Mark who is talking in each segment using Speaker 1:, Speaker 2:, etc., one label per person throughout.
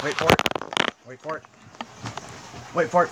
Speaker 1: Wait for it. Wait for it. Wait for it.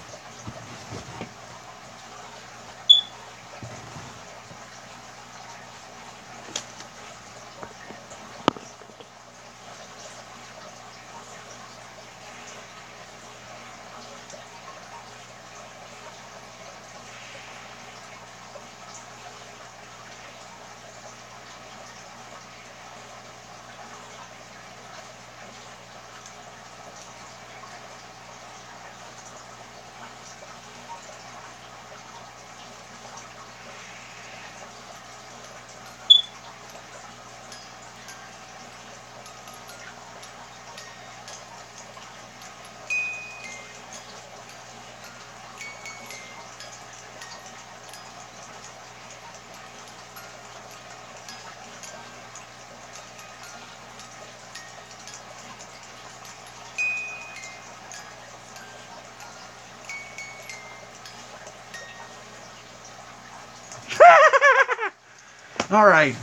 Speaker 1: Alright.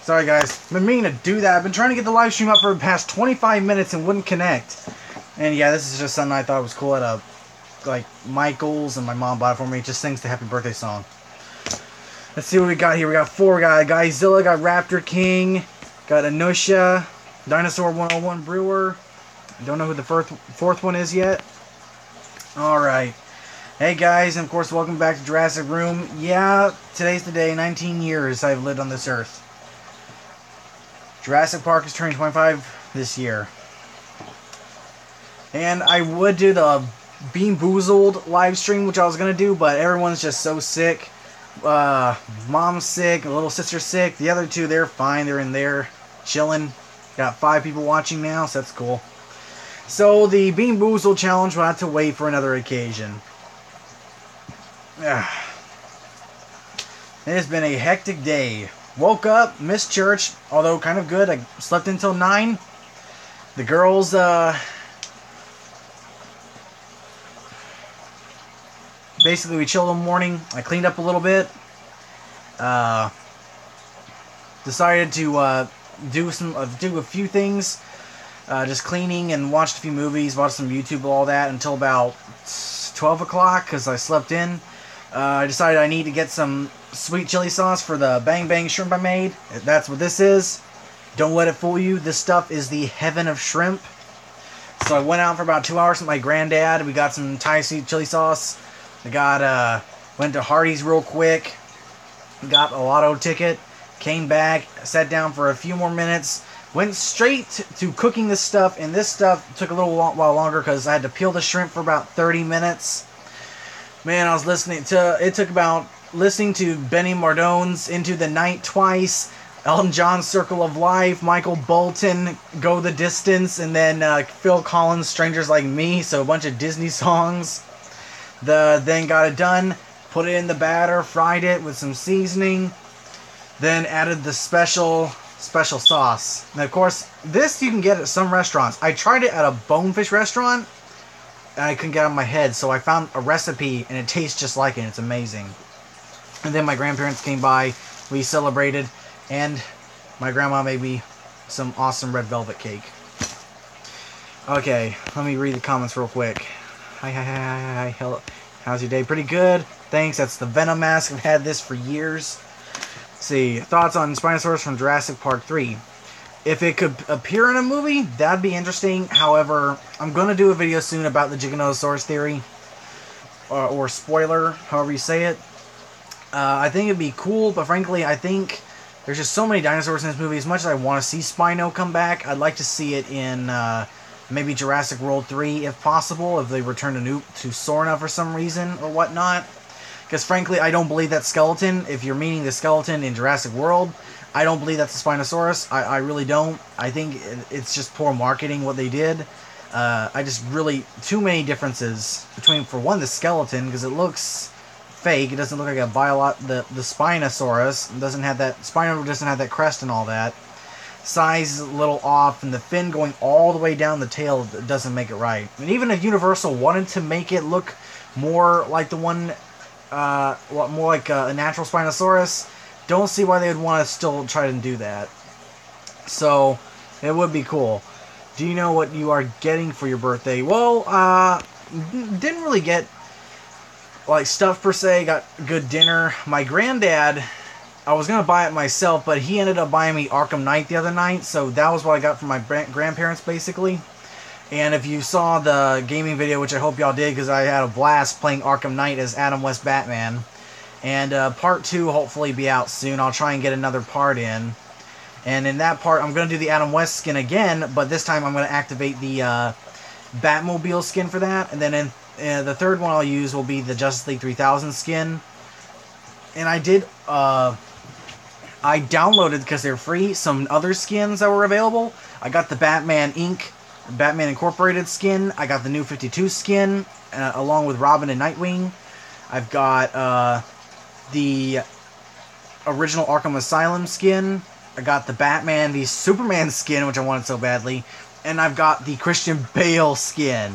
Speaker 1: Sorry guys. Been meaning to do that. I've been trying to get the live stream up for the past 25 minutes and wouldn't connect. And yeah, this is just something I thought was cool at a like Michael's, and my mom bought it for me. It just sings the happy birthday song. Let's see what we got here. We got 4. We got Godzilla, got Raptor King, got Anusha, Dinosaur 101 Brewer. I don't know who the fourth one is yet. Alright. Hey guys, and of course welcome back to Jurassic Room. Yeah, today's the day. 19 years I've lived on this earth. Jurassic Park is turning 25 this year. And I would do the Bean Boozled live stream, which I was going to do, but everyone's just so sick. Mom's sick, little sister's sick. The other 2, they're fine. They're in there chilling. Got 5 people watching now, so that's cool. So the Bean Boozled challenge will have to wait for another occasion. It has been a hectic day. Woke up, missed church, although kind of good. I slept until 9. The girls, basically we chilled in the morning. I cleaned up a little bit. Decided to do a few things. Just cleaning and watched a few movies, watched some YouTube, all that until about 12 o'clock because I slept in. I decided I need to get some sweet chili sauce for the Bang Bang shrimp I made. That's what this is. Don't let it fool you. This stuff is the heaven of shrimp. So I went out for about 2 hours with my granddad. We got some Thai sweet chili sauce. I went to Hardee's real quick. Got a lotto ticket. Came back. Sat down for a few more minutes. Went straight to cooking this stuff. And this stuff took a little while longer because I had to peel the shrimp for about 30 minutes. Man, I was listening to Benny Mardone's Into the Night twice, Elton John's Circle of Life, Michael Bolton, Go the Distance, and then Phil Collins' Strangers Like Me, so a bunch of Disney songs. Then got it done, put it in the batter, fried it with some seasoning, then added the special sauce. And of course, this you can get at some restaurants. I tried it at a Bonefish restaurant, and I couldn't get it out of my head, so I found a recipe, and it tastes just like it. It's amazing. And then my grandparents came by, we celebrated, and my grandma made me some awesome red velvet cake. Okay, let me read the comments real quick. Hi. Hello. How's your day? Pretty good. Thanks. That's the Venom mask. I've had this for years. Let's see. Thoughts on Spinosaurus from Jurassic Park 3. If it could appear in a movie, that'd be interesting. However, I'm going to do a video soon about the Giganotosaurus theory. Or spoiler, however you say it. I think it'd be cool, but frankly, I think there's just so many dinosaurs in this movie. As much as I want to see Spino come back, I'd like to see it in maybe Jurassic World 3, if possible, if they return to Sorna for some reason or whatnot. Because frankly, I don't believe that skeleton, if you're meaning the skeleton in Jurassic World, I don't believe that's a Spinosaurus. I really don't. I think it's just poor marketing what they did. I just really, too many differences between, for one, the skeleton, because it looks fake. It doesn't look like a the Spinosaurus doesn't have that, Spino doesn't have that crest and all that. Size is a little off, and the fin going all the way down the tail doesn't make it right. And even if Universal wanted to make it look more like the one, more like a natural Spinosaurus, don't see why they would want to still try to do that. So, it would be cool. Do you know what you are getting for your birthday? Well, didn't really get like stuff per se. Got good dinner. My granddad, I was gonna buy it myself, but he ended up buying me Arkham Knight the other night, so that was what I got from my grandparents basically. And if you saw the gaming video, which I hope y'all did, because I had a blast playing Arkham Knight as Adam West Batman. And part 2 hopefully be out soon. I'll try and get another part in. And in that part, I'm going to do the Adam West skin again, but this time I'm going to activate the Batmobile skin for that. And then in the third one I'll use will be the Justice League 3000 skin. And I did, I downloaded, because they're free, some other skins that were available. I got the Batman Inc., Batman Incorporated skin. I got the New 52 skin, along with Robin and Nightwing. I've got the original Arkham Asylum skin. I got the Batman v Superman skin, which I wanted so badly. And I've got the Christian Bale skin,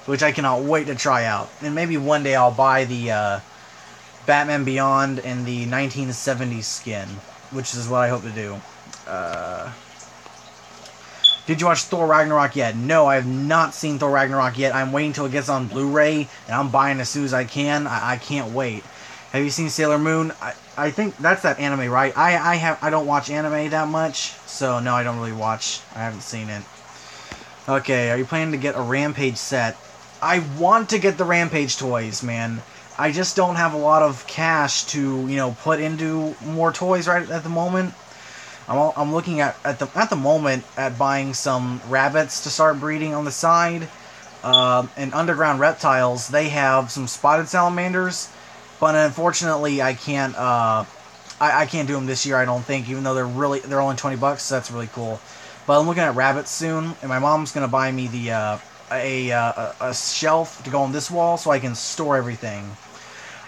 Speaker 1: which I cannot wait to try out. And maybe one day I'll buy the Batman Beyond and the 1970s skin, which is what I hope to do. Did you watch Thor Ragnarok yet? No, I have not seen Thor Ragnarok yet. I'm waiting until it gets on Blu-ray, and I'm buying as soon as I can. I can't wait. Have you seen Sailor Moon? I think that's that anime, right? I don't watch anime that much, so no, I don't really watch. I haven't seen it. Okay, are you planning to get a Rampage set? I want to get the Rampage toys, man. I just don't have a lot of cash to, put into more toys right at the moment. I'm looking at the moment at buying some rabbits to start breeding on the side. And Underground Reptiles, they have some spotted salamanders. But unfortunately, I can't. I can't do them this year. I don't think, even though they're only $20. So that's really cool. But I'm looking at rabbits soon, and my mom's gonna buy me the a shelf to go on this wall so I can store everything.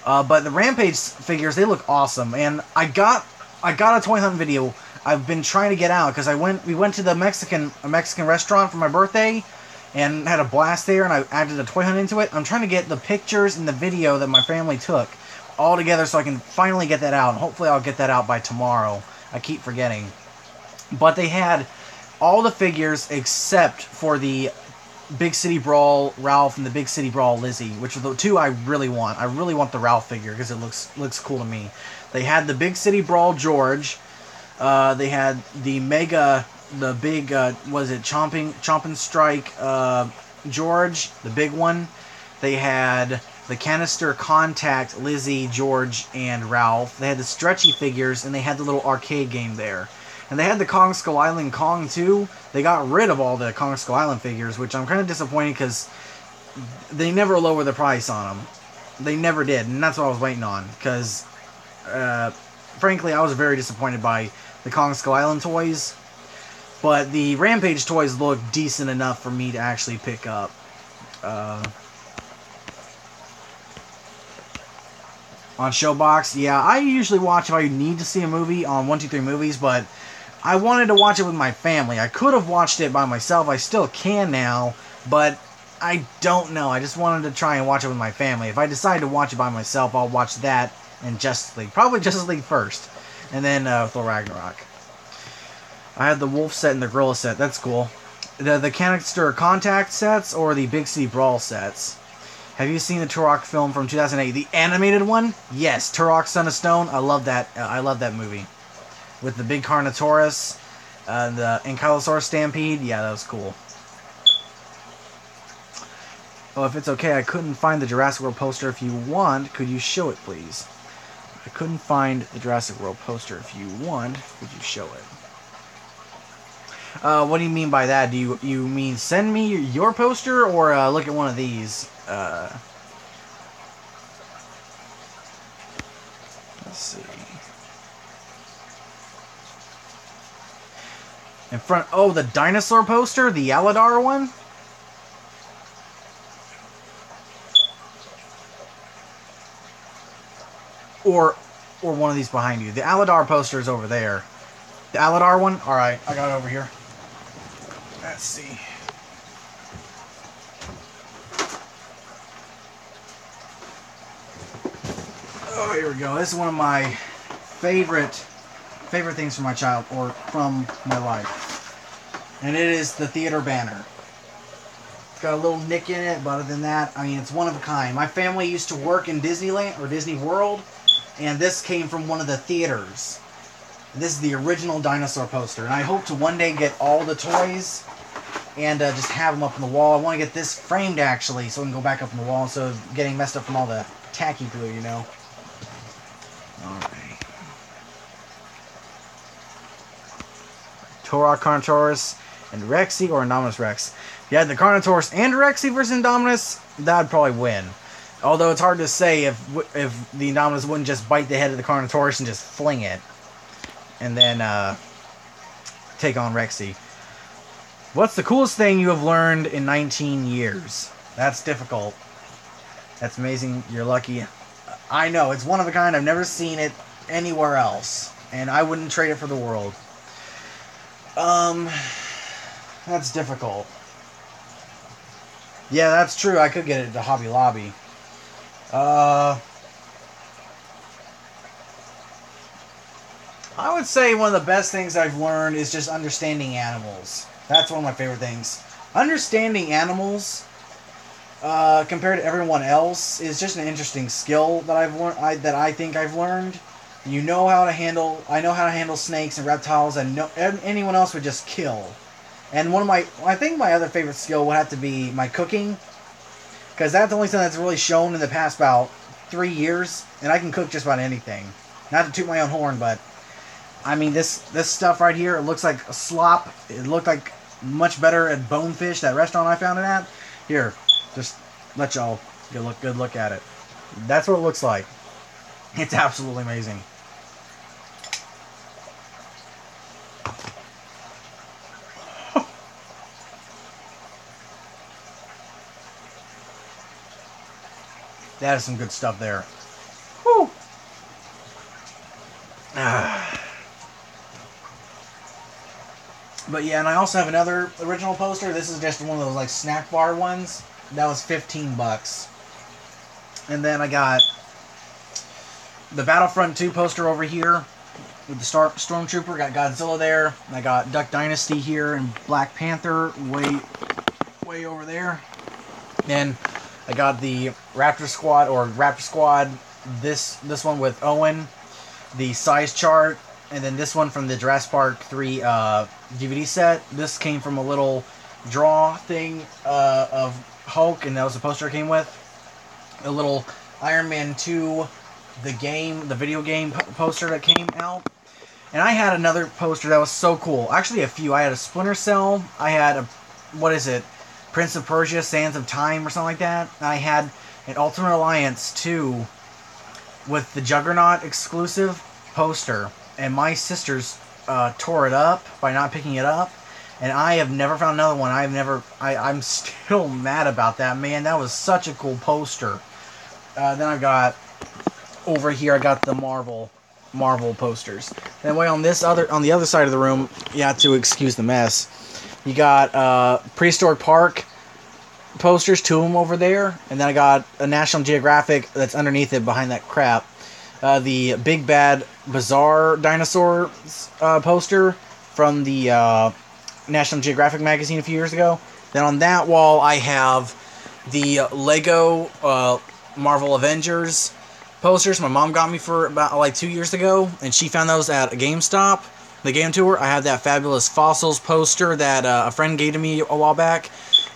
Speaker 1: But the Rampage figures, they look awesome, and I got a toy hunt video. I've been trying to get out because we went to the Mexican restaurant for my birthday. And had a blast there, and I added a toy hunt into it. I'm trying to get the pictures and the video that my family took all together so I can finally get that out. And hopefully I'll get that out by tomorrow. I keep forgetting. But they had all the figures except for the Big City Brawl Ralph and the Big City Brawl Lizzie, which are the two I really want. I really want the Ralph figure because it looks cool to me. They had the Big City Brawl George. They had the big, Chomping Strike George, the big one. They had the Canister Contact Lizzie, George, and Ralph. They had the stretchy figures, and they had the little arcade game there. And they had the Kong Skull Island Kong, too. They got rid of all the Kong Skull Island figures, which I'm kind of disappointed because they never lower the price on them. They never did, and that's what I was waiting on. Because, frankly, I was very disappointed by the Kong Skull Island toys. But the Rampage toys look decent enough for me to actually pick up. On Showbox, yeah, I usually watch if I need to see a movie on 123 Movies, but I wanted to watch it with my family. I could have watched it by myself. I still can now, but I don't know. I just wanted to try and watch it with my family. If I decide to watch it by myself, I'll watch that and Justice League. Probably Justice League first, and then Thor Ragnarok. I had the Wolf set and the Gorilla set. That's cool. The Canister Contact sets or the Big City Brawl sets? Have you seen the Turok film from 2008? The animated one? Yes, Turok Son of Stone. I love that. I love that movie. With the big Carnotaurus, the Ankylosaurus Stampede. Yeah, that was cool. Oh, if it's okay, I couldn't find the Jurassic World poster. If you want, could you show it, please? I couldn't find the Jurassic World poster. If you want, could you show it? What do you mean by that? Do you mean send me your poster or look at one of these? Let's see. In front. Oh, the dinosaur poster, the Aladar one. Or one of these behind you. The Aladar poster is over there. The Aladar one. All right, I got it over here. Let's see. Oh, here we go. This is one of my favorite things from my child or from my life. And it is the theater banner. It's got a little nick in it, but other than that, I mean, it's one of a kind. My family used to work in Disneyland, or Disney World, and this came from one of the theaters. This is the original dinosaur poster, and I hope to one day get all the toys and just have them up on the wall. I want to get this framed, actually, so it can go back up on the wall instead of getting messed up from all the tacky glue, you know. Alright. Torok Carnotaurus and Rexy, or Indominus Rex. If you had the Carnotaurus and Rexy versus Indominus, that would probably win. Although it's hard to say if the Indominus wouldn't just bite the head of the Carnotaurus and just fling it. And then take on Rexy. What's the coolest thing you have learned in 19 years? That's difficult. That's amazing. You're lucky. I know, it's one of a kind. I've never seen it anywhere else. And I wouldn't trade it for the world. That's difficult. Yeah, that's true. I could get it at Hobby Lobby. I would say one of the best things I've learned is just understanding animals. That's one of my favorite things. Understanding animals, compared to everyone else, is just an interesting skill that I've learned. That I think I've learned. You know how to handle. I know how to handle snakes and reptiles, and anyone else would just kill. And I think my other favorite skill would have to be my cooking, because that's the only thing that's really shown in the past about 3 years, and I can cook just about anything. Not to toot my own horn, but I mean this stuff right here. It looks like a slop. It looked like much better at Bonefish, that restaurant I found it at. Here, just let y'all get a good look at it. That's what it looks like. It's absolutely amazing. That is some good stuff there. Whew. But yeah, and I also have another original poster. This is just one of those like snack bar ones. That was $15. And then I got the Battlefront 2 poster over here with the Stormtrooper. Got Godzilla there. I got Duck Dynasty here and Black Panther way over there. And I got the Raptor Squad, this one with Owen, the size chart, and then this one from the Jurassic Park 3 DVD set. This came from a little draw thing of Hulk, and that was the poster it came with. A little Iron Man 2, the video game poster that came out. And I had another poster that was so cool. Actually, a few. I had a Splinter Cell. I had Prince of Persia, Sands of Time, or something like that. I had an Ultimate Alliance 2 with the Juggernaut exclusive poster, and my sisters tore it up by not picking it up, and I have never found another one. I'm still mad about that, man. That was such a cool poster. Then I've got over here, I got the Marvel posters. Then way on the other side of the room, you have to excuse the mess. You got Prehistoric Park posters, 2 of them over there. And then I got a National Geographic that's underneath it behind that crap. The Big Bad Bizarre Dinosaur poster from the National Geographic magazine a few years ago. Then on that wall I have the Lego Marvel Avengers posters my mom got me for about like 2 years ago. And she found those at a GameStop. The game tour. I have that Fabulous Fossils poster that a friend gave to me a while back.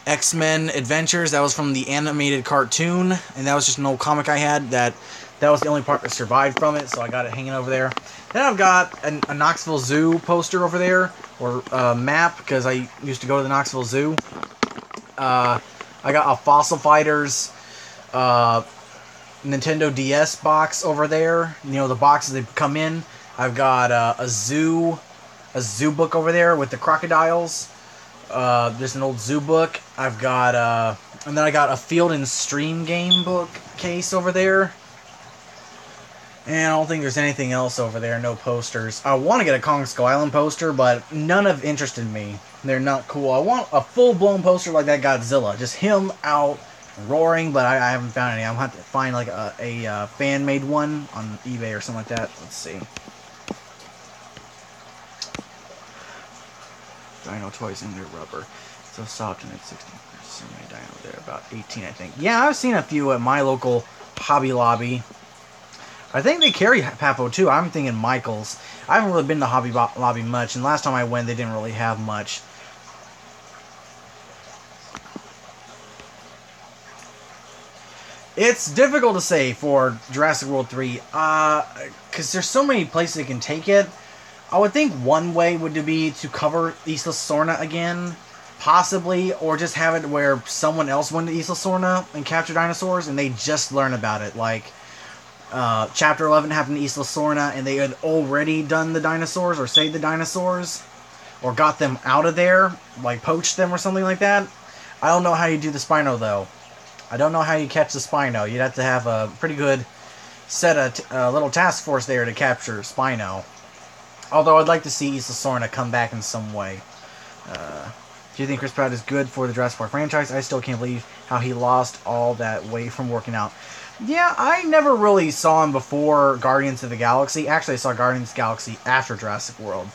Speaker 1: X-Men Adventures. That was from the animated cartoon, and that was just an old comic I had. That was the only part that survived from it, so I got it hanging over there. Then I've got a Knoxville Zoo poster over there, or map, because I used to go to the Knoxville Zoo. I got a Fossil Fighters Nintendo DS box over there. You know, the boxes they come in. I've got a zoo book over there with the crocodiles. There's an old zoo book. I've got and then I got a Field and Stream game book case over there. And I don't think there's anything else over there. No posters. I want to get a Kong Skull Island poster, but none have interested me. They're not cool. I want a full-blown poster like that Godzilla. Just him out roaring, but I haven't found any. I'm going to have to find like a fan-made one on eBay or something like that. Let's see. Dino toys in their rubber. So soft and it's 16. There's so many dino there. About 18, I think. Yeah, I've seen a few at my local Hobby Lobby. I think they carry Papo too. I'm thinking Michael's. I haven't really been to Hobby Lobby much, and last time I went, they didn't really have much. It's difficult to say for Jurassic World 3, because there's so many places they can take it. I would think one way would be to cover Isla Sorna again, possibly, or just have it where someone else went to Isla Sorna and captured dinosaurs, and they just learn about it. Like, Chapter 11 happened to Isla Sorna, and they had already done the dinosaurs, or saved the dinosaurs, or got them out of there, like poached them or something like that. I don't know how you do the Spino, though. I don't know how you catch the Spino. You'd have to have a pretty good set of little task force there to capture Spino. Although I'd like to see Isla Sorna come back in some way. Do you think Chris Pratt is good for the Jurassic Park franchise? I still can't believe how he lost all that weight from working out. Yeah, I never really saw him before Guardians of the Galaxy. Actually, I saw Guardians of the Galaxy after Jurassic World.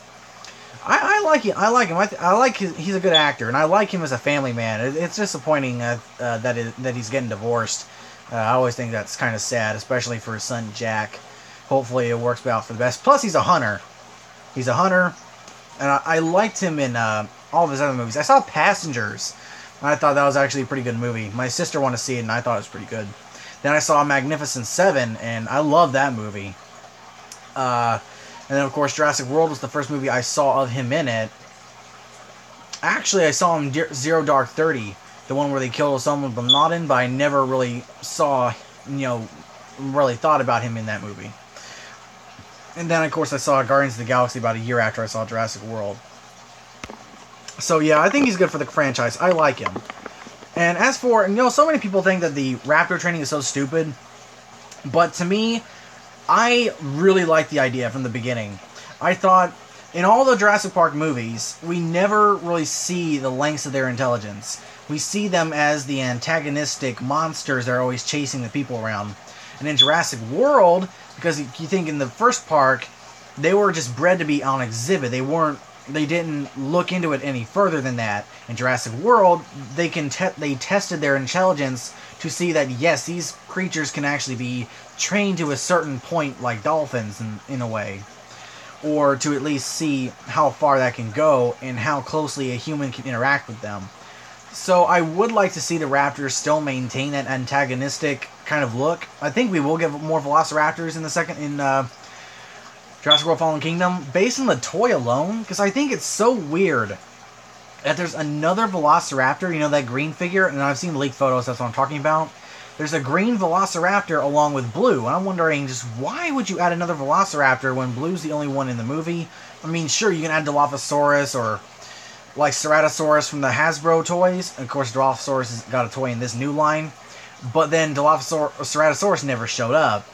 Speaker 1: I like him. I like him. I like he's a good actor, and I like him as a family man. It's disappointing that he's getting divorced. I always think that's kind of sad, especially for his son Jack. Hopefully, it works out for the best. Plus, he's a hunter. He's a hunter, and I liked him in all of his other movies. I saw Passengers, and I thought that was actually a pretty good movie. My sister wanted to see it, and I thought it was pretty good. Then I saw Magnificent Seven, and I love that movie. And then, of course, Jurassic World was the first movie I saw of him in it. Actually, I saw him in Zero Dark 30, the one where they killed Osama bin Laden, but I never really saw, really thought about him in that movie. And then, of course, I saw Guardians of the Galaxy about a year after I saw Jurassic World. So, yeah, I think he's good for the franchise. I like him. And as for, so many people think that the raptor training is so stupid, but to me, I really liked the idea from the beginning. I thought, in all the Jurassic Park movies, we never really see the lengths of their intelligence. We see them as the antagonistic monsters that are always chasing the people around. And in Jurassic World, because you think in the first park, they were just bred to be on exhibit. They didn't look into it any further than that. In Jurassic World, they tested their intelligence to see that, yes, these creatures can actually be trained to a certain point, like dolphins in a way. Or to at least see how far that can go and how closely a human can interact with them. So I would like to see the raptors still maintain that antagonistic kind of look. I think we will get more velociraptors in Jurassic World Fallen Kingdom, based on the toy alone, because I think it's so weird that there's another velociraptor, that green figure, and I've seen leaked photos, that's what I'm talking about. There's a green velociraptor along with Blue, and I'm wondering just why would you add another velociraptor when Blue's the only one in the movie? I mean, sure, you can add Dilophosaurus or like Ceratosaurus from the Hasbro toys. Of course, Dilophosaurus has got a toy in this new line, but then Ceratosaurus never showed up.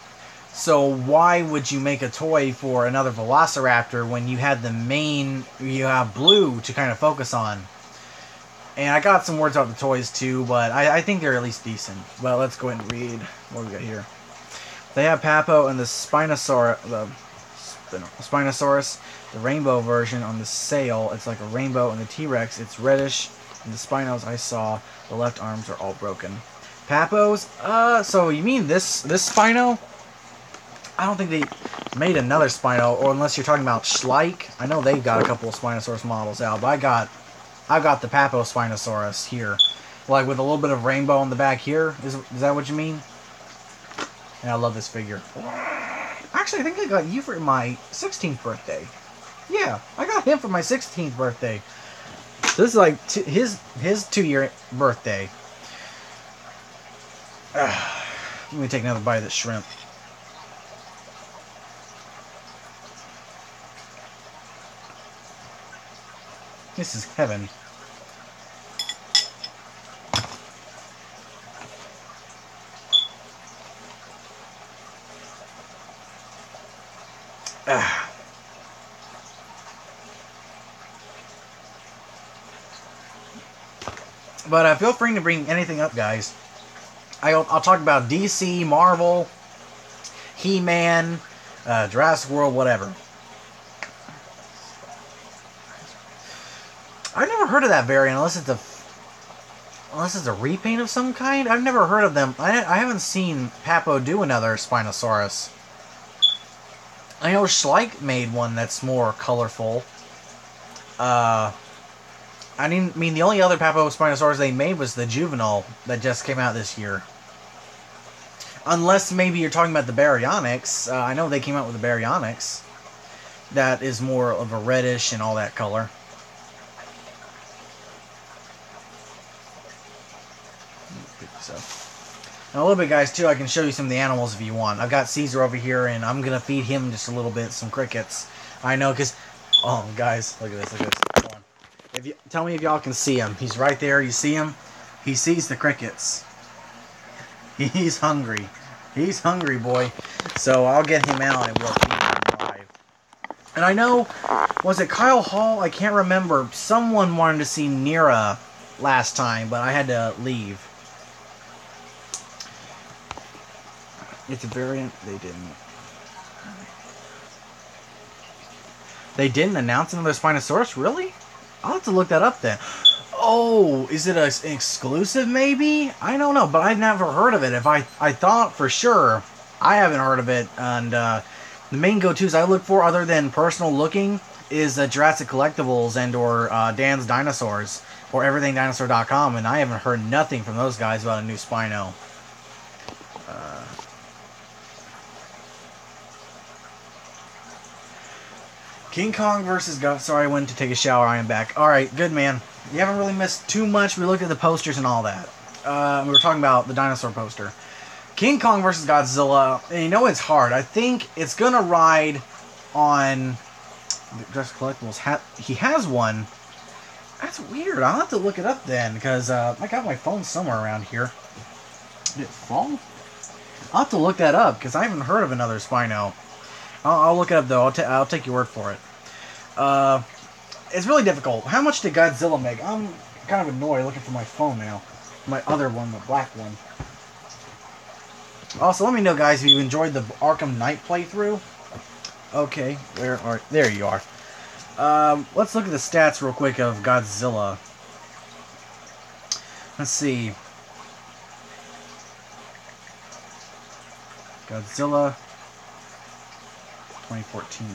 Speaker 1: So why would you make a toy for another Velociraptor when you had you have Blue to kind of focus on? And I got some words about the toys too, but I think they're at least decent. Well, let's go ahead and read what we got here. They have Papo and the Spinosaurus, the rainbow version on the sale. It's like a rainbow, and the T-Rex, it's reddish. And the Spinos I saw, the left arms are all broken. Papos? So you mean this Spino? I don't think they made another Spino, or unless you're talking about Schleich. I know they've got a couple of Spinosaurus models out, but I've got the Papo Spinosaurus here. Like with a little bit of rainbow on the back here. Is that what you mean? And I love this figure. Actually, I think I got you for my 16th birthday. Yeah, I got him for my 16th birthday. This is like his 2-year birthday. Let me take another bite of this shrimp. This is heaven. But feel free to bring anything up, guys. I'll talk about DC, Marvel, He-Man, Jurassic World, whatever. heard of that variant unless it's a repaint of some kind. I've never heard of them. I haven't seen Papo do another Spinosaurus. I know Schleich made one that's more colorful. I mean, the only other Papo Spinosaurus they made was the juvenile that just came out this year. Unless maybe you're talking about the Baryonyx. I know they came out with the Baryonyx. That is more of a reddish and all that color. Now a little bit, guys, too, I can show you some of the animals if you want. I've got Caesar over here, and I'm going to feed him just a little bit, some crickets. I know, because... Oh, guys, look at this, look at this. Hold on. Tell me if y'all can see him. He's right there. You see him? He sees the crickets. He's hungry. He's hungry, boy. So I'll get him out, and we'll feed him live. And I know... Was it Kyle Hall? I can't remember. Someone wanted to see Nira last time, but I had to leave. It's a variant. They didn't. They didn't announce another Spinosaurus? Really? I'll have to look that up then. Oh, is it an exclusive maybe? I don't know, but I've never heard of it. If I thought for sure, I haven't heard of it. And the main go-tos I look for, other than personal looking, is Jurassic Collectibles and or Dan's Dinosaurs or EverythingDinosaur.com, and I haven't heard nothing from those guys about a new Spino. King Kong versus God. Sorry, I went to take a shower. I am back. Alright, good, man. You haven't really missed too much. We looked at the posters and all that. We were talking about the dinosaur poster. King Kong versus Godzilla. And you know it's hard. I think it's going to ride on... Jurassic Collectibles. He has one. That's weird. I'll have to look it up then. Because I got my phone somewhere around here. Did it fall? I'll have to look that up. Because I haven't heard of another Spino. I'll look it up, though. I'll take your word for it. It's really difficult. How much did Godzilla make? I'm kind of annoyed looking for my phone now. My other one, the black one. Also, let me know, guys, if you enjoyed the Arkham Knight playthrough. Okay, there you are. Let's look at the stats real quick of Godzilla. Let's see. Godzilla 2014.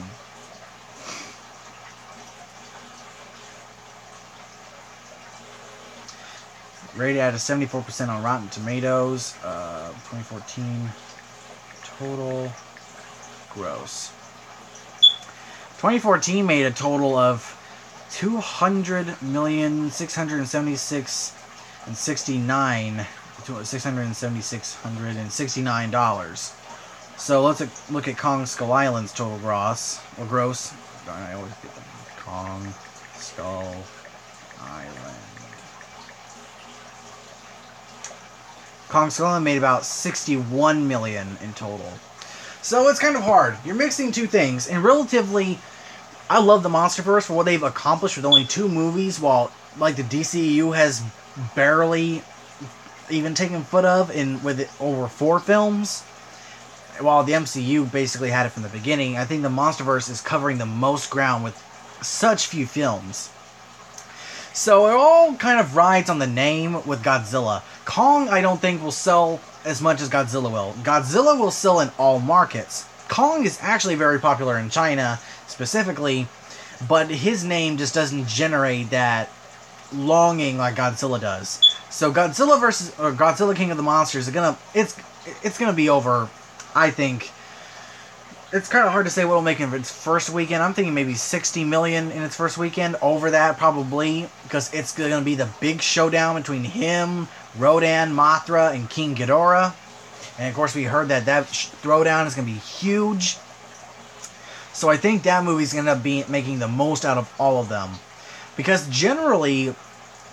Speaker 1: Rated at a 74% on Rotten Tomatoes. 2014 total gross. 2014 made a total of $200,669,669. So let's look at Kong Skull Island's total gross. I always get them. Kong Skull Island. Kong Skull Island made about 61 million in total. So it's kind of hard. You're mixing two things, and relatively, I love the MonsterVerse for what they've accomplished with only 2 movies, while like the DCEU has barely even taken foot of with over 4 films. While the MCU basically had it from the beginning, I think the MonsterVerse is covering the most ground with such few films. So it all kind of rides on the name with Godzilla. Kong, I don't think, will sell as much as Godzilla will. Godzilla will sell in all markets. Kong is actually very popular in China, specifically, but his name just doesn't generate that longing like Godzilla does. So Godzilla King of the Monsters it's gonna be over. I think it's kind of hard to say what will make it its first weekend. I'm thinking maybe 60 million in its first weekend. Over that, probably, because it's going to be the big showdown between him, Rodan, Mothra, and King Ghidorah. And, of course, we heard that throwdown is going to be huge. So I think that movie's going to be making the most out of all of them. Because generally,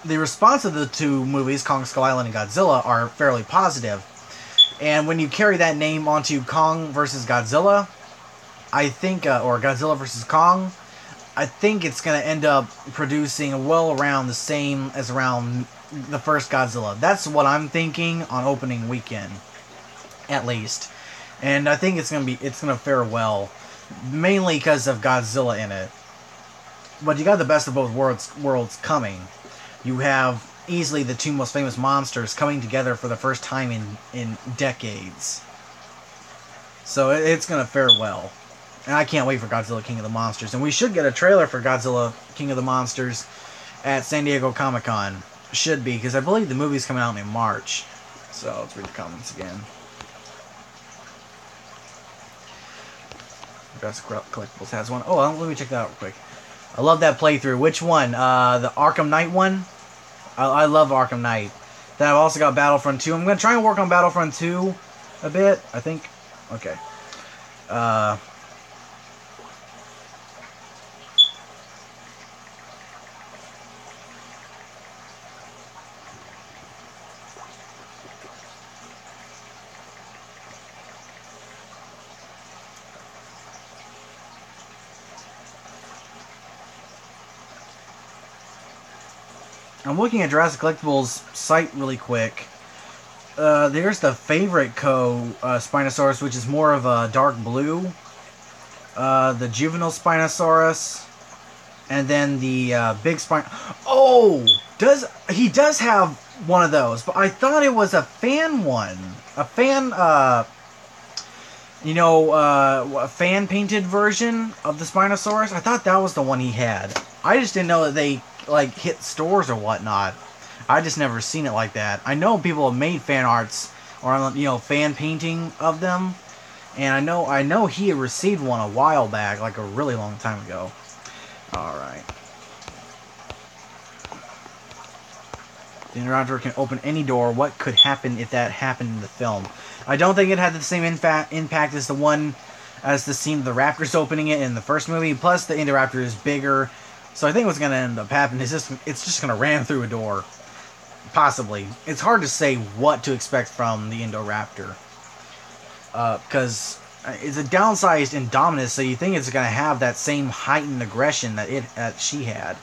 Speaker 1: the response of the 2 movies, Kong Skull Island and Godzilla, are fairly positive. And when you carry that name onto Kong versus Godzilla, I think, or Godzilla versus Kong, I think it's going to end up producing well around the same as around the first Godzilla. That's what I'm thinking on opening weekend, at least. And I think it's going to fare well, mainly because of Godzilla in it. but you got the best of both worlds coming. You have easily the two most famous monsters coming together for the first time in decades. So it's going to fare well. And I can't wait for Godzilla King of the Monsters. And we should get a trailer for Godzilla King of the Monsters at San Diego Comic-Con. Should be, because I believe the movie's coming out in March. So let's read the comments again. Jurassic Collectibles has one. Oh, let me check that out real quick. I love that playthrough. Which one? The Arkham Knight one? I love Arkham Knight. Then I've also got Battlefront 2. I'm going to try and work on Battlefront 2 a bit, I think. Okay. I'm looking at Jurassic Collectibles' site really quick. There's the Favorite Co. Spinosaurus, which is more of a dark blue. The Juvenile Spinosaurus. And then the Big Spine... Oh! He does have one of those, but I thought it was a fan one. A fan, a fan-painted version of the Spinosaurus. I thought that was the one he had. I just didn't know that they like hit stores or whatnot. I just never seen it like that. I know people have made fan arts or fan painting of them, and I know he had received one a while back, like a really long time ago. All right. The Interruptor can open any door. What could happen if that happened in the film? I don't think it had the same impact as the scene of the Raptors opening it in the first movie. Plus, the Indoraptor is bigger. So I think what's going to end up happening is it's just going to ram through a door. Possibly. It's hard to say what to expect from the Indoraptor. Because it's a downsized Indominus, so you think it's going to have that same heightened aggression that she had.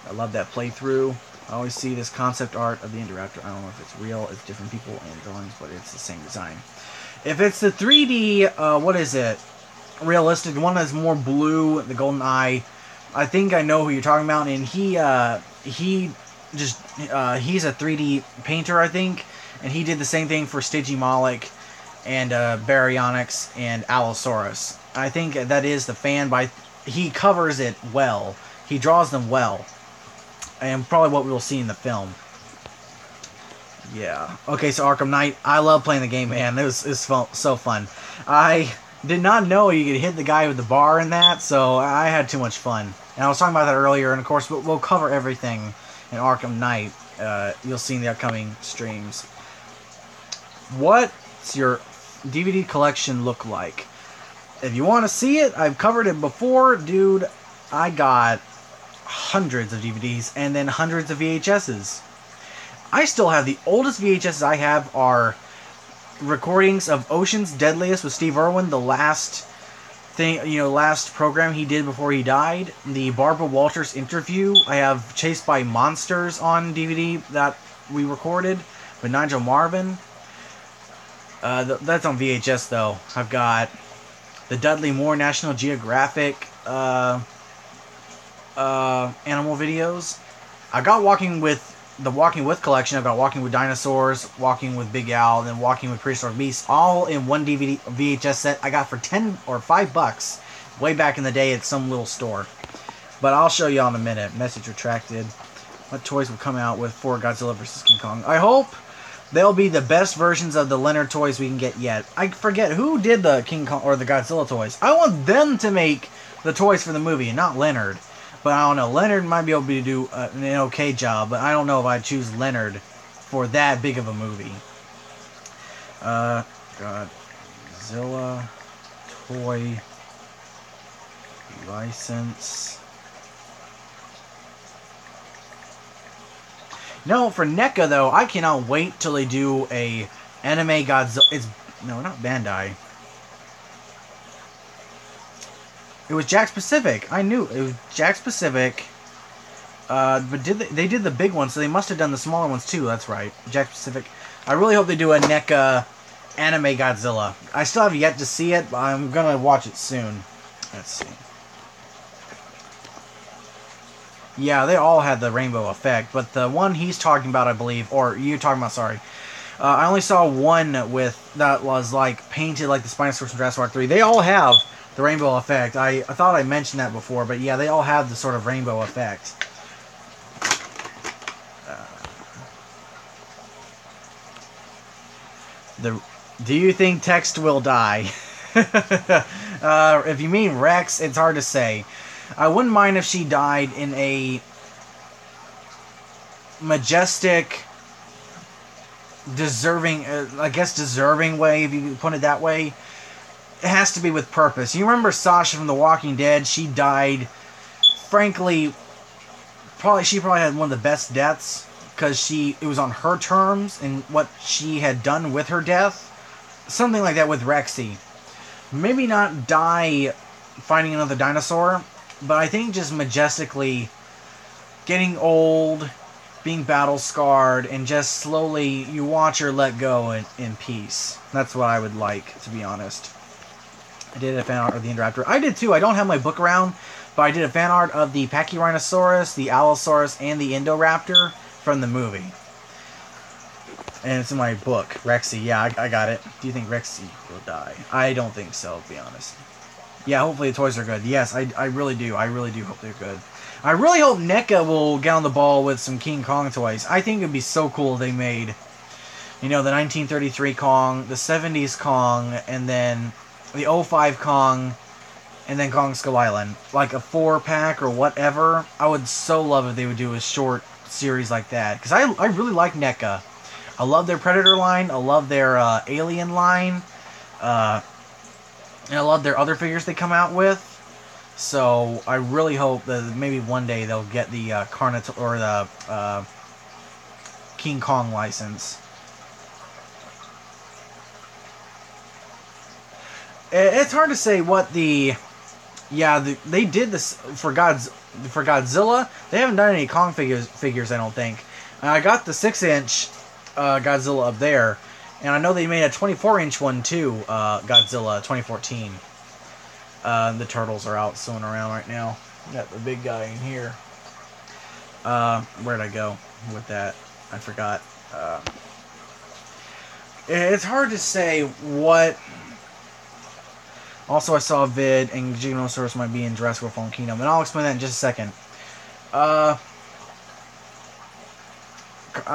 Speaker 1: I love that playthrough. I always see this concept art of the Indoraptor. I don't know if it's real, it's different people and drawings, but it's the same design. If it's the 3D, what is it? Realistic, the one that's more blue, the golden eye, I think I know who you're talking about, and he's a 3D painter, I think, and he did the same thing for Stygimoloch and Baryonyx and Allosaurus. I think that is the fan, but he covers it well. He draws them well, and probably what we will see in the film. Yeah. Okay, so Arkham Knight. I love playing the game, man. It was so fun. I did not know you could hit the guy with the bar in that, so I had too much fun. And I was talking about that earlier, and of course we'll cover everything in Arkham Knight. You'll see in the upcoming streams. What's your DVD collection look like? If you want to see it, I've covered it before. Dude, I got hundreds of DVDs and then hundreds of VHSs. I still have the oldest VHSs I have are recordings of Ocean's Deadliest with Steve Irwin, the last program he did before he died. The Barbara Walters interview. I have Chased by Monsters on DVD that we recorded with Nigel Marven. That's on VHS though. I've got the Dudley Moore National Geographic animal videos. I got the Walking With collection. I've got Walking with Dinosaurs, Walking with Big Al, and then Walking with Prehistoric Beasts, all in one DVD VHS set I got for $10 or $5 way back in the day at some little store. But I'll show you all in a minute. Message retracted. What toys will come out with for Godzilla vs. King Kong? I hope they'll be the best versions of the Leonard toys we can get yet. I forget who did the King Kong or the Godzilla toys. I want them to make the toys for the movie and not Leonard. But I don't know. Leonard might be able to do an okay job, but I don't know if I'd choose Leonard for that big of a movie. Godzilla toy license. No, for NECA though, I cannot wait till they do a anime Godzilla. No, not Bandai. It was Jakks Pacific. I knew it was Jakks Pacific. But they did the big one, so they must have done the smaller ones too. That's right, Jakks Pacific. I really hope they do a NECA anime Godzilla. I still have yet to see it, but I'm gonna watch it soon. Let's see. Yeah, they all had the rainbow effect, but the one he's talking about, I believe, or you're talking about, sorry, I only saw one with that was like painted like the Spinosaurus from Jurassic Park 3. They all have the rainbow effect. I thought I mentioned that before, but yeah, they all have the sort of rainbow effect. Do you think Text will die? If you mean Rex, it's hard to say. I wouldn't mind if she died in a majestic, deserving, I guess deserving way, if you put it that way. It has to be with purpose. You remember Sasha from The Walking Dead? She died, frankly, she probably had one of the best deaths, because it was on her terms and what she had done with her death. Something like that with Rexy. Maybe not die finding another dinosaur, but I think just majestically getting old, being battle scarred, and just slowly you watch her let go in peace. That's what I would like, to be honest. I did a fan art of the Indoraptor. I did too. I don't have my book around, but I did a fan art of the Pachyrhinosaurus, the Allosaurus, and the Indoraptor from the movie. And it's in my book, Rexy. Yeah, I got it. Do you think Rexy will die? I don't think so, to be honest. Yeah, hopefully the toys are good. Yes, I really do. I really do hope they're good. I really hope NECA will get on the ball with some King Kong toys. I think it'd be so cool if they made, you know, the 1933 Kong, the 70s Kong, and then the 05 Kong, and then Kong Skull Island. Like a 4-pack or whatever. I would so love if they would do a short series like that. Because I really like NECA. I love their Predator line. I love their Alien line. And I love their other figures they come out with. So I really hope that maybe one day they'll get the Carnotaur or the King Kong license. It's hard to say what the... Yeah, they did this for Godzilla. They haven't done any Kong figures, I don't think. I got the 6-inch Godzilla up there, and I know they made a 24-inch one too, Godzilla 2014. The turtles are out swimming around right now. Got the big guy in here. Where'd I go with that? I forgot. It's hard to say what... Also, I saw a vid, and Giganotosaurus might be in Jurassic World Fallen Kingdom, and I'll explain that in just a second.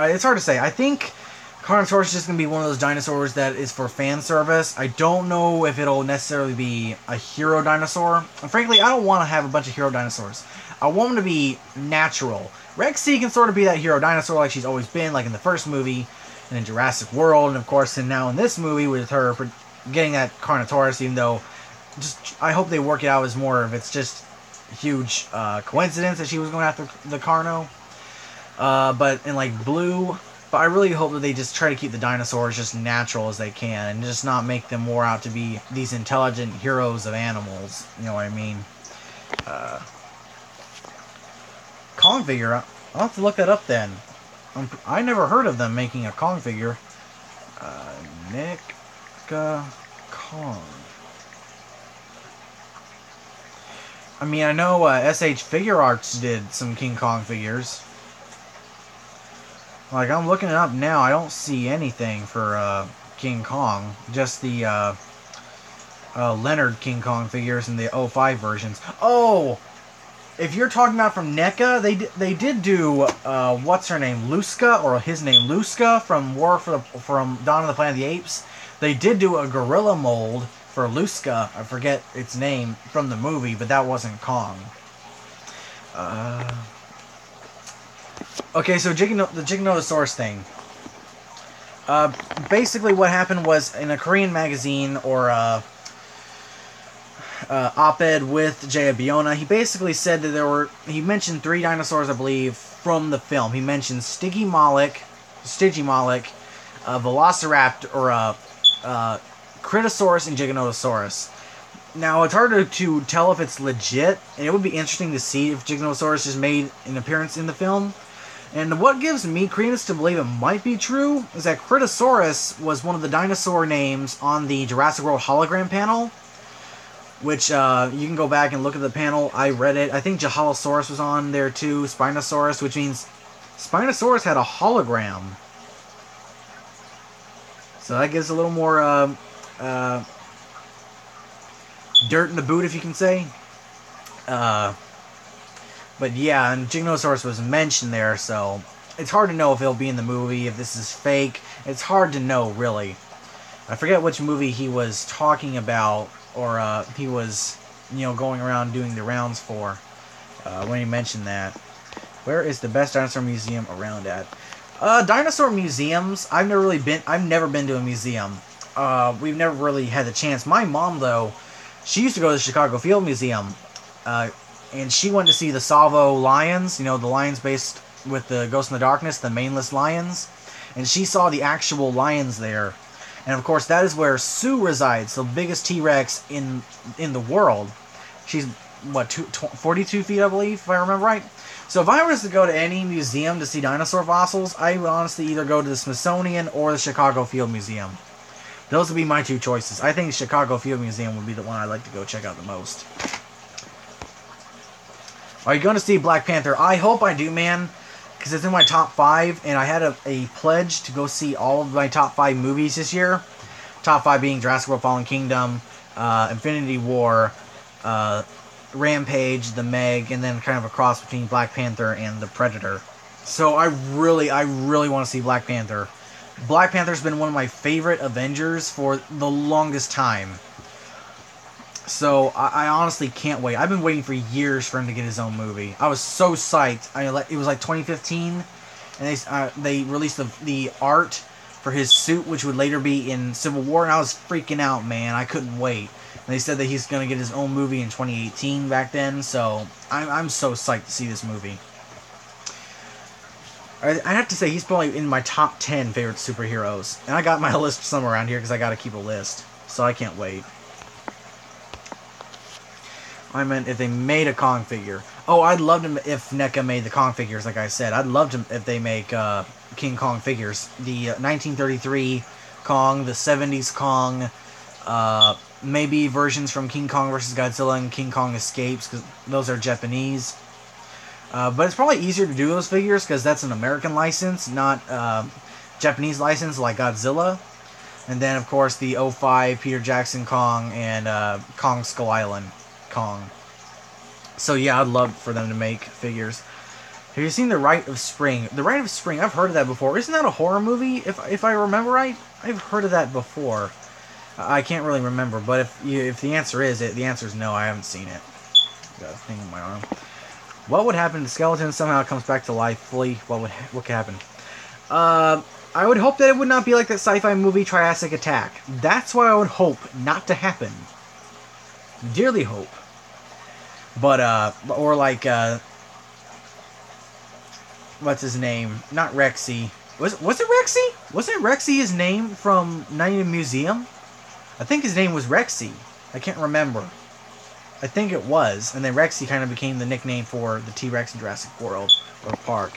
Speaker 1: It's hard to say. I think Carnotaurus is just going to be one of those dinosaurs that is for fan service. I don't know if it'll necessarily be a hero dinosaur. And frankly, I don't want to have a bunch of hero dinosaurs. I want them to be natural. Rexy can sort of be that hero dinosaur like she's always been, like in the first movie, and in Jurassic World, and of course, and now in this movie with her getting that Carnotaurus, even though I hope they work it out as more of it's just huge coincidence that she was going after the Carno. But in like blue, but I really hope that they just try to keep the dinosaurs just natural as they can and just not make them more out to be these intelligent heroes of animals. You know what I mean? Kong figure, I'll have to look that up then. I never heard of them making a Kong figure. NECA Kong. I mean, I know SH Figure Arts did some King Kong figures. Like, I'm looking it up now. I don't see anything for King Kong. Just the Leonard King Kong figures and the 05 versions. Oh! If you're talking about from NECA, they did do, what's her name? Luska, or his name, Luska, from from Dawn of the Planet of the Apes. They did do a gorilla mold for Luska. I forget its name from the movie, but that wasn't Kong. Okay, so the Giganotosaurus thing. Basically what happened was in a Korean magazine or op-ed with Jaya Biona, he basically said that he mentioned 3 dinosaurs, I believe, from the film. He mentioned Stygimoloch, Velociraptor, or Critosaurus, and Giganotosaurus. Now, it's hard to tell if it's legit, and it would be interesting to see if Giganotosaurus just made an appearance in the film. And what gives me credence to believe it might be true is that Critosaurus was one of the dinosaur names on the Jurassic World hologram panel. which you can go back and look at the panel. I read it. I think Jahalosaurus was on there too, Spinosaurus, which means Spinosaurus had a hologram. So that gives a little more dirt in the boot, if you can say. But yeah, and Giganosaurus was mentioned there, so it's hard to know if he'll be in the movie, if this is fake. It's hard to know, really. I forget which movie he was talking about, or he was, going around doing the rounds for when he mentioned that. Where is the best dinosaur museum around at? Dinosaur museums, I've never been to a museum. We've never really had the chance. My mom, though, she used to go to the Chicago Field Museum, and she went to see the Salvo lions, the lions based with the Ghost in the Darkness, the maneless lions, and she saw the actual lions there. And of course, that is where Sue resides, the biggest T-Rex in the world. She's, 42 feet, I believe, if I remember right. So if I was to go to any museum to see dinosaur fossils, I would honestly either go to the Smithsonian or the Chicago Field Museum. Those would be my two choices. I think the Chicago Field Museum would be the one I'd like to go check out the most. Are you going to see Black Panther? I hope I do, man, because it's in my top 5, and I had a pledge to go see all of my top 5 movies this year. Top 5 being Jurassic World Fallen Kingdom, Infinity War, Rampage, The Meg, and then kind of a cross between Black Panther and The Predator. So I really want to see Black Panther. Black Panther's been one of my favorite Avengers for the longest time. So I honestly can't wait. I've been waiting for years for him to get his own movie. I was so psyched. It was like 2015, and they released the art for his suit, which would later be in Civil War, and I was freaking out, man. I couldn't wait. And they said that he's going to get his own movie in 2018 back then, so I'm so psyched to see this movie. I have to say, he's probably in my top 10 favorite superheroes. And I got my list somewhere around here because I got to keep a list. So I can't wait. I meant if they made a Kong figure. Oh, I'd love them if NECA made the Kong figures, like I said. I'd love them if they make King Kong figures. The 1933 Kong, the 70s Kong, maybe versions from King Kong vs. Godzilla and King Kong Escapes, because those are Japanese. But it's probably easier to do those figures because that's an American license, not Japanese license like Godzilla. And then, of course, the 05 Peter Jackson Kong and Kong Skull Island Kong. So yeah, I'd love for them to make figures. Have you seen The Rite of Spring? The Rite of Spring, I've heard of that before. Isn't that a horror movie, if I remember right? I've heard of that before. I can't really remember, but if the answer is the answer is no, I haven't seen it. Got a thing in my arm. What would happen if the skeleton somehow comes back to life fully? What could happen? I would hope that it would not be like that sci-fi movie Triassic Attack. That's what I would hope not to happen. Dearly hope. But, or like, what's his name? Not Rexy. Was it Rexy? Wasn't Rexy his name from Night in the Museum? I think his name was Rexy. I can't remember. I think it was. And then Rexy kind of became the nickname for the T-Rex in Jurassic World, or Park.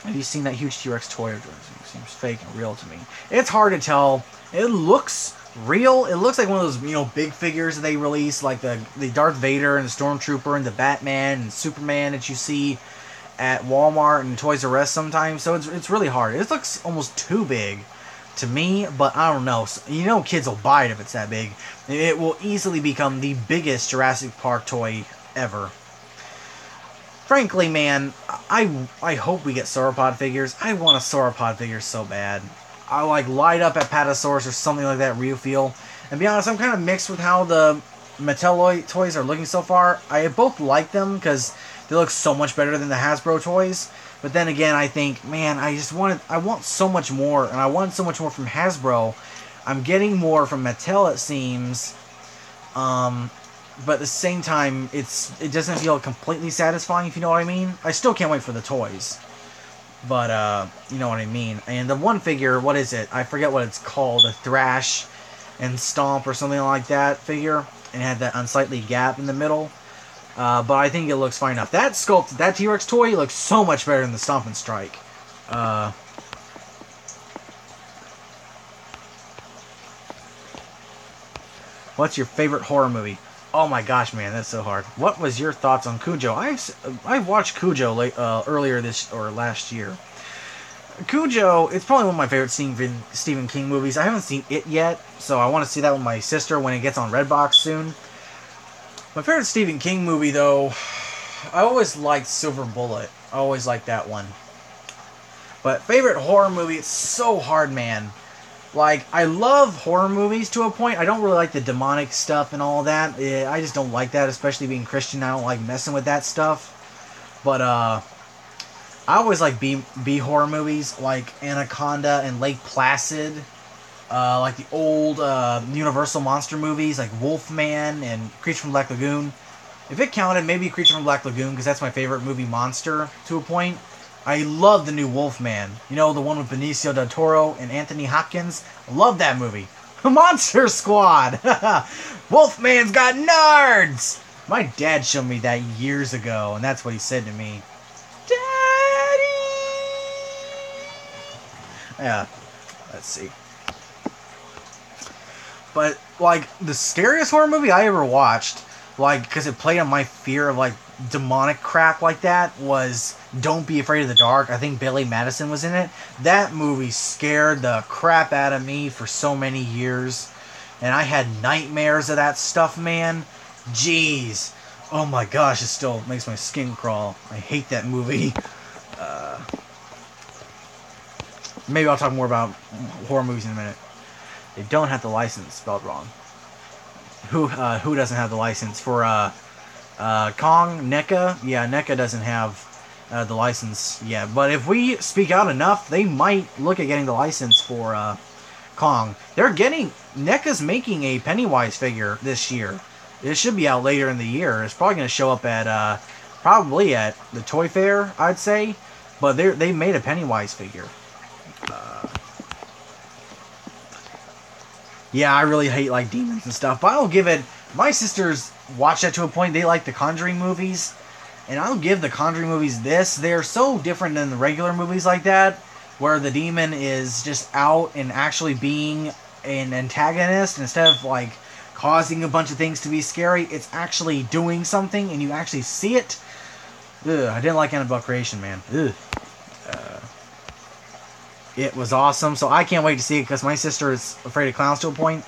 Speaker 1: Have you seen that huge T-Rex toy? It seems fake and real to me. It's hard to tell. It looks real. It looks like one of those, big figures that they release, like the Darth Vader and the Stormtrooper and the Batman and Superman that you see at Walmart and Toys R Us sometimes. So it's really hard. It looks almost too big to me, but I don't know. Kids will buy it if it's that big. It will easily become the biggest Jurassic Park toy ever. Frankly, man, I hope we get sauropod figures. I want a sauropod figure so bad. I light up Apatosaurus or something like that real feel. And be honest, I'm kind of mixed with how the Mattel toys are looking so far. I both like them because they look so much better than the Hasbro toys. But then again, I think, man, I want so much more, and I want so much more from Hasbro. I'm getting more from Mattel, it seems. But at the same time, it doesn't feel completely satisfying, if you know what I mean. I still can't wait for the toys. But, you know what I mean. And the one figure, what is it? I forget what it's called. A Thrash and Stomp or something like that figure. And it had that unsightly gap in the middle. But I think it looks fine enough. That sculpt, that T-Rex toy looks so much better than the Stomp and Strike. What's your favorite horror movie? Oh my gosh, man, that's so hard. What was your thoughts on Cujo? I watched Cujo earlier this or last year. Cujo, it's probably one of my favorite Stephen King movies. I haven't seen it yet, so I want to see that with my sister when it gets on Redbox soon. My favorite Stephen King movie, though, I always liked Silver Bullet. I always liked that one. But favorite horror movie, it's so hard, man. Like, I love horror movies to a point. I don't really like the demonic stuff and all that. I just don't like that, especially being Christian. I don't like messing with that stuff. But, I always like B horror movies, like Anaconda and Lake Placid. Like the old Universal monster movies, like Wolfman and Creature from Black Lagoon. If it counted, maybe Creature from Black Lagoon, because that's my favorite movie monster to a point. I love the new Wolfman. You know, the one with Benicio del Toro and Anthony Hopkins? I love that movie. Monster Squad! Wolfman's got nards! My dad showed me that years ago, and that's what he said to me. Daddy! Yeah, let's see. But, like, the scariest horror movie I ever watched, like, because it played on my fear of, like, demonic crap like that, was Don't Be Afraid of the Dark. I think Billy Madison was in it. That movie scared the crap out of me for so many years. And I had nightmares of that stuff, man. Jeez. Oh my gosh, it still makes my skin crawl. I hate that movie. Maybe I'll talk more about horror movies in a minute. They don't have the license spelled wrong. Who doesn't have the license for Kong? NECA? Yeah, NECA doesn't have the license yet. But if we speak out enough, they might look at getting the license for Kong. NECA's making a Pennywise figure this year. It should be out later in the year. It's probably going to show up at probably at the Toy Fair, I'd say. But they made a Pennywise figure. Yeah, I really hate, like, demons and stuff, but I'll give it... My sisters watch that to a point. They like the Conjuring movies, and I'll give the Conjuring movies this. They're so different than the regular movies like that, where the demon is just out and actually being an antagonist instead of, like, causing a bunch of things to be scary. It's actually doing something, and you actually see it. Ugh, I didn't like Annabelle Creation, man. Ugh. It was awesome, so I can't wait to see it because my sister is afraid of clowns to a point.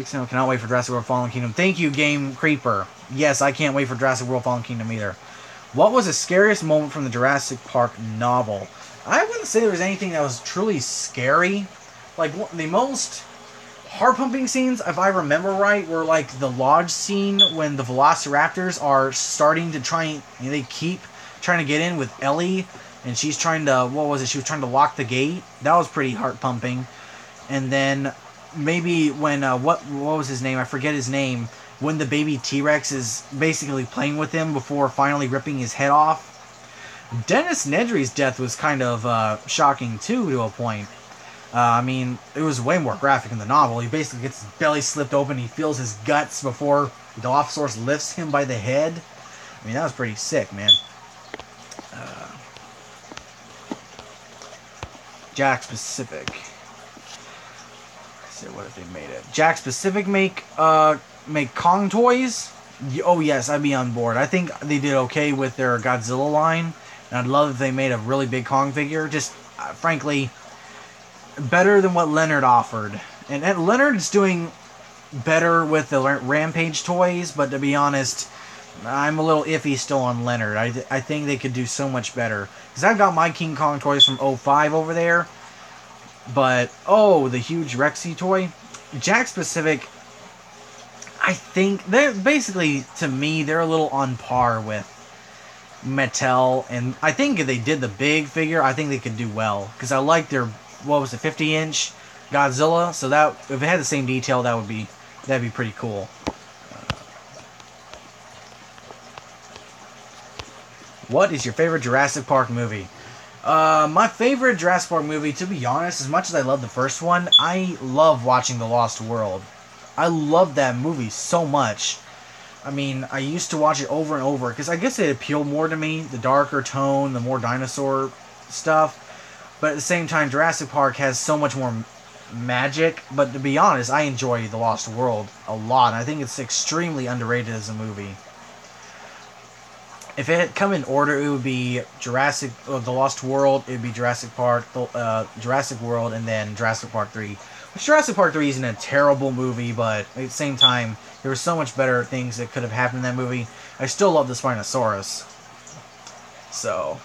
Speaker 1: Cannot wait for Jurassic World Fallen Kingdom. Thank you, Game Creeper. Yes, I can't wait for Jurassic World Fallen Kingdom either. What was the scariest moment from the Jurassic Park novel? I wouldn't say there was anything that was truly scary. Like, the most heart-pumping scenes, if I remember right, were like the lodge scene when the Velociraptors are starting to try, they keep trying to get in with Ellie. And she's trying to, what was it? She was trying to lock the gate. That was pretty heart-pumping. And then maybe when, what was his name? I forget his name. When the baby T-Rex is basically playing with him before finally ripping his head off. Dennis Nedry's death was kind of shocking, too, to a point. I mean, it was way more graphic in the novel. He basically gets his belly slipped open. He feels his guts before the Dilophosaurus lifts him by the head. I mean, that was pretty sick, man. Jakks Pacific. Let's see, what if they made it? Jakks Pacific make Kong toys? Oh yes, I'd be on board. I think they did okay with their Godzilla line, and I'd love if they made a really big Kong figure. Just frankly, better than what Leonard offered. And Leonard's doing better with the Rampage toys, but to be honest, I'm a little iffy still on Leonard. I think they could do so much better. Because I've got my King Kong toys from 05 over there. But, oh, the huge Rexy toy. Jakks Pacific, I think, they're basically, to me, they're a little on par with Mattel. And I think if they did the big figure, I think they could do well. Because I like their, what was it, 50-inch Godzilla. So that, if it had the same detail, that'd be pretty cool. What is your favorite Jurassic Park movie? My favorite Jurassic Park movie, to be honest, as much as I love the first one, I love watching The Lost World. I love that movie so much. I mean, I used to watch it over and over, because I guess it appealed more to me, the darker tone, the more dinosaur stuff. But at the same time, Jurassic Park has so much more magic, but to be honest, I enjoy The Lost World a lot. I think it's extremely underrated as a movie. If it had come in order, it would be The Lost World, it would be Jurassic Park, Jurassic World, and then Jurassic Park 3. Which Jurassic Park 3 isn't a terrible movie, but at the same time, there were so much better things that could have happened in that movie. I still love the Spinosaurus. So,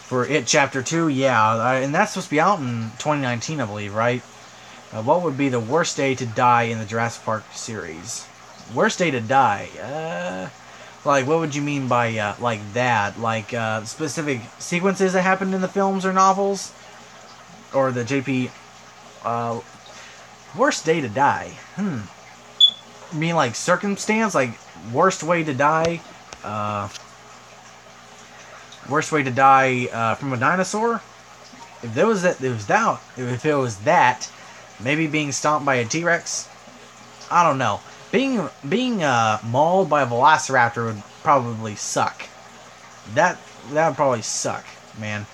Speaker 1: for It Chapter 2, yeah, and that's supposed to be out in 2019, I believe, right? What would be the worst day to die in the Jurassic Park series? Worst day to die? Like, what would you mean by, like that? Like, specific sequences that happened in the films or novels? Or the JP, worst day to die? You mean, like, circumstance? Like, worst way to die? Worst way to die, from a dinosaur? If it was that, maybe being stomped by a T-Rex? I don't know. Being mauled by a velociraptor would probably suck. That would probably suck, man.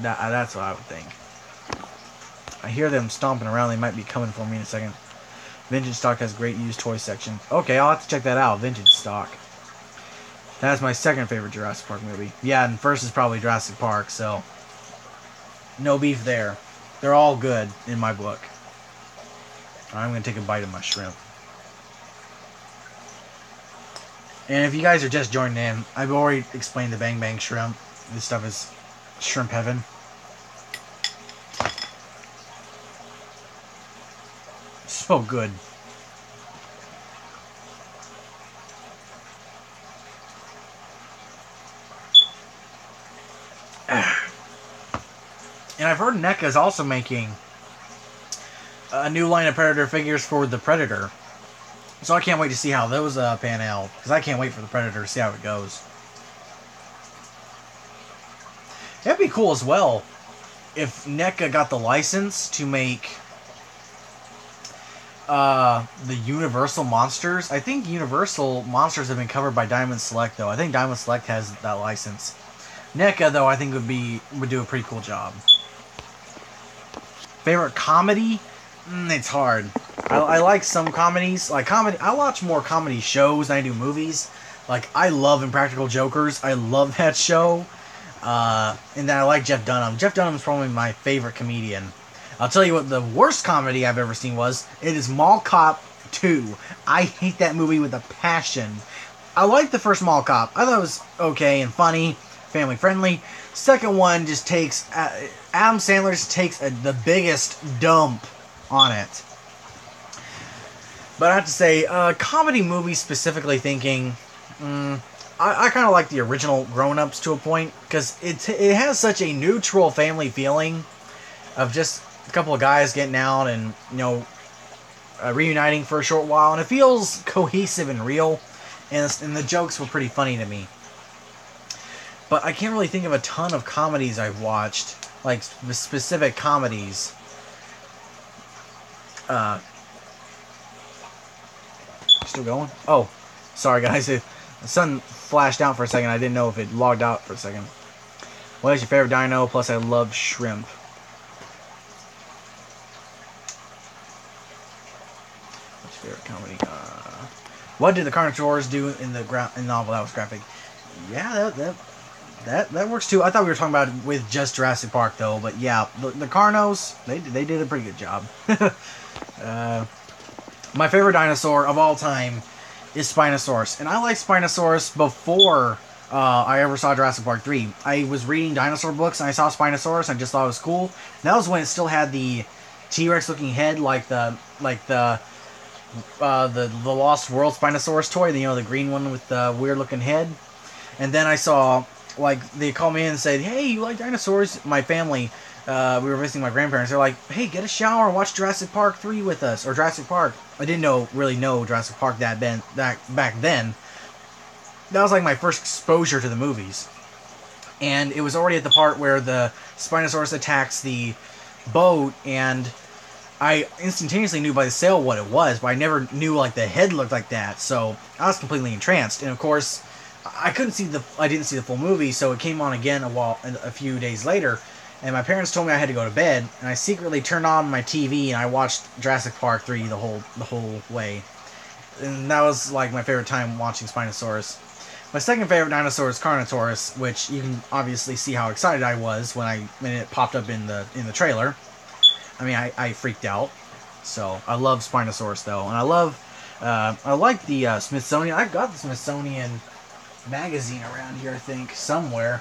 Speaker 1: That's what I would think. I hear them stomping around. They might be coming for me in a second. Vintage stock has great used toy section. Okay, I'll have to check that out. Vintage stock. That's my second favorite Jurassic Park movie. Yeah, and first is probably Jurassic Park, so no beef there. They're all good in my book. I'm going to take a bite of my shrimp. And if you guys are just joining in, I've already explained the Bang Bang shrimp. This stuff is shrimp heaven. So good. And I've heard NECA is also making a new line of Predator figures for the Predator. So I can't wait to see how those pan out. Because I can't wait for the Predator to see how it goes. That'd be cool as well if NECA got the license to make the Universal monsters. I think Universal monsters have been covered by Diamond Select, though. I think Diamond Select has that license. NECA, though, I think would do a pretty cool job. Favorite comedy? It's hard. I like some comedies. Like comedy, I watch more comedy shows than I do movies. Like, I love Impractical Jokers. I love that show. And then I like Jeff Dunham. Jeff Dunham's probably my favorite comedian. I'll tell you what the worst comedy I've ever seen was. It is Mall Cop 2. I hate that movie with a passion. I liked the first Mall Cop. I thought it was okay and funny, family friendly. Second one just takes... Adam Sandler just takes the biggest dump on it. But I have to say, comedy movies specifically thinking... I kind of like the original Grown Ups to a point, because it has such a neutral family feeling of just a couple of guys getting out and, you know, reuniting for a short while, and it feels cohesive and real, and the jokes were pretty funny to me. But I can't really think of a ton of comedies I've watched, like specific comedies. Still going? Oh, sorry guys. The sun flashed out for a second. I didn't know if it logged out for a second. What is your favorite dino? Plus, I love shrimp. What's your favorite comedy? What did the Carnosaurs do in the novel? That was graphic. Yeah, that works too. I thought we were talking about it with just Jurassic Park though, but yeah, the Carnos, they did a pretty good job. My favorite dinosaur of all time is Spinosaurus, and I liked Spinosaurus before I ever saw Jurassic Park 3. I was reading dinosaur books and I saw Spinosaurus and I just thought it was cool. And that was when it still had the T-Rex looking head, like the Lost World Spinosaurus toy, you know, the green one with the weird looking head. And then I saw, like, they called me in and said, "Hey, you like dinosaurs?" My family, we were visiting my grandparents. They're like, "Hey, get a shower and watch Jurassic Park 3 with us," or Jurassic Park. I didn't really know Jurassic Park back then. That was like my first exposure to the movies. And it was already at the part where the Spinosaurus attacks the boat, and I instantaneously knew by the sail what it was, but I never knew like the head looked like that. So I was completely entranced. And of course, I couldn't see I didn't see the full movie, so it came on again a few days later, and my parents told me I had to go to bed, and I secretly turned on my TV and I watched Jurassic Park 3 the whole way, and that was like my favorite time watching Spinosaurus. My second favorite dinosaur is Carnotaurus, which you can obviously see how excited I was when it popped up in the trailer. I mean, I freaked out. So I love Spinosaurus though, and I like the Smithsonian. I've got the Smithsonian magazine around here, I think, somewhere,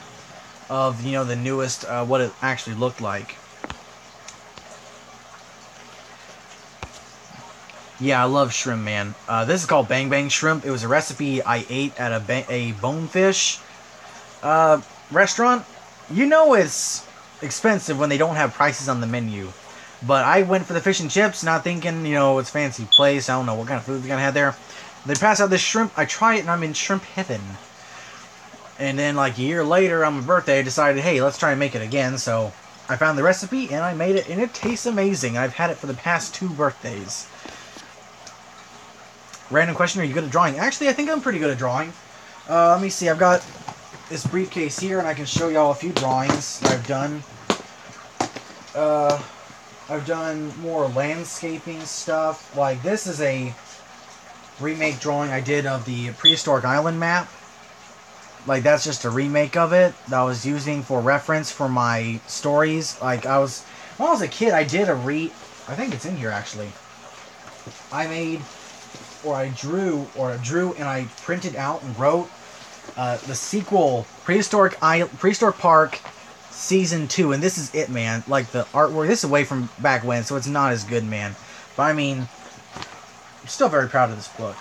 Speaker 1: of the newest what it actually looked like. Yeah, I love shrimp, man. This is called Bang Bang Shrimp. It was a recipe I ate at a Bonefish restaurant. It's expensive when they don't have prices on the menu. But I went for the fish and chips, not thinking, it's a fancy place. I don't know what kind of food they're going to have there. They pass out this shrimp. I try it, and I'm in shrimp heaven. And then, like, a year later, on my birthday, I decided, hey, let's try and make it again. So I found the recipe, and I made it, and it tastes amazing. I've had it for the past 2 birthdays. Random question, are you good at drawing? Actually, I think I'm pretty good at drawing. Let me see, I've got this briefcase here, and I can show y'all a few drawings that I've done. I've done more landscaping stuff. Like, this is a remake drawing I did of the Prehistoric Island map. Like, that's just a remake of it that I was using for reference for my stories. Like, when I was a kid, I did I think it's in here, actually. I drew and I printed out and wrote the sequel, Prehistoric Park Season 2, and this is it, man. Like, the artwork, this is way from back when, so it's not as good, man. But, I mean, I'm still very proud of this book.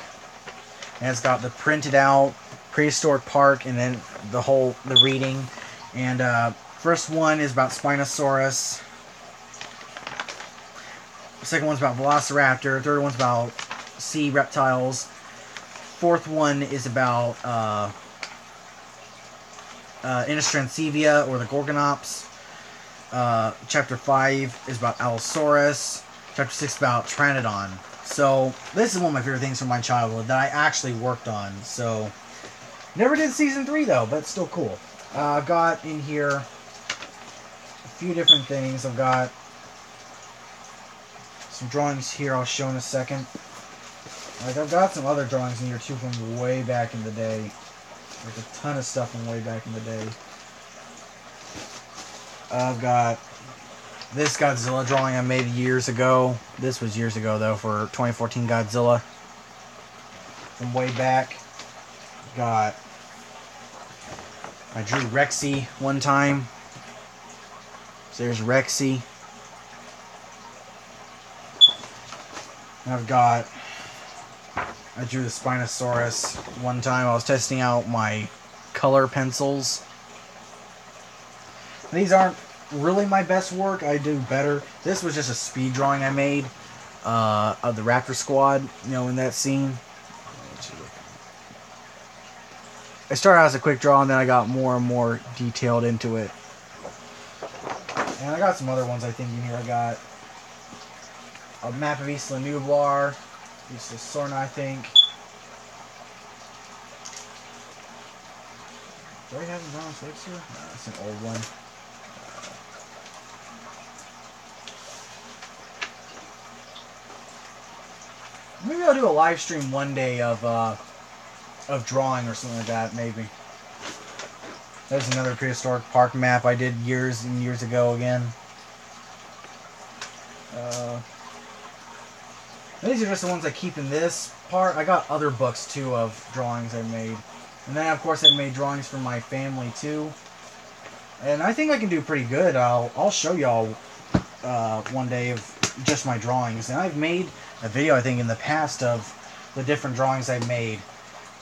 Speaker 1: And it's got the printed out Prehistoric Park, and then the reading. And, first one is about Spinosaurus. The second one's about Velociraptor. Third one's about sea reptiles. Fourth one is about Innistransevia, or the Gorgonops. Chapter 5 is about Allosaurus. Chapter 6 about Pteranodon. So, this is one of my favorite things from my childhood that I actually worked on. So, never did Season 3 though, but it's still cool. I've got in here a few different things. I've got some drawings here I'll show in a second. Like, I've got some other drawings in here too from way back in the day. Like a ton of stuff from way back in the day. I've got this Godzilla drawing I made years ago. This was years ago though, for 2014 Godzilla. From way back. I drew Rexy one time. So there's Rexy. And I drew the Spinosaurus one time. I was testing out my color pencils. These aren't really my best work. I do better. This was just a speed drawing I made of the Raptor Squad, in that scene. I started out as a quick draw, and then I got more and more detailed into it. And I got some other ones I think in here. I got a map of Isla Nublar. Isla Sorna, I think. Do I have it on 6 here? No, it's an old one. Maybe I'll do a live stream one day of drawing or something like that, maybe. There's another Prehistoric Park map I did years and years ago again. These are just the ones I keep in this part. I got other books too of drawings I made. And then of course I made drawings for my family too. And I think I can do pretty good. I'll show y'all one day of just my drawings. And I've made a video I think in the past of the different drawings I made.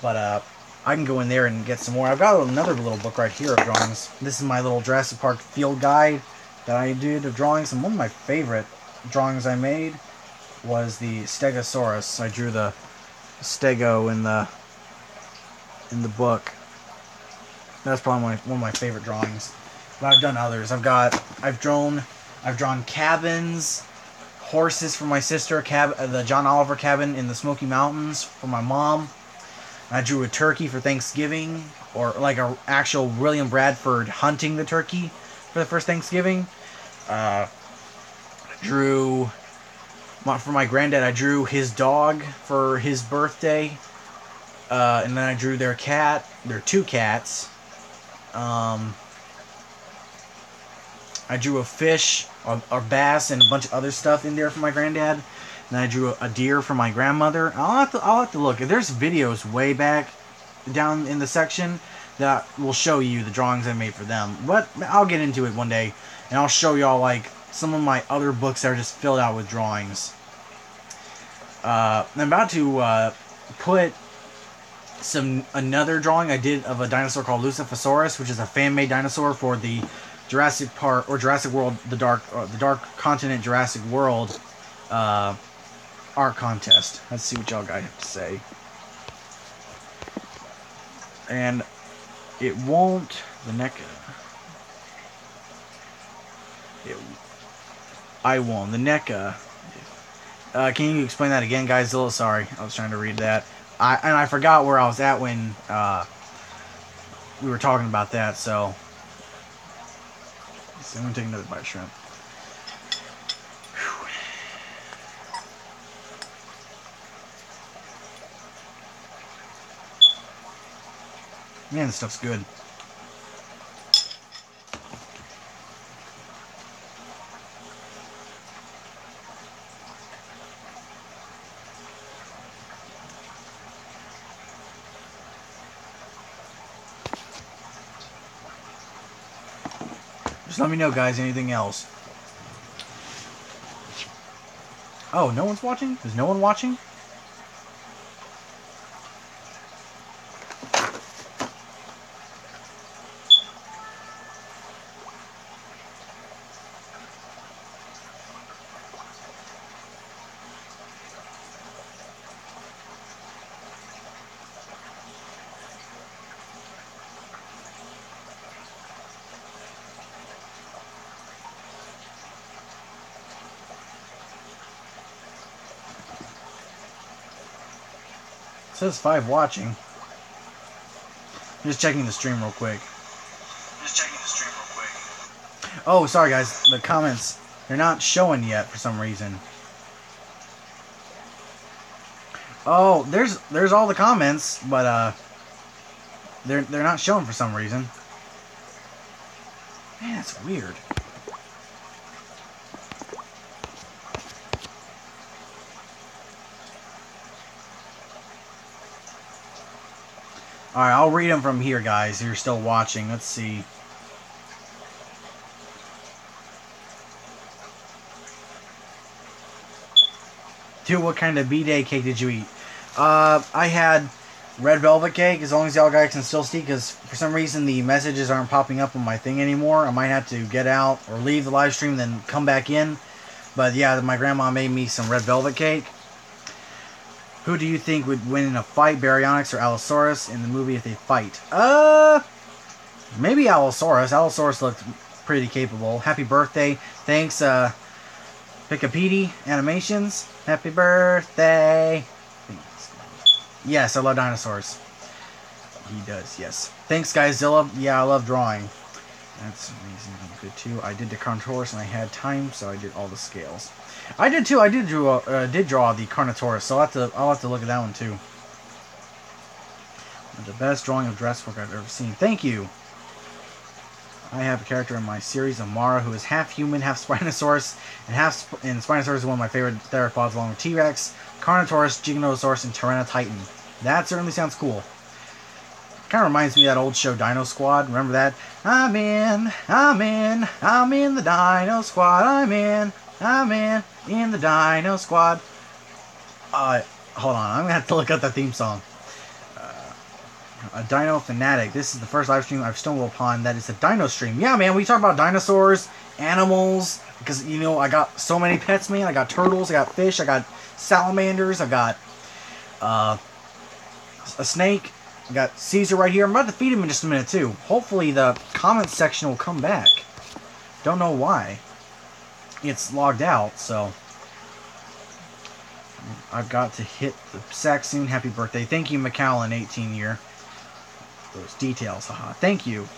Speaker 1: But I can go in there and get some more. I've got another little book right here of drawings. This is my little Jurassic Park field guide that I did of drawings. And one of my favorite drawings I made was the Stegosaurus. I drew the Stego in the book. That's probably one of my favorite drawings. But I've done others. I've drawn cabins, horses for my sister, the John Oliver cabin in the Smoky Mountains for my mom. I drew a turkey for Thanksgiving, or like a actual William Bradford hunting the turkey for the first Thanksgiving. Drew for my granddad. I drew his dog for his birthday, and then I drew their cat. Their two cats. I drew a fish, a bass, and a bunch of other stuff in there for my granddad. And I drew a deer for my grandmother. I'll have to look. There's videos way back down in the section that will show you the drawings I made for them. But I'll get into it one day, and I'll show y'all like some of my other books that are just filled out with drawings. I'm about to put another drawing I did of a dinosaur called Lucifosaurus, which is a fan-made dinosaur for the Jurassic Park or Jurassic World, the Dark Continent Jurassic World art contest. Let's see what y'all guys have to say. And it won't the NECA. I won't the NECA. Can you explain that again, guys? Sorry, I was trying to read that. I forgot where I was at when we were talking about that. So I'm gonna take another bite of shrimp. Man, this stuff's good. Just let me know, guys, anything else. Oh, no one's watching? Is no one watching? It says 5 watching. I'm just checking the stream real quick. Oh, sorry guys. The comments, they're not showing yet for some reason. Oh, there's all the comments, but they're not showing for some reason. Man, that's weird. Alright, I'll read them from here, guys. You're still watching. Let's see. Dude, what kind of B-Day cake did you eat? I had red velvet cake, as long as y'all guys can still see, because for some reason the messages aren't popping up on my thing anymore. I might have to get out or leave the live stream, then come back in. But yeah, my grandma made me some red velvet cake. Who do you think would win in a fight, Baryonyx or Allosaurus in the movie if they fight? Maybe Allosaurus. Allosaurus looked pretty capable. Happy birthday. Thanks, Picapedi Animations. Happy birthday. Yes, I love dinosaurs. He does, yes. Thanks, Guyzilla. Yeah, I love drawing. That's amazing. Good, too. I did the Carnotaurus and I had time, so I did all the scales. I did too. I did draw the Carnotaurus, so I'll have to look at that one too. The best drawing of Jurassic Park I've ever seen. Thank you. I have a character in my series, Amara, who is half human, half Spinosaurus, and Spinosaurus is one of my favorite theropods, along with T-Rex, Carnotaurus, Giganotosaurus, and Tyranotitan. That certainly sounds cool. Kind of reminds me of that old show, Dino Squad. Remember that? I'm in the Dino Squad. I'm in the Dino Squad. Hold on, I'm gonna have to look up that theme song. A Dino Fanatic. This is the first live stream I've stumbled upon that is a Dino stream. Yeah, man, we talk about dinosaurs, animals, because, you know, I got so many pets, man. I got turtles, I got fish, I got salamanders, I got a snake, I got Caesar right here. I'm about to feed him in just a minute, too. Hopefully the comments section will come back. Don't know why. It's logged out, so I've got to hit the sack soon. Happy birthday. Thank you, McAllen, 18 year. Those details, haha. Thank you.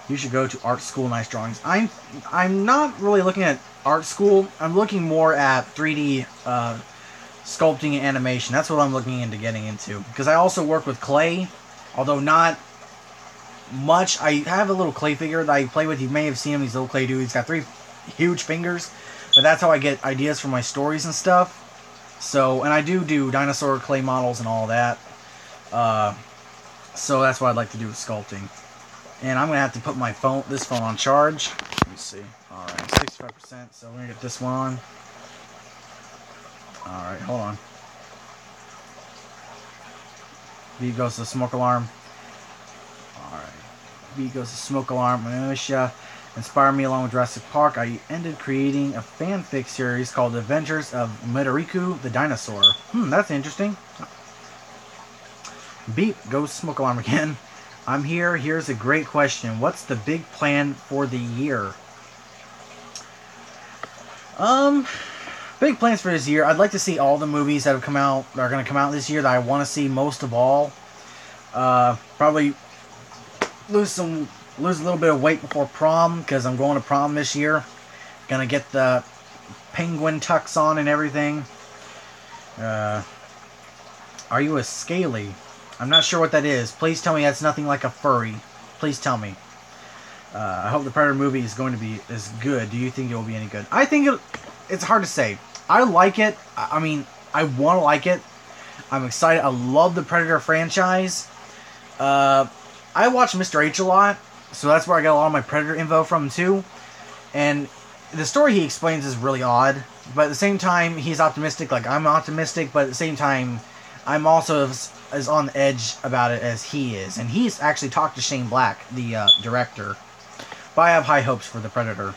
Speaker 1: You should go to art school. Nice drawings. I'm not really looking at art school. I'm looking more at 3D sculpting and animation. That's what I'm looking into getting into. Because I also work with clay, although not much. I have a little clay figure that I play with. You may have seen him. He's a little clay dude. He's got 3 huge fingers. But that's how I get ideas for my stories and stuff. So, and I do dinosaur clay models and all that. So that's what I'd like to do with sculpting. And I'm going to have to put my this phone on charge. Let me see. Alright, 65%. So we're going to get this one on. Alright, hold on. B goes to the smoke alarm. Alright. B goes to smoke alarm. Militia inspired me along with Jurassic Park. I ended creating a fanfic series called Adventures of Midoriku the Dinosaur. That's interesting. Beep goes smoke alarm again. I'm here. Here's a great question. What's the big plan for the year? Big plans for this year. I'd like to see all the movies that have come out, that are going to come out this year that I want to see most of all. Probably lose a little bit of weight before prom, because I'm going to prom this year. Gonna get the penguin tux on and everything. Are you a scaly? I'm not sure what that is. Please tell me that's nothing like a furry. Please tell me. I hope the Predator movie is going to be as good. Do you think it will be any good? I think it's hard to say. I like it. I mean, I want to like it. I'm excited. I love the Predator franchise. I watch Mr. H a lot, so that's where I got a lot of my Predator info from too. And the story he explains is really odd, but at the same time, he's optimistic like I'm optimistic, but at the same time, I'm also as on the edge about it as he is. And he's actually talked to Shane Black, the director. But I have high hopes for the Predator.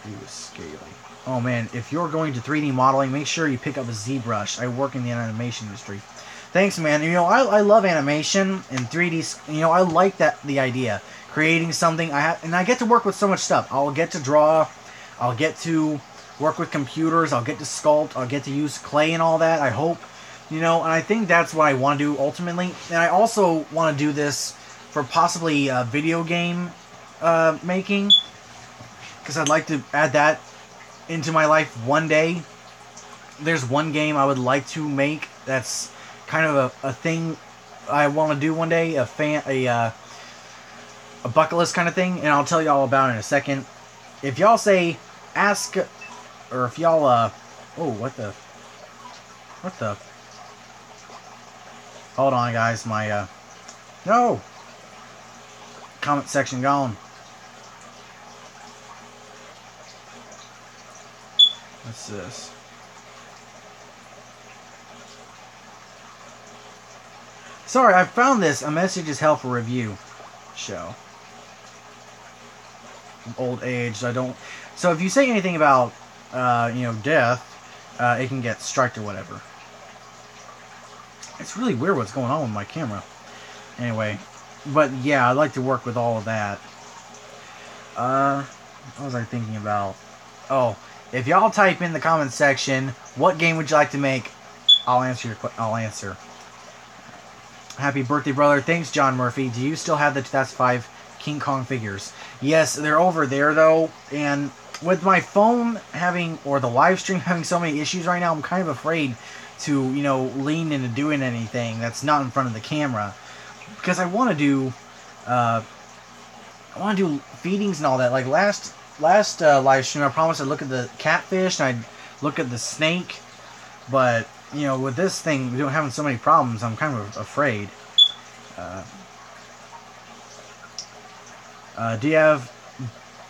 Speaker 1: He was scaly. Oh man, if you're going to 3D modeling, make sure you pick up a ZBrush. I work in the animation industry. Thanks, man. You know, I love animation and 3D. You know, I like the idea. Creating something. And I get to work with so much stuff. I'll get to draw. I'll get to work with computers. I'll get to sculpt. I'll get to use clay and all that, I hope. You know, and I think that's what I want to do ultimately. And I also want to do this for possibly video game making. Because I'd like to add that into my life one day. There's one game I would like to make that's kind of a thing I want to do one day. A bucket list kind of thing. And I'll tell you all about it in a second. If y'all say, ask... Or if y'all, oh, what the... Hold on, guys, my, no! Comment section gone. What's this? Sorry, I found this. A message is hell for review. Show. Old age, I don't... So if you say anything about... you know, death, it can get striked or whatever. It's really weird what's going on with my camera. Anyway, but yeah, I'd like to work with all of that. What was I thinking about? Oh, if y'all type in the comment section, what game would you like to make? I'll answer. Happy birthday, brother. Thanks, John Murphy. Do you still have the 2005 King Kong figures? Yes, they're over there, though, and... With my phone having, or the live stream having so many issues right now, I'm kind of afraid to, you know, lean into doing anything that's not in front of the camera. Because I want to do, feedings and all that. Like last live stream, I promised I'd look at the catfish and I'd look at the snake. But, you know, with this thing, we're having so many problems, I'm kind of afraid. Do you have...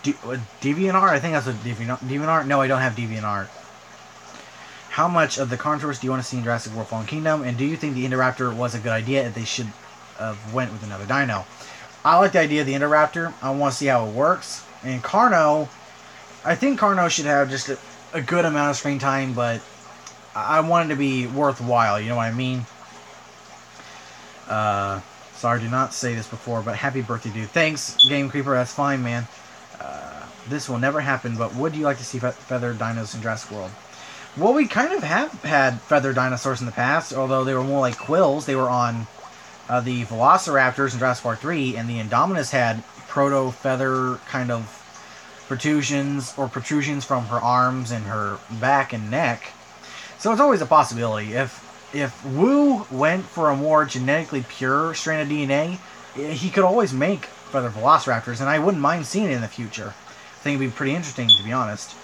Speaker 1: DeviantArt? I think that's what DeviantArt. No, I don't have DeviantArt. How much of the controversy do you want to see in Jurassic World Fallen Kingdom? And do you think the Indoraptor was a good idea if they should have went with another dino? I like the idea of the Indoraptor. I want to see how it works. And Carno, I think Carno should have just a good amount of screen time, but I want it to be worthwhile. You know what I mean? Sorry, did not say this before, but happy birthday, dude. Thanks, Game Creeper. That's fine, man. This will never happen, but would you like to see feathered dinos in Jurassic World? Well, we kind of have had feathered dinosaurs in the past, although they were more like quills. They were on the Velociraptors in Jurassic Park 3, and the Indominus had proto-feather kind of protrusions from her arms and her back and neck. So it's always a possibility. If Wu went for a more genetically pure strain of DNA, he could always make feather velociraptors, and I wouldn't mind seeing it in the future. I think it'd be pretty interesting, to be honest.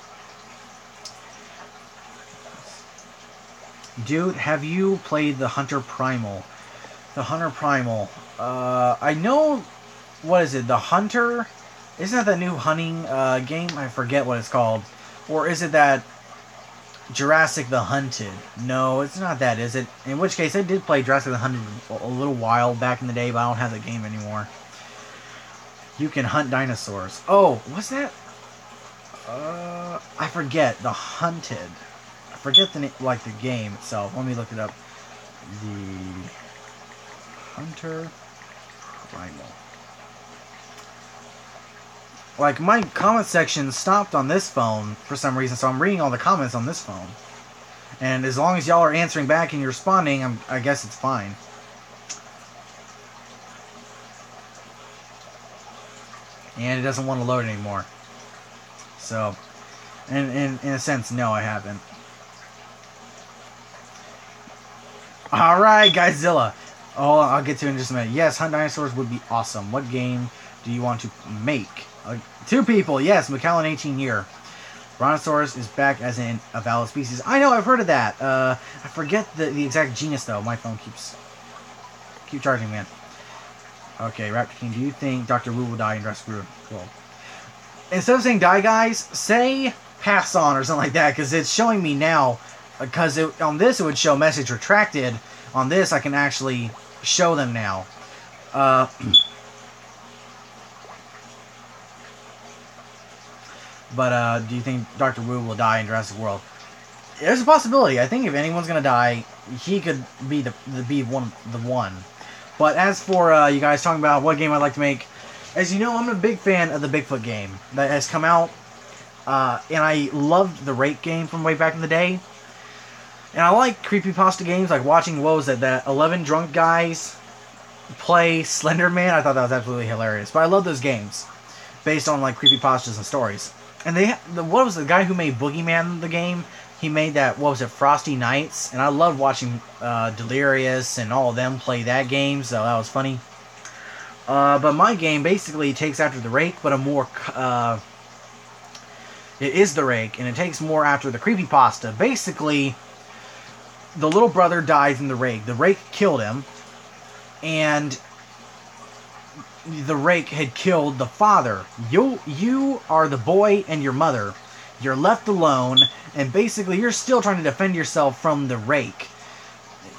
Speaker 1: Dude, have you played the Hunter Primal? The Hunter Primal. I know... What is it? The Hunter... Isn't that the new hunting game? I forget what it's called. Or is it that Jurassic the Hunted? No, it's not that, is it? In which case, I did play Jurassic the Hunted a little while back in the day, but I don't have the game anymore. You can hunt dinosaurs. Oh, what's that? I forget. The Hunted. I forget the the game itself. Let me look it up. The Hunter Primal. Like, my comment section stopped on this phone for some reason, so I'm reading all the comments on this phone. And as long as y'all are answering back and you're responding, I guess it's fine. And it doesn't want to load anymore. So, in a sense, no, I haven't. Alright, Guyzilla. Oh, I'll get to it in just a minute. Yes, hunt dinosaurs would be awesome. What game do you want to make? 2 people, yes, McAllen 18 year. Brontosaurus is back as a valid species. I know, I've heard of that. I forget the exact genus though. My phone keep charging, man. Okay, Raptor King, do you think Dr. Wu will die in Jurassic World? Cool. Instead of saying die, guys, say pass on or something like that, because it's showing me now. Because on this it would show message retracted. On this I can actually show them now. But do you think Dr. Wu will die in Jurassic World? There's a possibility. I think if anyone's gonna die, he could be the one. But as for you guys talking about what game I'd like to make, as you know, I'm a big fan of the Bigfoot game that has come out, and I loved the Rake game from way back in the day. And I like creepypasta games, like watching, what was it, that 11 drunk guys play Slender Man. I thought that was absolutely hilarious. But I love those games, based on like creepypastas and stories. And what was the guy who made Boogeyman the game? He made that, what was it, Frosty Nights? And I loved watching Delirious and all of them play that game, so that was funny. But my game basically takes after the Rake, but a more... it is the Rake, and it takes more after the creepypasta. Basically, the little brother dies in the Rake. The Rake killed him, and the Rake had killed the father. You are the boy and your mother. You're left alone, and basically you're still trying to defend yourself from the Rake.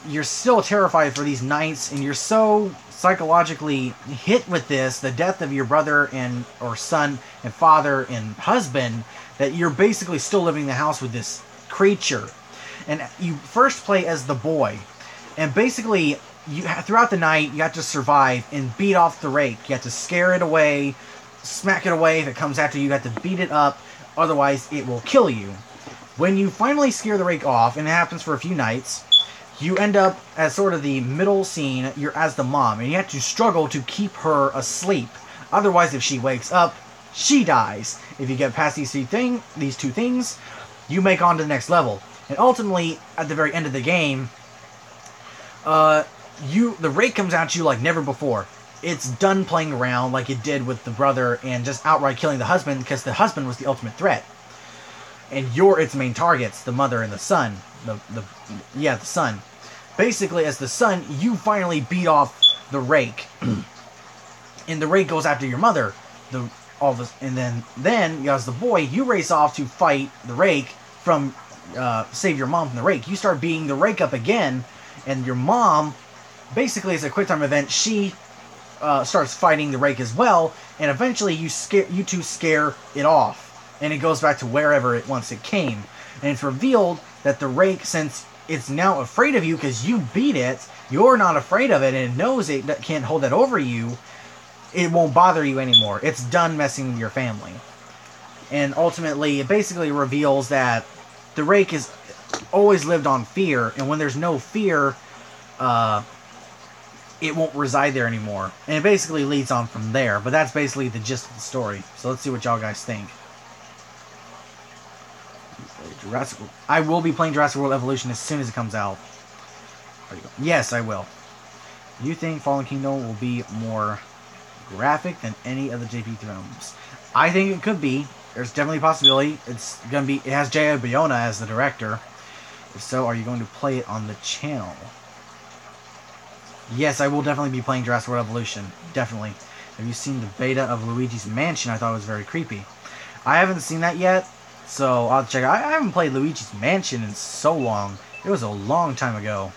Speaker 1: You're still terrified for these nights, and you're so psychologically hit with this, the death of your brother and or son and father and husband, that you're basically still living in the house with this creature. And you first play as the boy, and basically throughout the night, you have to survive and beat off the Rake. You have to scare it away, smack it away. If it comes after you, you have to beat it up. Otherwise, it will kill you. When you finally scare the Rake off, and it happens for a few nights, you end up as sort of the middle scene. You're as the mom, and you have to struggle to keep her asleep. Otherwise, if she wakes up, she dies. If you get past these two things, you make on to the next level. And ultimately, at the very end of the game, the Rake comes at you like never before. It's done playing around like it did with the brother and just outright killing the husband, because the husband was the ultimate threat. And you're its main targets, the mother and the son. The son. Basically, as the son, you finally beat off the Rake. And the Rake goes after your mother. And then, as the boy, you race off to fight the Rake from... save your mom from the Rake. You start beating the Rake up again, and your mom, basically as a quick time event, she starts fighting the Rake as well, and eventually you two scare it off, and it goes back to wherever it once it came. And it's revealed that the Rake, since it's now afraid of you because you beat it, you're not afraid of it, and it knows it can't hold that over you, it won't bother you anymore. It's done messing with your family. And ultimately, it basically reveals that the Rake is always lived on fear, and when there's no fear, it won't reside there anymore. And it basically leads on from there, but that's basically the gist of the story. So let's see what y'all guys think. I will be playing Jurassic World Evolution as soon as it comes out. Yes, I will. You think Fallen Kingdom will be more graphic than any of the JP films? I think it could be. There's definitely a possibility. It's gonna be. It has J.A. Bayona as the director. If so, are you going to play it on the channel? Yes, I will definitely be playing Jurassic World Evolution. Definitely. Have you seen the beta of Luigi's Mansion? I thought it was very creepy. I haven't seen that yet, so I'll check it out. I haven't played Luigi's Mansion in so long. It was a long time ago.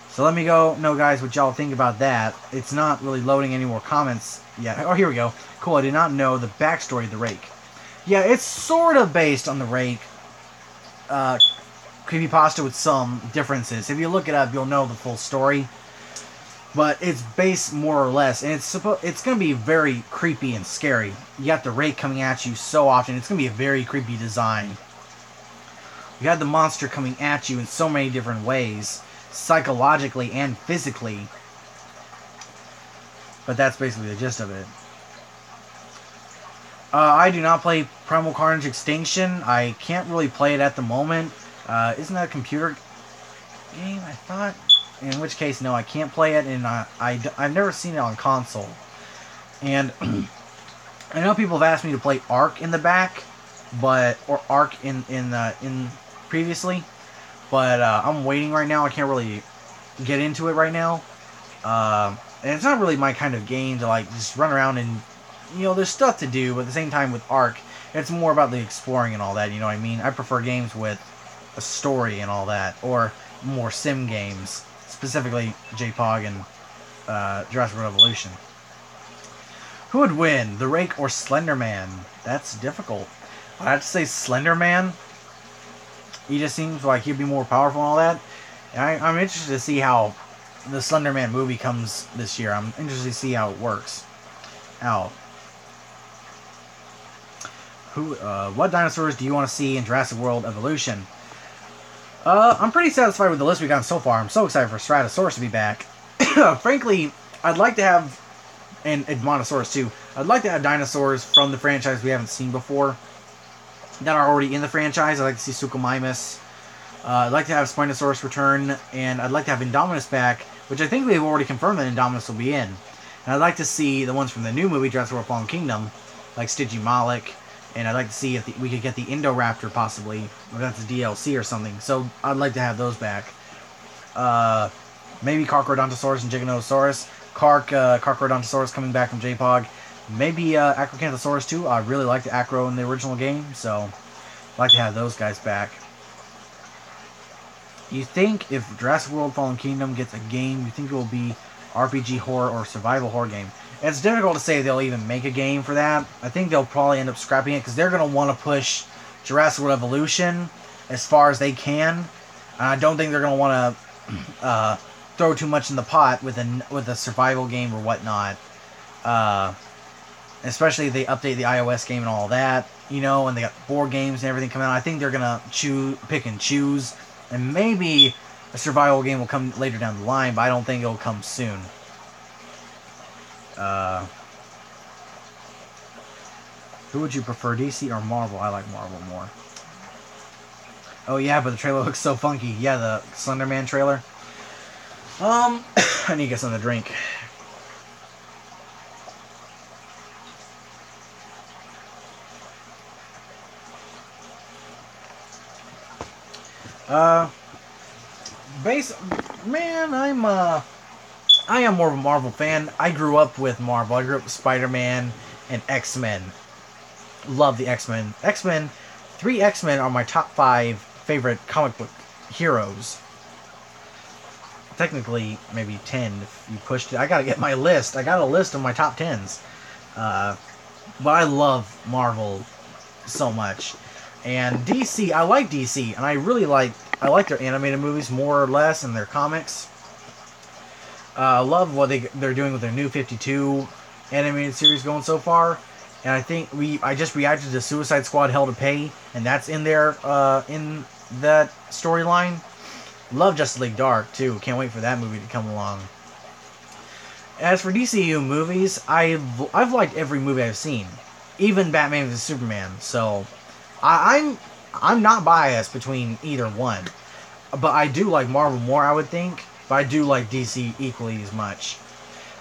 Speaker 1: So let me know, guys, what y'all think about that. It's not really loading any more comments yet. Oh, here we go. Cool, I did not know the backstory of the Rake. Yeah, it's sort of based on the Rake. Creepypasta with some differences. If you look it up, you'll know the full story. But it's based more or less, and it's going to be very creepy and scary. You got the Rake coming at you so often. It's going to be a very creepy design. You got the monster coming at you in so many different ways, psychologically and physically. But that's basically the gist of it. I do not play Primal Carnage Extinction. I can't really play it at the moment. Isn't that a computer game, I thought? In which case, no, I can't play it, and I've never seen it on console. And I know people have asked me to play Ark in the back, or Ark in previously, but I'm waiting right now. I can't really get into it right now. And it's not really my kind of game to like just run around and, you know, there's stuff to do, but at the same time with Ark, it's more about the exploring and all that, you know what I mean? I prefer games with a story and all that, or more sim games, specifically JPOG and Jurassic World Evolution. Who would win, the Rake or Slender Man? That's difficult. I have to say Slender Man. He just seems like he'd be more powerful and all that. And I'm interested to see how the Slender Man movie comes this year. I'm interested to see how it works out. What dinosaurs do you want to see in Jurassic World Evolution? I'm pretty satisfied with the list we've gotten so far. I'm so excited for Stratosaurus to be back. Frankly, I'd like to have, and Edmontosaurus too, I'd like to have dinosaurs from the franchise we haven't seen before that are already in the franchise. I'd like to see Suchomimus. I'd like to have Spinosaurus return, and I'd like to have Indominus back, which I think they've already confirmed that Indominus will be in. And I'd like to see the ones from the new movie, Jurassic World Fallen Kingdom, like Stygimoloch, and I'd like to see if we could get the Indoraptor possibly, or that's a DLC or something. So I'd like to have those back. Maybe Carcharodontosaurus and Giganotosaurus. Carcharodontosaurus coming back from JPOG. Maybe Acrocanthosaurus too. I really liked the Acro in the original game, so I'd like to have those guys back. You think if Jurassic World Fallen Kingdom gets a game, you think it will be RPG horror or survival horror game? It's difficult to say if they'll even make a game for that. I think they'll probably end up scrapping it because they're going to want to push Jurassic World Evolution as far as they can. And I don't think they're going to want to throw too much in the pot with a survival game or whatnot. Especially if they update the iOS game and all that, you know, and they got board games and everything coming out. I think they're going to pick and choose. And maybe a survival game will come later down the line, but I don't think it'll come soon. Who would you prefer, DC or Marvel? I like Marvel more. Oh yeah, but the trailer looks so funky. Yeah, the Slender Man trailer. I need to get something to drink. Man, I am more of a Marvel fan. I grew up with Marvel. I grew up with Spider-Man and X-Men. Love the X-Men. X-Men, 3 X-Men are my top 5 favorite comic book heroes. Technically, maybe 10 if you pushed it. I gotta get my list. I got a list of my top 10s. But I love Marvel so much. And DC, I like DC, and I like their animated movies more or less, and their comics. I love what they're doing with their new 52 animated series going so far. And I think I just reacted to Suicide Squad Hell to Pay, and that's in there in that storyline. Love Justice League Dark, too. Can't wait for that movie to come along. As for DCU movies, I've liked every movie I've seen. Even Batman vs Superman. So, I'm not biased between either one. But I do like Marvel more, I would think. But I do like DC equally as much.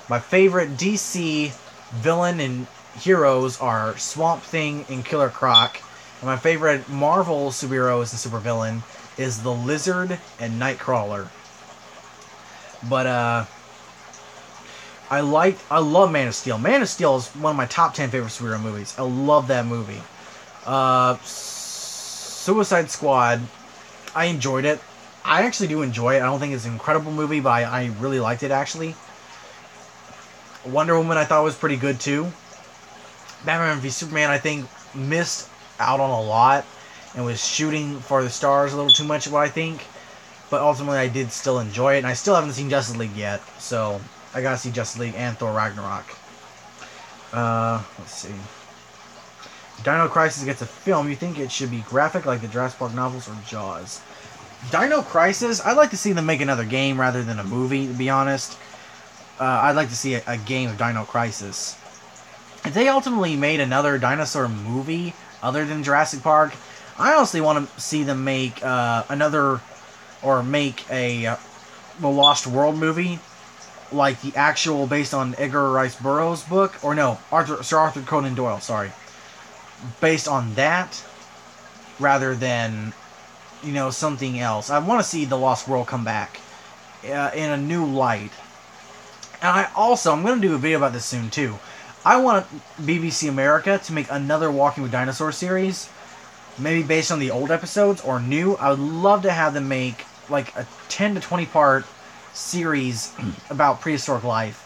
Speaker 1: My favorite DC villain and heroes are Swamp Thing and Killer Croc. And my favorite Marvel superheroes and supervillain is the Lizard and Nightcrawler. But I love Man of Steel. Man of Steel is one of my top 10 favorite superhero movies. I love that movie. Suicide Squad, I enjoyed it. I actually do enjoy it. I don't think it's an incredible movie, but I really liked it, actually. Wonder Woman I thought was pretty good, too. Batman v Superman, I think, missed out on a lot and was shooting for the stars a little too much, what I think. But ultimately, I did still enjoy it, and I still haven't seen Justice League yet, so I gotta see Justice League and Thor Ragnarok. Let's see. Dino Crisis gets a film. You think it should be graphic like the Jurassic Park novels or Jaws? Dino Crisis, I'd like to see them make another game rather than a movie, to be honest. I'd like to see a game of Dino Crisis. If they ultimately made another dinosaur movie other than Jurassic Park, I honestly want to see them make make a The Lost World movie, like the actual based on Edgar Rice Burroughs book, or no, Sir Arthur Conan Doyle, sorry. Based on that, rather than, something else. I want to see The Lost World come back in a new light. And I'm going to do a video about this soon, too. I want BBC America to make another Walking with Dinosaurs series, maybe based on the old episodes, or new. I would love to have them make, like, a 10 to 20 part series about prehistoric life.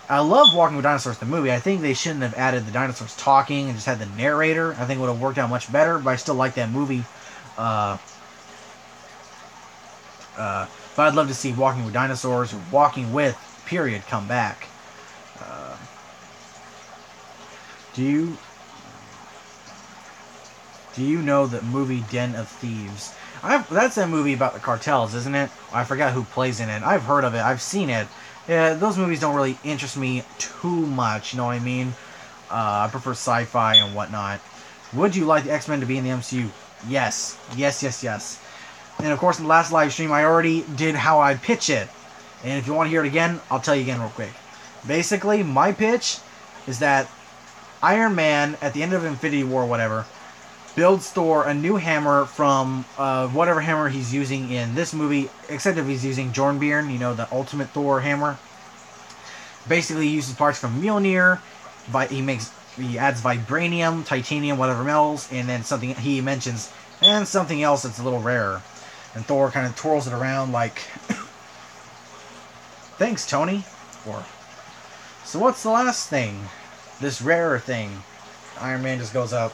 Speaker 1: I love Walking with Dinosaurs, the movie. I think they shouldn't have added the dinosaurs talking and just had the narrator. I think it would have worked out much better, but I still like that movie. But I'd love to see Walking with Dinosaurs, or Walking With, period, come back. Do you know the movie Den of Thieves? That's that movie about the cartels, isn't it? I forgot who plays in it. I've heard of it. I've seen it. Yeah, those movies don't really interest me too much, you know what I mean? I prefer sci-fi and whatnot. Would you like the X-Men to be in the MCU? Yes. Yes, yes, yes. And of course, in the last live stream, I already did how I pitch it. And if you want to hear it again, I'll tell you again real quick. Basically, my pitch is that Iron Man, at the end of Infinity War or whatever, builds Thor a new hammer from whatever hammer he's using in this movie, except if he's using Jornbjorn, the ultimate Thor hammer. Basically, he uses parts from Mjolnir. He adds vibranium, titanium, whatever metals, and then something he mentions, and something else that's a little rarer. And Thor kind of twirls it around like, thanks, Tony. So what's the last thing? This rarer thing. Iron Man just goes up.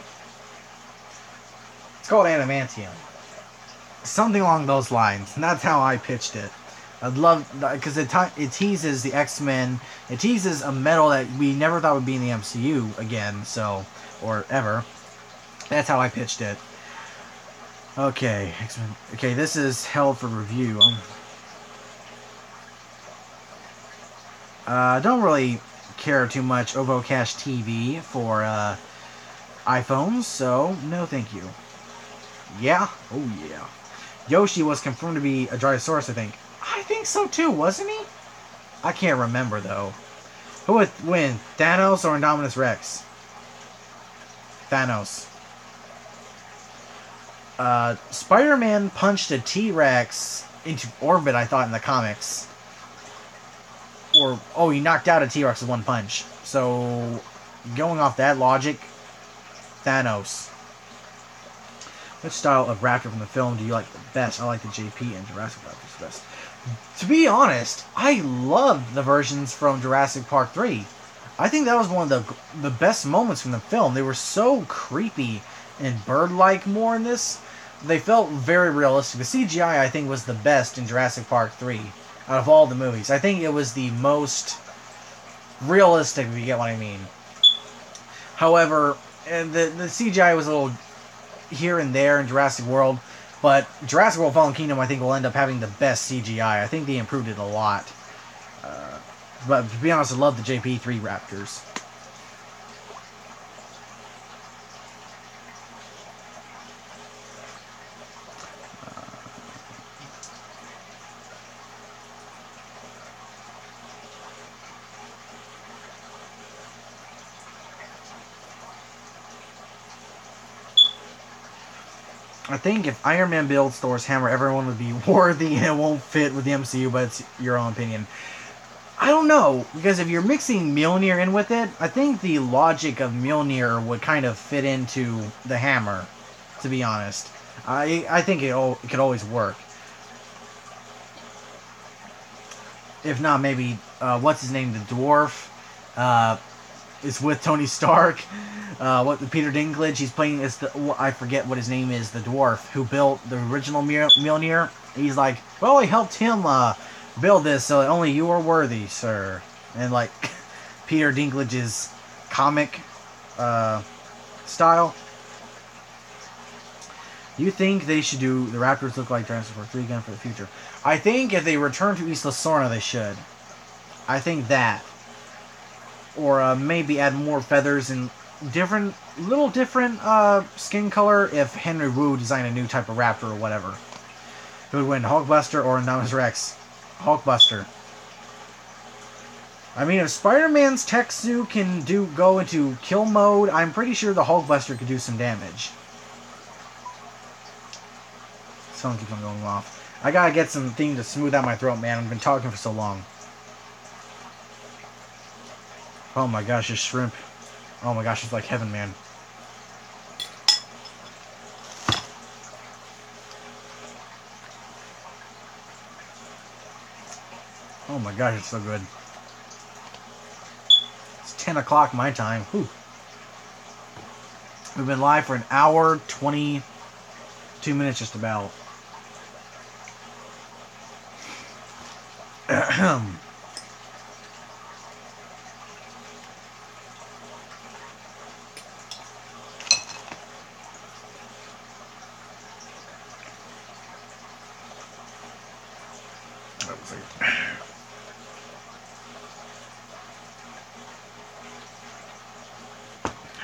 Speaker 1: It's called adamantium. Something along those lines. And that's how I pitched it. I'd love, because it teases the X-Men. It teases a metal that we never thought would be in the MCU again, or ever. That's how I pitched it. Okay, X-Men. Okay, this is held for review. Don't really care too much OvoCash TV for iPhones, so no thank you. Yeah? Oh yeah. Yoshi was confirmed to be a Drysaurus, I think. I think so too, wasn't he? I can't remember though. Who would win, Thanos or Indominus Rex? Thanos. Spider-Man punched a T-Rex into orbit, I thought, in the comics. He knocked out a T-Rex with one punch. So, going off that logic, Thanos. Which style of raptor from the film do you like the best? I like the JP and Jurassic Raptors the best. To be honest, I loved the versions from Jurassic Park 3. I think that was one of the best moments from the film. They were so creepy and bird-like more in this. They felt very realistic. The CGI, I think, was the best in Jurassic Park 3 out of all the movies. I think it was the most realistic, if you get what I mean. However, the CGI was a little here and there in Jurassic World. But Jurassic World Fallen Kingdom, I think, will end up having the best CGI. I think they improved it a lot. But to be honest, I love the JP3 Raptors. I think if Iron Man builds Thor's hammer, everyone would be worthy and it won't fit with the MCU, but it's your own opinion. I don't know, because if you're mixing Mjolnir in with it, I think the logic of Mjolnir would kind of fit into the hammer, to be honest. I think it could always work. If not, maybe, what's his name, the dwarf, is with Tony Stark. Peter Dinklage, he's playing as I forget what his name is, the dwarf who built the original Mjolnir. He's like, well, I helped him build this, so only you are worthy, sir. And like Peter Dinklage's comic style. You think they should do the Raptors look like Jurassic World 3 again for the future? I think if they return to Isla Sorna, they should. I think that. Or maybe add more feathers and little different skin color if Henry Wu designed a new type of raptor or whatever. Who would win, Hulkbuster or Indominus Rex? Hulkbuster. I mean, if Spider-Man's Texu can go into kill mode, I'm pretty sure the Hulkbuster could do some damage. Someone keeps on going off. I gotta get something to smooth out my throat, man. I've been talking for so long. Oh my gosh, this shrimp. Oh my gosh, it's like heaven, man. Oh my gosh, it's so good. It's 10 o'clock my time. Whew. We've been live for an hour, 22 minutes just about.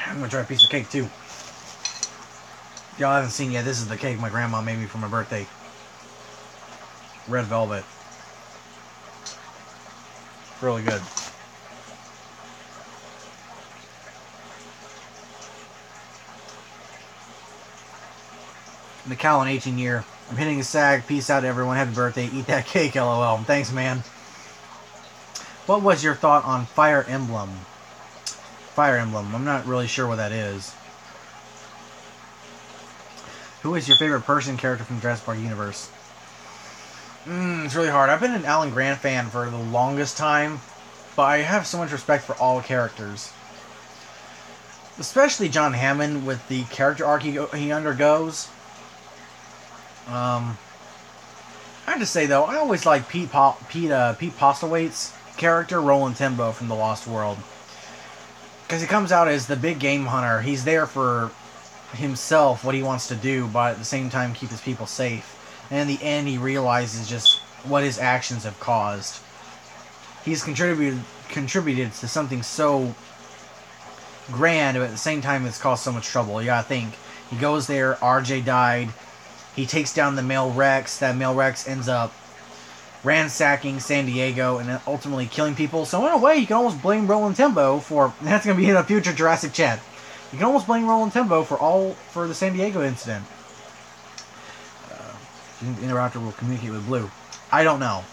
Speaker 1: I'm gonna try a piece of cake too. Y'all haven't seen yet. This is the cake my grandma made me for my birthday. Red velvet. Really good. The Callan 18 year. I'm hitting a sag. Peace out, everyone. Happy birthday. Eat that cake, LOL. Thanks, man. What was your thought on Fire Emblem? Fire Emblem. I'm not really sure what that is. Who is your favorite person character from Jurassic Park universe? It's really hard. I've been an Alan Grant fan for the longest time, but I have so much respect for all characters. Especially John Hammond with the character arc he undergoes. I have to say, though, I always like Pete Postlewaite's character, Roland Tembo from The Lost World. Because he comes out as the big game hunter. He's there for himself, what he wants to do, but at the same time keep his people safe. And in the end, he realizes just what his actions have caused. He's contributed to something so grand, but at the same time, it's caused so much trouble. You gotta think. He goes there, RJ died. He takes down the male Rex. That male Rex ends up ransacking San Diego and ultimately killing people. So in a way, you can almost blame Roland Tembo for... That's going to be in a future Jurassic chat. You can almost blame Roland Tembo for the San Diego incident. The Interrupter will communicate with Blue. I don't know.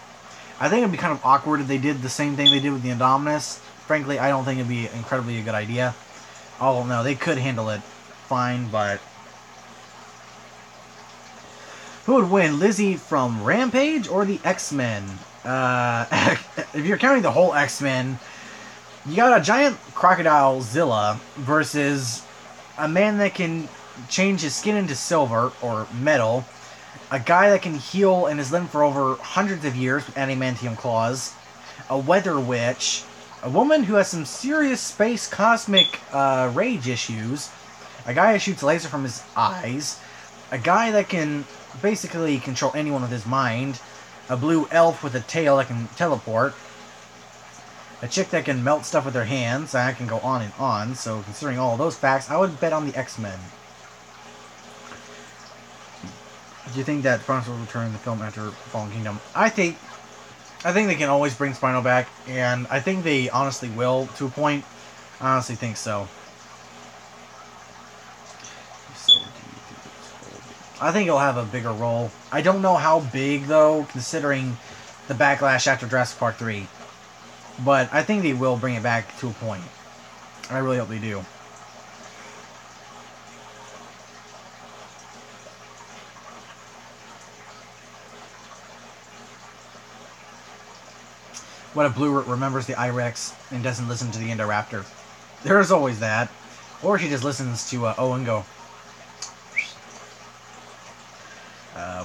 Speaker 1: I think it'd be kind of awkward if they did the same thing they did with the Indominus. Frankly, I don't think it'd be incredibly a good idea. Oh no, they could handle it fine, but... Who would win, Lizzie from Rampage or the X-Men? If you're counting the whole X-Men, you got a giant crocodile Zilla versus a man that can change his skin into silver or metal, a guy that can heal and has lived for over hundreds of years with adamantium claws, a weather witch, a woman who has some serious space cosmic rage issues, a guy who shoots laser from his eyes, a guy that can basically control anyone with his mind, a blue elf with a tail that can teleport, a chick that can melt stuff with her hands, and I can go on and on. So considering all of those facts, I would bet on the X-Men. Do you think that Spinal will return in the film after Fallen Kingdom? I think they can always bring Spinal back, and I think they honestly will to a point. I honestly think so. I think he'll have a bigger role. I don't know how big, though, considering the backlash after Jurassic Park 3. But I think they will bring it back to a point. I really hope they do. What if Blue remembers the I-Rex and doesn't listen to the Indoraptor? There's always that. Or she just listens to Owen go.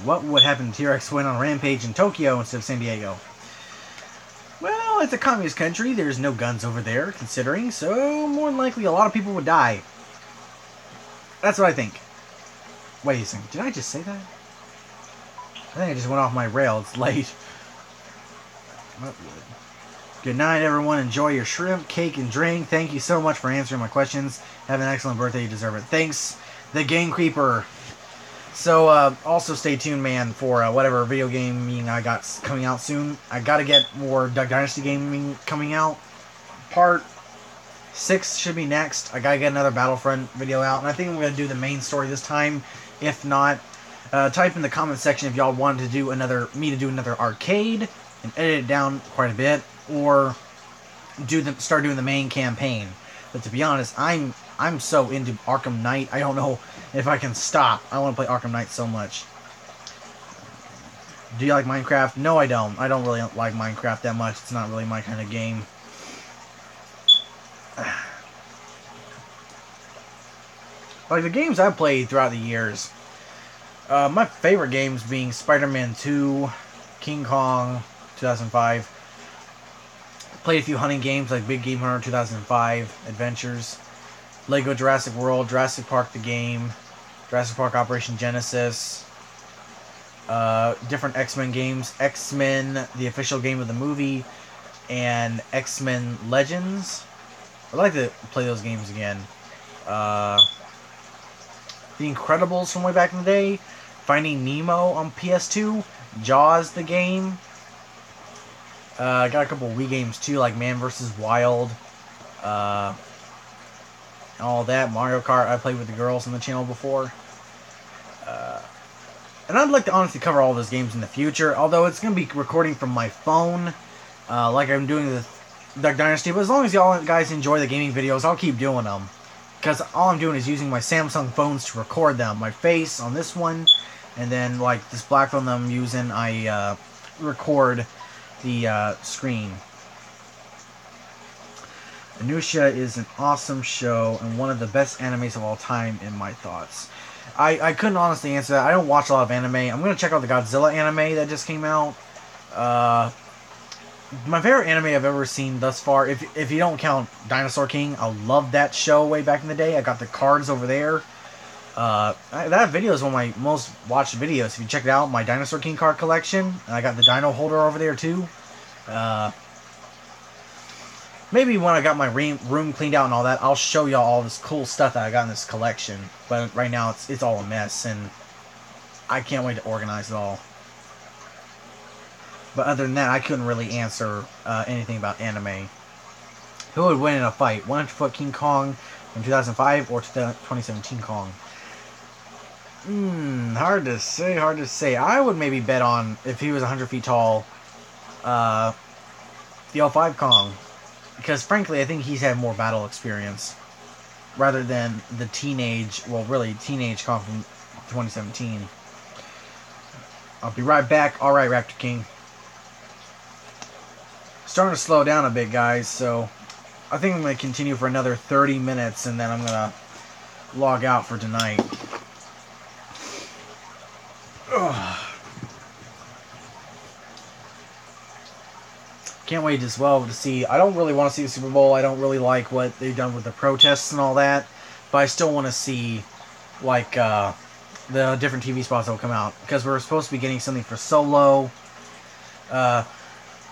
Speaker 1: What would happen if T-Rex went on a rampage in Tokyo instead of San Diego? Well, it's a communist country. There's no guns over there, considering. So, more than likely, a lot of people would die. That's what I think. Wait a second. Did I just say that? I think I just went off my rail. It's late. Good night, everyone. Enjoy your shrimp, cake, and drink. Thank you so much for answering my questions. Have an excellent birthday. You deserve it. Thanks, the Game Creeper. So, also stay tuned, man, for whatever video gaming I got coming out soon. I gotta get more Duck Dynasty gaming coming out. Part 6 should be next. I gotta get another Battlefront video out, and I think I'm gonna do the main story this time. If not, type in the comment section if y'all wanted to do another arcade and edit it down quite a bit, or start doing the main campaign. But to be honest, I'm so into Arkham Knight, I don't know if I can stop. I want to play Arkham Knight so much. Do you like Minecraft? No, I don't. I don't really like Minecraft that much. It's not really my kind of game. Like the games I've played throughout the years, my favorite games being Spider-Man 2, King Kong, 2005. Played a few hunting games like Big Game Hunter 2005, Adventures, Lego Jurassic World, Jurassic Park the game, Jurassic Park Operation Genesis, different X-Men games, X-Men, the official game of the movie, and X-Men Legends. I'd like to play those games again. The Incredibles from way back in the day, Finding Nemo on PS2, Jaws the game. I got a couple Wii games too, like Man vs. Wild, all that. Mario Kart, I played with the girls on the channel before. And I'd like to honestly cover all those games in the future, although it's going to be recording from my phone, like I'm doing the Duck Dynasty. But as long as y'all guys enjoy the gaming videos, I'll keep doing them. Because all I'm doing is using my Samsung phones to record them. My face on this one, and then like this black phone that I'm using, I record the screen. Anusha is an awesome show and one of the best animes of all time in my thoughts. I couldn't honestly answer that. I don't watch a lot of anime. I'm going to check out the Godzilla anime that just came out. My favorite anime I've ever seen thus far, if you don't count Dinosaur King, I loved that show way back in the day. I got the cards over there. That video is one of my most watched videos. If you check it out, my Dinosaur King card collection, and I got the Dino holder over there too. Maybe when I got my room cleaned out and all that, I'll show y'all all this cool stuff that I got in this collection. But right now, it's all a mess, and I can't wait to organize it all. But other than that, I couldn't really answer anything about anime. Who would win in a fight? 100-foot King Kong from 2005 or 2017 Kong? Hard to say. I would maybe bet on, if he was 100 feet tall, the 05 Kong. Because frankly, I think he's had more battle experience. Rather than the teenage Kong from 2017. I'll be right back. Alright, Raptor King. Starting to slow down a bit, guys, so I think I'm going to continue for another 30 minutes, and then I'm going to log out for tonight. Ugh. Can't wait as well to see. I don't really want to see the Super Bowl. I don't really like what they've done with the protests and all that, but I still want to see, like, the different TV spots that will come out, because we're supposed to be getting something for Solo,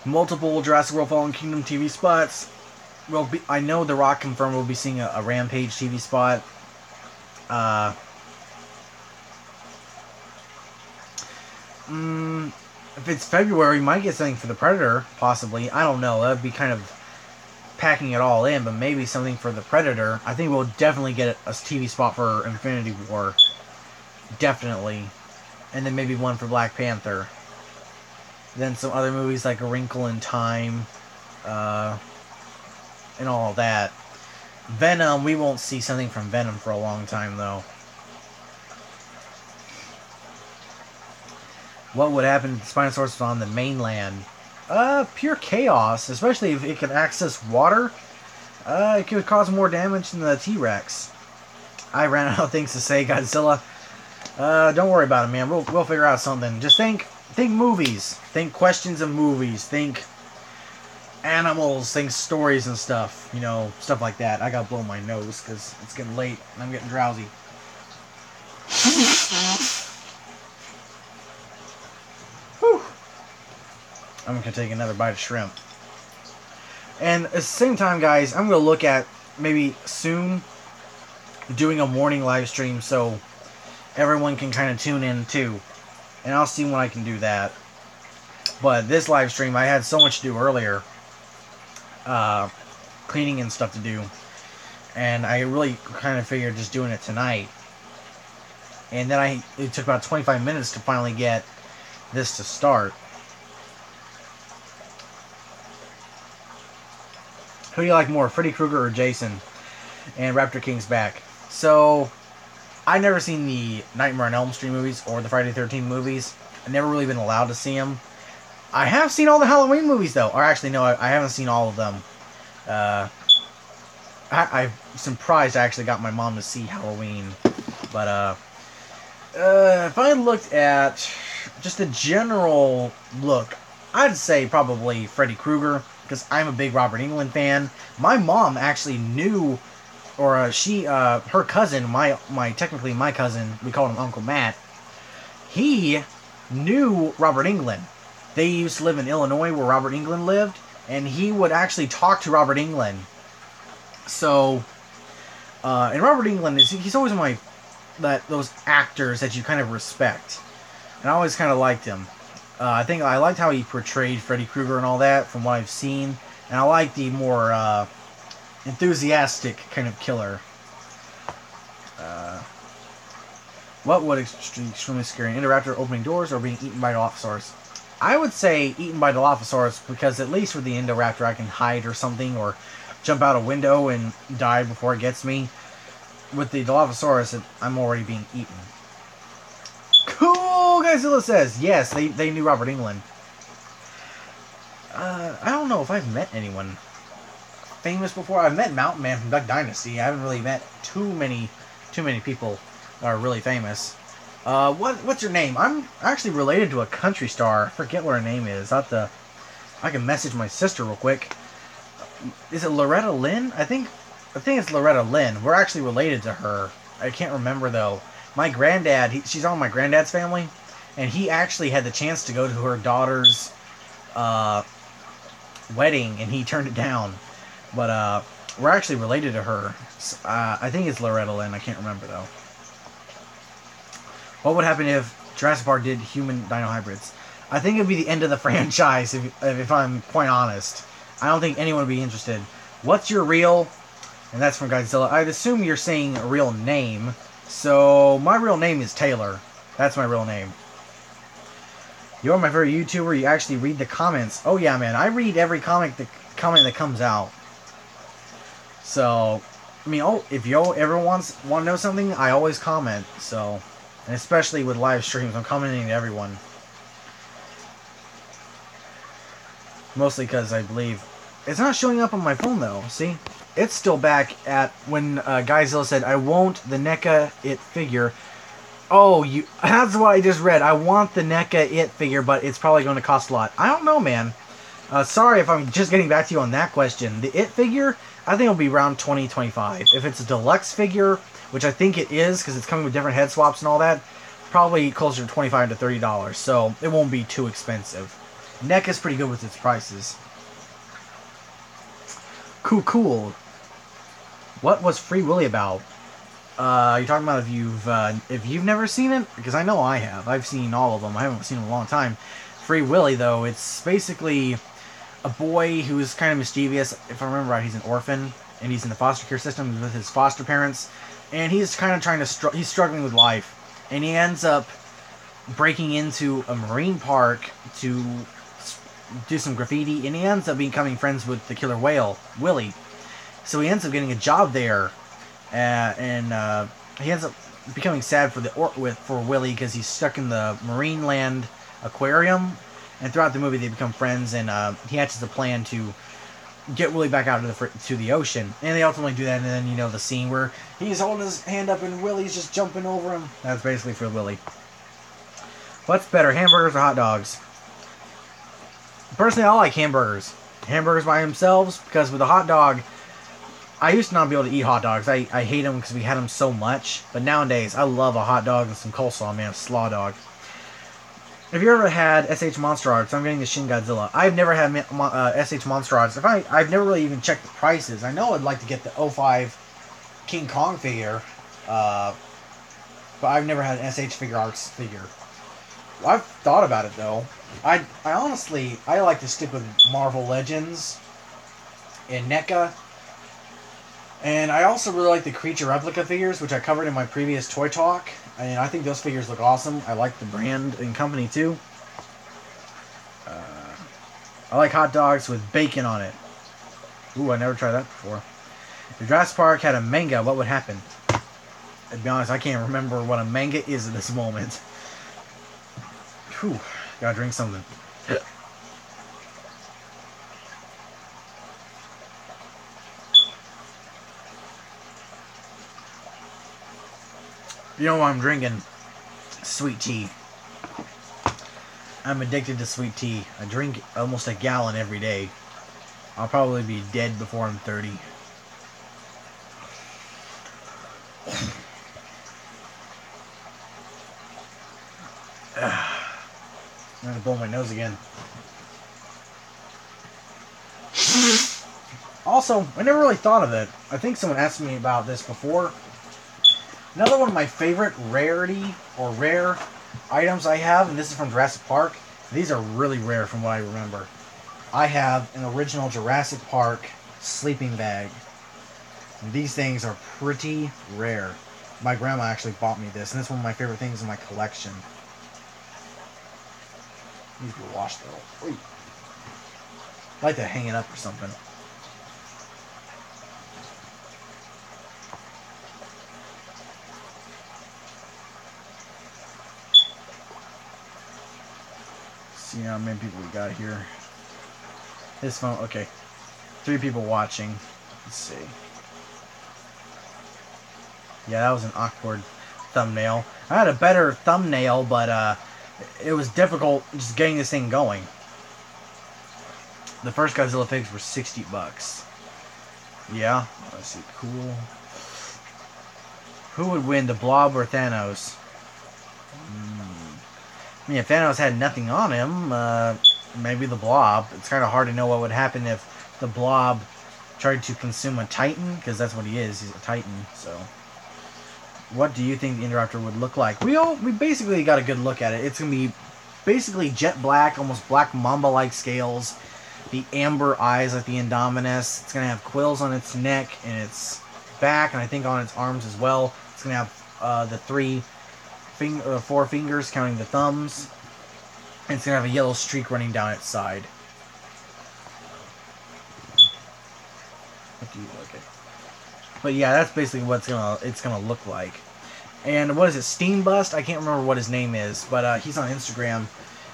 Speaker 1: multiple Jurassic World Fallen Kingdom TV spots. I know The Rock confirmed we'll be seeing a Rampage TV spot. If it's February, we might get something for the Predator, possibly. I don't know. That would be kind of packing it all in, but maybe something for the Predator. I think we'll definitely get a TV spot for Infinity War. Definitely. And then maybe one for Black Panther. Then some other movies like A Wrinkle in Time, and all that. Venom, we won't see something from Venom for a long time, though. What would happen if the Spinosaurus was on the mainland? Pure chaos, especially if it can access water. It could cause more damage than the T-Rex. I ran out of things to say, Godzilla. Don't worry about it, man. We'll figure out something. Just think movies. Think questions of movies. Think animals. Think stories and stuff. You know, stuff like that. I gotta blow my nose because it's getting late and I'm getting drowsy. Whew. I'm gonna take another bite of shrimp. And at the same time, guys, I'm gonna look at maybe soon doing a morning live stream so everyone can kind of tune in too. And I'll see when I can do that. But this live stream, I had so much to do earlier. Cleaning and stuff to do. And I really kind of figured just doing it tonight. And then it took about 25 minutes to finally get this to start. Who do you like more, Freddy Krueger or Jason? And Raptor King's back. So, I've never seen the Nightmare on Elm Street movies or the Friday the 13th movies. I've never really been allowed to see them. I have seen all the Halloween movies, though. Or actually, no, I haven't seen all of them. I'm surprised I actually got my mom to see Halloween. But, if I looked at just a general look, I'd say probably Freddy Krueger, because I'm a big Robert Englund fan. My mom actually knew, or her cousin, technically my cousin, we called him Uncle Matt, he knew Robert Englund. They used to live in Illinois where Robert Englund lived, and he would actually talk to Robert Englund. So, and Robert Englund, he's always one of those actors that you kind of respect. And I always kind of liked him. I think I liked how he portrayed Freddy Krueger and all that from what I've seen. And I like the more enthusiastic kind of killer. What would extremely scary? An Indoraptor opening doors or being eaten by Dilophosaurus? I would say eaten by Dilophosaurus, because at least with the Indoraptor I can hide or something, or jump out a window and die before it gets me. With the Dilophosaurus, I'm already being eaten. Cool, Godzilla says. Yes, they knew Robert Englund. I don't know if I've met anyone famous before. I've met Mountain Man from Duck Dynasty. I haven't really met too many people that are really famous. What's your name? I'm actually related to a country star. I forget what her name is. I can message my sister real quick. Is it Loretta Lynn? I think it's Loretta Lynn. We're actually related to her. I can't remember though. My granddad, she's on my granddad's family, and he actually had the chance to go to her daughter's wedding, and he turned it down. But we're actually related to her. I think it's Loretta Lynn. I can't remember though. What would happen if Jurassic Park did human dino hybrids? I think it would be the end of the franchise, if I'm quite honest. I don't think anyone would be interested. What's your real? And that's from Godzilla. I'd assume you're saying a real name. So, my real name is Taylor. That's my real name. You're my favorite YouTuber. You actually read the comments. Oh yeah, man. I read every comment that comes out. So, I mean, if you ever want to know something, I always comment. So, and especially with live streams, I'm commenting to everyone. Mostly because I believe it's not showing up on my phone though. See, it's still back at when Godzilla said, "I want the NECA It figure." Oh, that's what I just read. I want the NECA It figure, but it's probably going to cost a lot. I don't know, man. Sorry if I'm just getting back to you on that question. The It figure, I think it'll be around $20-25. If it's a deluxe figure, which I think it is, because it's coming with different head swaps and all that, probably closer to $25 to $30, so it won't be too expensive. NECA is pretty good with its prices. Cool. What was Free Willy about? You're talking about if you've never seen it? Because I know I have. I've seen all of them. I haven't seen them in a long time. Free Willy, though, it's basically a boy who's kind of mischievous. If I remember right, he's an orphan, and he's in the foster care system with his foster parents, and he's kind of trying to he's struggling with life, and he ends up breaking into a marine park to do some graffiti, and he ends up becoming friends with the killer whale, Willy. So he ends up getting a job there, and he ends up becoming sad for Willy because he's stuck in the marine land aquarium. And throughout the movie, they become friends, and he hatches a plan to get Willy back out to the ocean. And they ultimately do that, and then, you know, the scene where he's holding his hand up and Willy's just jumping over him. That's basically Free Willy. What's better, hamburgers or hot dogs? Personally, I like hamburgers. Hamburgers by themselves, because with a hot dog, I used to not be able to eat hot dogs. I hate them because we had them so much. But nowadays, I love a hot dog and some coleslaw, man. A slaw dog. Have you ever had SH Monster Arts? I'm getting the Shin Godzilla. I've never had SH Monster Arts. I've never really even checked the prices. I know I'd like to get the 05 King Kong figure. But I've never had an SH Figure Arts figure. I've thought about it, though. I honestly like to stick with Marvel Legends and NECA. And I also really like the Creature Replica figures, which I covered in my previous Toy Talk. And I think those figures look awesome. I like the brand and company, too. I like hot dogs with bacon on it. Ooh, I never tried that before. If Jurassic Park had a manga, what would happen? To be honest, I can't remember what a manga is at this moment. Whew, gotta drink something. You know what I'm drinking? Sweet tea. I'm addicted to sweet tea. I drink almost a gallon every day. I'll probably be dead before I'm 30. I'm gonna blow my nose again. Also, I never really thought of it. I think someone asked me about this before. Another one of my favorite rare items I have, and this is from Jurassic Park. These are really rare from what I remember. I have an original Jurassic Park sleeping bag. And these things are pretty rare. My grandma actually bought me this, and it's one of my favorite things in my collection. Needs to be washed though. Oy. I like to hang it up or something. See how many people we got here. This phone, okay. 3 people watching. Let's see. Yeah, that was an awkward thumbnail. I had a better thumbnail, but it was difficult just getting this thing going. The first Godzilla figs were $60. Yeah, let's see. Cool. Who would win, the Blob or Thanos? I mean, if Thanos had nothing on him, maybe the Blob. It's kind of hard to know what would happen if the Blob tried to consume a Titan, because that's what he is. He's a Titan, so. What do you think the Indoraptor would look like? We basically got a good look at it. It's going to be basically jet black, almost black mamba-like scales. The amber eyes like the Indominus. It's going to have quills on its neck and its back, and I think on its arms as well. It's going to have the 4 fingers, counting the thumbs. And it's going to have a yellow streak running down its side. What do you look at? But yeah, that's basically what it's gonna look like. And what is it, Steam Bust? I can't remember what his name is, but he's on Instagram,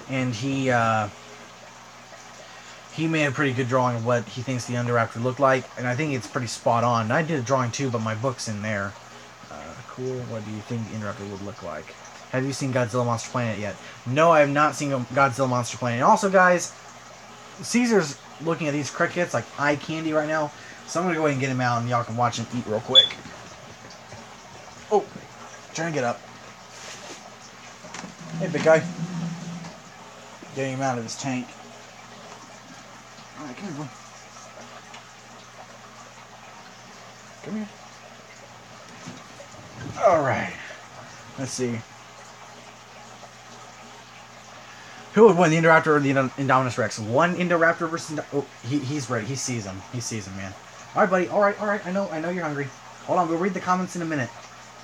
Speaker 1: and he made a pretty good drawing of what he thinks the Indoraptor looked like, and I think it's pretty spot on. And I did a drawing too, but my book's in there. Cool. What do you think the Indoraptor would look like? Have you seen Godzilla Monster Planet yet? No, I have not seen Godzilla Monster Planet. And also, guys, Caesar's looking at these crickets like eye candy right now. So I'm going to go ahead and get him out, and y'all can watch him eat real quick. Oh, trying to get up. Hey, big guy. Getting him out of his tank. Alright, come here, boy. Come here. Alright. Let's see. Who would win, the Indoraptor or the Indominus Rex? One Indoraptor versus... Oh, he's ready. He sees him. He sees him, man. Alright, buddy. Alright. I know you're hungry. Hold on, we'll read the comments in a minute.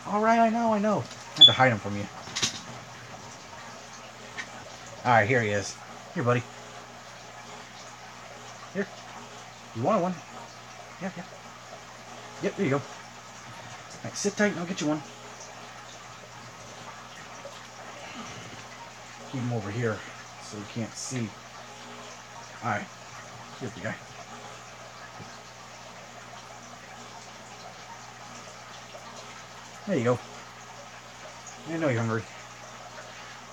Speaker 1: Alright, I know. I have to hide him from you. Alright, here he is. Here, buddy. Here. You want one? Yeah. Yep, there you go. Alright, sit tight and I'll get you one. Keep him over here so you can't see. Alright. Here's the guy. There you go. I know you're hungry.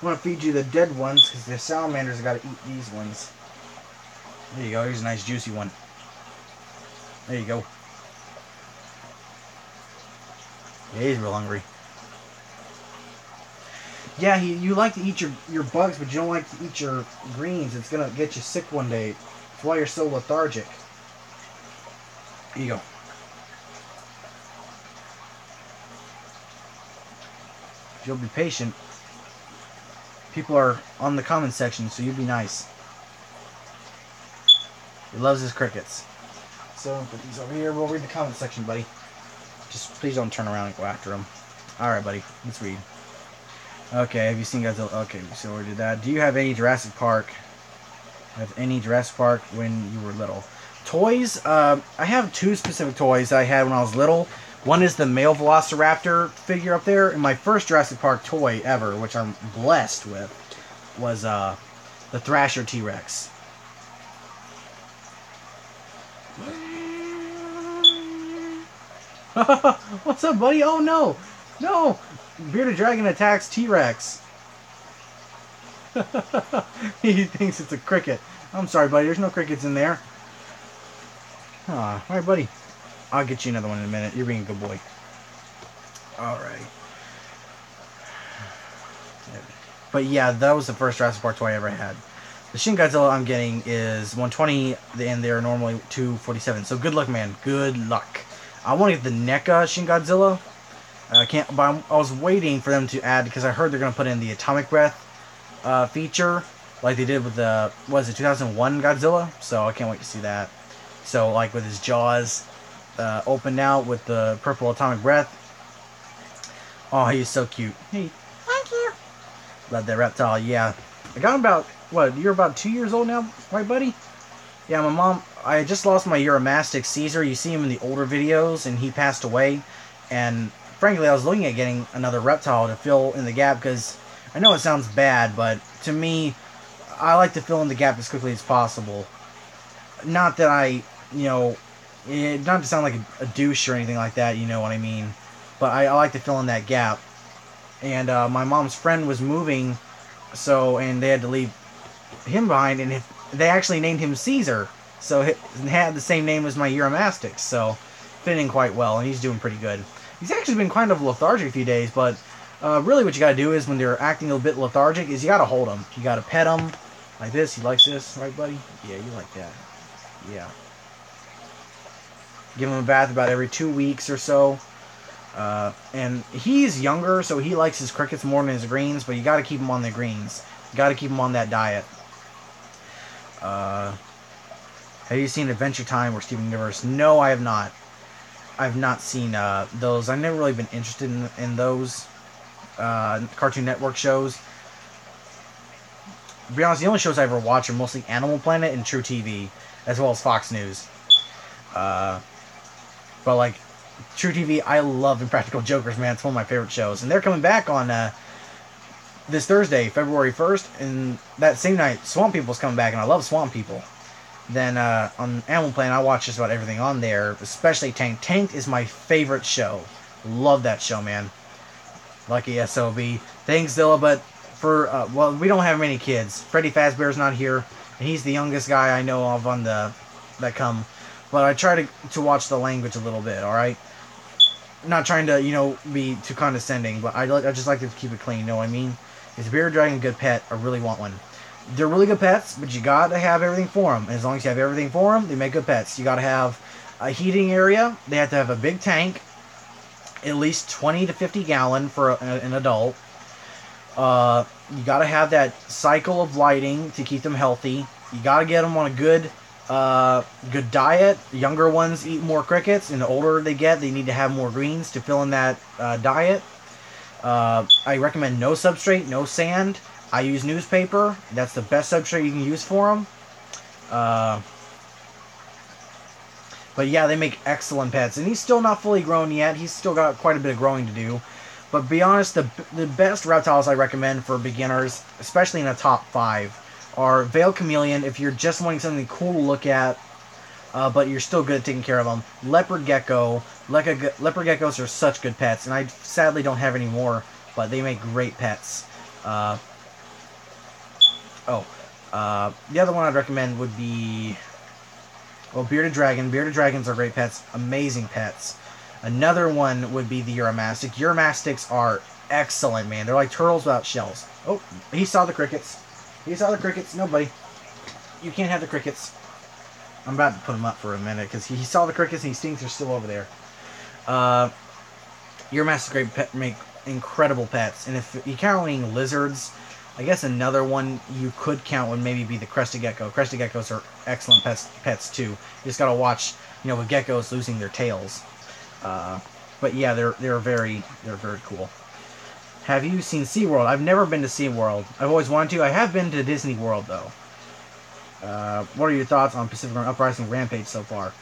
Speaker 1: I want to feed you the dead ones because the salamanders have got to eat these ones. There you go. Here's a nice juicy one. There you go. Yeah, he's real hungry. Yeah, you like to eat your bugs, but you don't like to eat your greens. It's going to get you sick one day. That's why you're so lethargic. Here you go. If you'll be patient, people are on the comment section, so you be nice. He loves his crickets. So, put these over here. We'll read the comment section, buddy. Just please don't turn around and go after him. Alright, buddy. Let's read. Okay, have you seen Godzilla? Okay, so we did that. Do you have any Jurassic Park? When you were little? Toys? I have two specific toys that I had when I was little. One is the male Velociraptor figure up there, and my first Jurassic Park toy ever, which I'm blessed with, was the Thrasher T-Rex. What's up, buddy? Oh, no! No! Bearded Dragon attacks T-Rex. He thinks it's a cricket. I'm sorry, buddy. There's no crickets in there. Alright, buddy. I'll get you another one in a minute. You're being a good boy. Alright. But yeah, that was the first Jurassic Park toy I ever had. The Shin Godzilla I'm getting is 120, and they're normally 247. So good luck, man. Good luck. I want to get the NECA Shin Godzilla. But I was waiting for them to add, because I heard they're going to put in the Atomic Breath feature, like they did with the, what is it, 2001 Godzilla? So I can't wait to see that. So, like, with his jaws opened out with the purple Atomic Breath. Oh, he's so cute. Hey, thank you. Love that reptile, yeah. I got him about, what, you're about 2 years old now, right, buddy? Yeah, my mom, I just lost my Uramastic Caesar. You see him in the older videos, and he passed away. And frankly, I was looking at getting another reptile to fill in the gap, because I know it sounds bad, but to me, I like to fill in the gap as quickly as possible. Not that I, not to sound like a douche or anything like that, you know what I mean, but I like to fill in that gap. And my mom's friend was moving, and they had to leave him behind, and they actually named him Caesar, so it had the same name as my Uramastic, so fit in quite well, and he's doing pretty good. He's actually been kind of lethargic a few days, but really what you gotta do is, when they're acting a bit lethargic, is you gotta hold them. You gotta pet them, like this. He likes this, right, buddy? Yeah, you like that. Yeah. Give him a bath about every 2 weeks or so. And he's younger, so he likes his crickets more than his greens, but you gotta keep him on the greens. You gotta keep him on that diet. Have you seen Adventure Time or Steven Universe? No, I have not. I've not seen those. I've never really been interested in those Cartoon Network shows. To be honest, the only shows I ever watch are mostly Animal Planet and True TV, as well as Fox News. But like True TV, I love Impractical Jokers, man. It's one of my favorite shows, and they're coming back on this Thursday, February 1st, and that same night, Swamp People's coming back, and I love Swamp People. Then on Animal Planet, I watch just about everything on there, especially Tank. Tank is my favorite show. Love that show, man. Lucky SOB. Thanks, Zilla, but for, well, we don't have many kids. Freddy Fazbear's not here, and he's the youngest guy I know of on that come. But I try to watch the language a little bit, alright? Not trying to, be too condescending, but I just like to keep it clean, you know what I mean? Is a bearded dragon a good pet? I really want one. They're really good pets, but you gotta have everything for them. And as long as you have everything for them, they make good pets. You gotta have a heating area. They have to have a big tank, at least 20 to 50 gallon for an adult. You gotta have that cycle of lighting to keep them healthy. You gotta get them on a good diet. The younger ones eat more crickets, and the older they get, they need to have more greens to fill in that diet. I recommend no substrate, no sand. I use newspaper. That's the best substrate you can use for them. But yeah, they make excellent pets. And he's still not fully grown yet. He's still got quite a bit of growing to do. But to be honest, the best reptiles I recommend for beginners, especially in a top 5, are Veiled Chameleon, if you're just wanting something cool to look at, but you're still good at taking care of them. Leopard Gecko. Leopard Geckos are such good pets, and I sadly don't have any more, but they make great pets. The other one I'd recommend would be, well, Bearded Dragon. Bearded Dragons are great pets, amazing pets. Another one would be the Uramastic. Uramastic's are excellent, man. They're like turtles without shells. Oh, he saw the crickets. He saw the crickets. Nobody. You can't have the crickets. I'm about to put him up for a minute because he saw the crickets and he thinks they're still over there. Uramastic great pet, make incredible pets. And if you're counting lizards, I guess another one you could count would maybe be the Crested Gecko. Crested Geckos are excellent pets too. You just gotta watch, with geckos losing their tails. But yeah, they're very cool. Have you seen SeaWorld? I've never been to SeaWorld. I've always wanted to. I have been to Disney World though. What are your thoughts on Pacific Rim Uprising Rampage so far?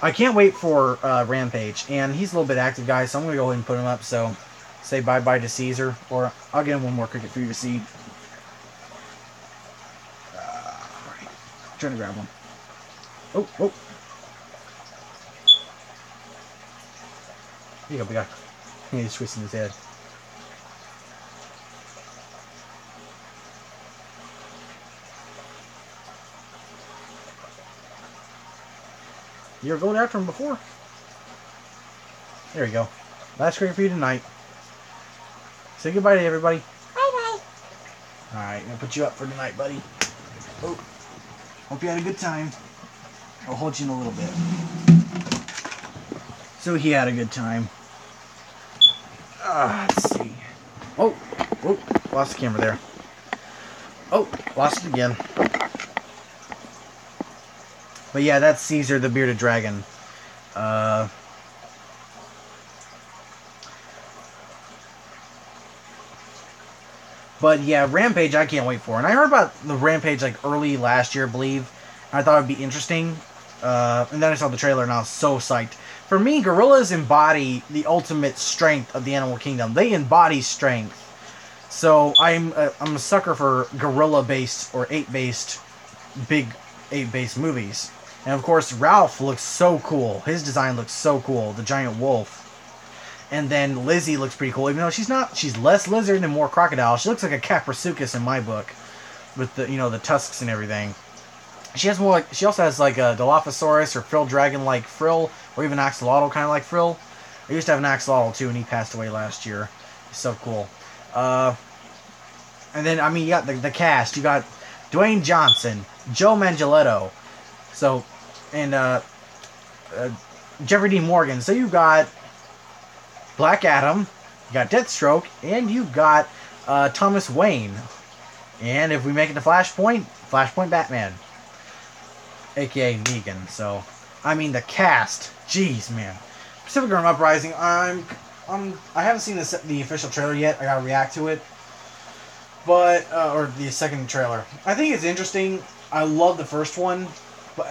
Speaker 1: I can't wait for Rampage, and he's a little bit active, guys, so I'm gonna go ahead and put him up. So say bye-bye to Caesar, or I'll get him one more cricket for you to see. Alright. Trying to grab one. Oh. Here you go, big guy. He's twisting his head. You ever going after him before? There you go. Last cricket for you tonight. Say goodbye to everybody.
Speaker 2: Bye-bye.
Speaker 1: Alright, I'm going to put you up for tonight, buddy. Oh, hope you had a good time. I'll hold you in a little bit. So he had a good time. Let's see. Oh, lost the camera there. Oh, lost it again. But yeah, that's Caesar the Bearded Dragon. But yeah, Rampage I can't wait for. And I heard about the Rampage like early last year, I believe. I thought it would be interesting. And then I saw the trailer and I was so psyched. For me, gorillas embody the ultimate strength of the animal kingdom. They embody strength. So I'm a sucker for gorilla-based or ape-based, big ape-based movies. And of course, Ralph looks so cool. His design looks so cool. The giant wolf. And then Lizzie looks pretty cool, even though she's less lizard and more crocodile. She looks like a Caprasuchus in my book, with the tusks and everything. She also has like a Dilophosaurus or frill dragon like frill, or even axolotl kind of like frill. I used to have an axolotl too, and he passed away last year. He's so cool. And then you got the cast. You got Dwayne Johnson, Joe Manganiello, and Jeffrey Dean Morgan. So you got Black Adam, you got Deathstroke, and you got Thomas Wayne. And if we make it to Flashpoint Batman, aka Negan. So, the cast. Jeez, man. Pacific Rim Uprising. I haven't seen the official trailer yet. I gotta react to it, but or the second trailer. I think it's interesting. I love the first one, but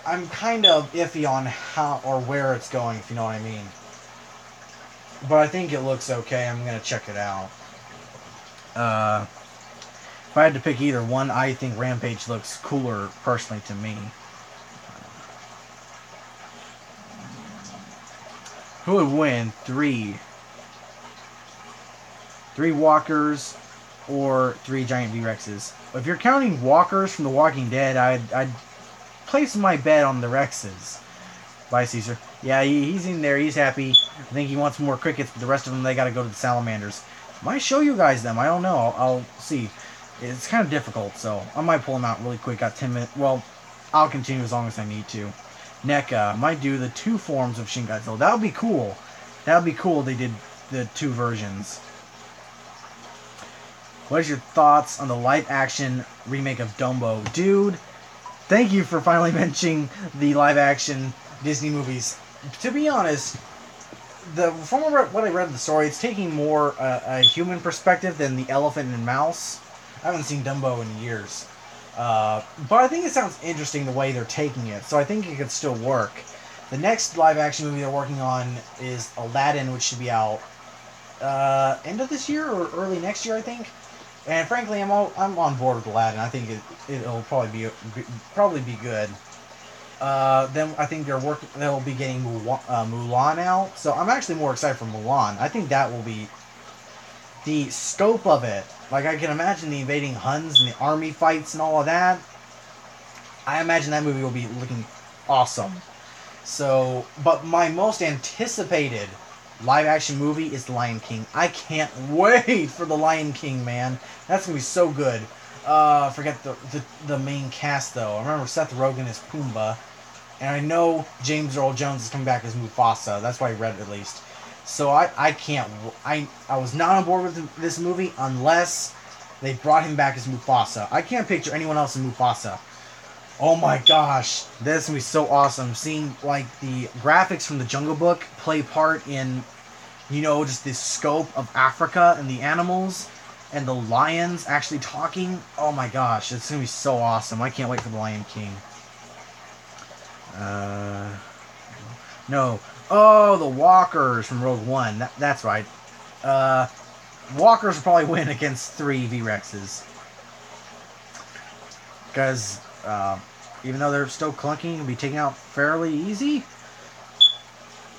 Speaker 1: I'm kind of iffy on how or where it's going, if you know what I mean. But I think it looks okay. I'm going to check it out. If I had to pick either one, I think Rampage looks cooler, personally, to me. Who would win? Three walkers or 3 giant T-Rexes? If you're counting walkers from The Walking Dead, I'd place my bet on the Rexes. Bye, Caesar. Yeah, he's in there. He's happy. I think he wants more crickets, but the rest of them, they got to go to the salamanders. Might show you guys them. I don't know. I'll see. It's kind of difficult, so I might pull them out really quick. Got 10 minutes. Well, I'll continue as long as I need to. NECA might do the 2 forms of Shin Godzilla. That would be cool. That would be cool if they did the 2 versions. What is your thoughts on the live-action remake of Dumbo? Dude, thank you for finally mentioning the live-action Disney movies. To be honest, from what I read of the story, it's taking more a human perspective than the elephant and mouse. I haven't seen Dumbo in years. But I think it sounds interesting the way they're taking it, so I think it could still work. The next live-action movie they're working on is Aladdin, which should be out end of this year or early next year, I think. And frankly, I'm on board with Aladdin. I think it'll probably be good. Then I think they'll be getting Mulan out, so I'm actually more excited for Mulan. I think that will be the scope of it. Like, I can imagine the invading Huns and the army fights and all of that. I imagine that movie will be looking awesome. So, but my most anticipated live-action movie is The Lion King. I can't wait for The Lion King, man. That's going to be so good. Forget the main cast, though. I remember Seth Rogen as Pumbaa. And I know James Earl Jones is coming back as Mufasa. That's what I read, at least. So I can't... I was not on board with this movie unless they brought him back as Mufasa. I can't picture anyone else as Mufasa. Oh my gosh. This is going to be so awesome. Seeing, like, the graphics from the Jungle Book play part in, you know, just the scope of Africa and the animals and the lions actually talking. Oh my gosh. It's going to be so awesome. I can't wait for The Lion King. No. Oh, the walkers from Rogue One. That's right. Walkers will probably win against 3 V-Rexes. Because, even though they're still clunky and be taken out fairly easy,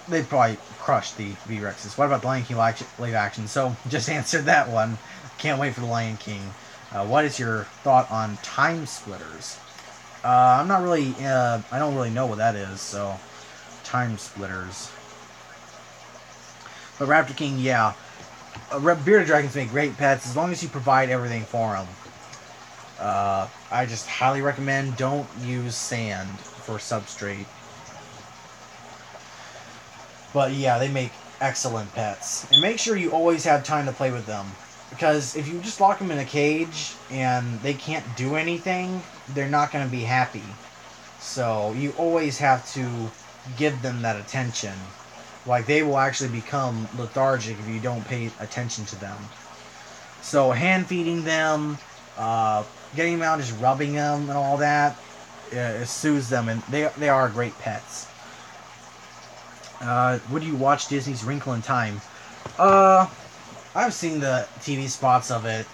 Speaker 1: they'd probably crush the V-Rexes. What about the Lion King live action? So, just answered that one. Can't wait for the Lion King. What is your thought on Time Splitters? I'm not really, I don't really know what that is, so, Time Splitters. But Raptor King, yeah. Bearded dragons make great pets as long as you provide everything for them. I just highly recommend don't use sand for substrate. But yeah, they make excellent pets. And make sure you always have time to play with them. Because if you just lock them in a cage and they can't do anything, they're not going to be happy. So you always have to give them that attention. Like, they will actually become lethargic if you don't pay attention to them. So hand feeding them, getting them out, just rubbing them and all that, it soothes them, and they are great pets. Would you watch Disney's Wrinkle in Time? I've seen the TV spots of it.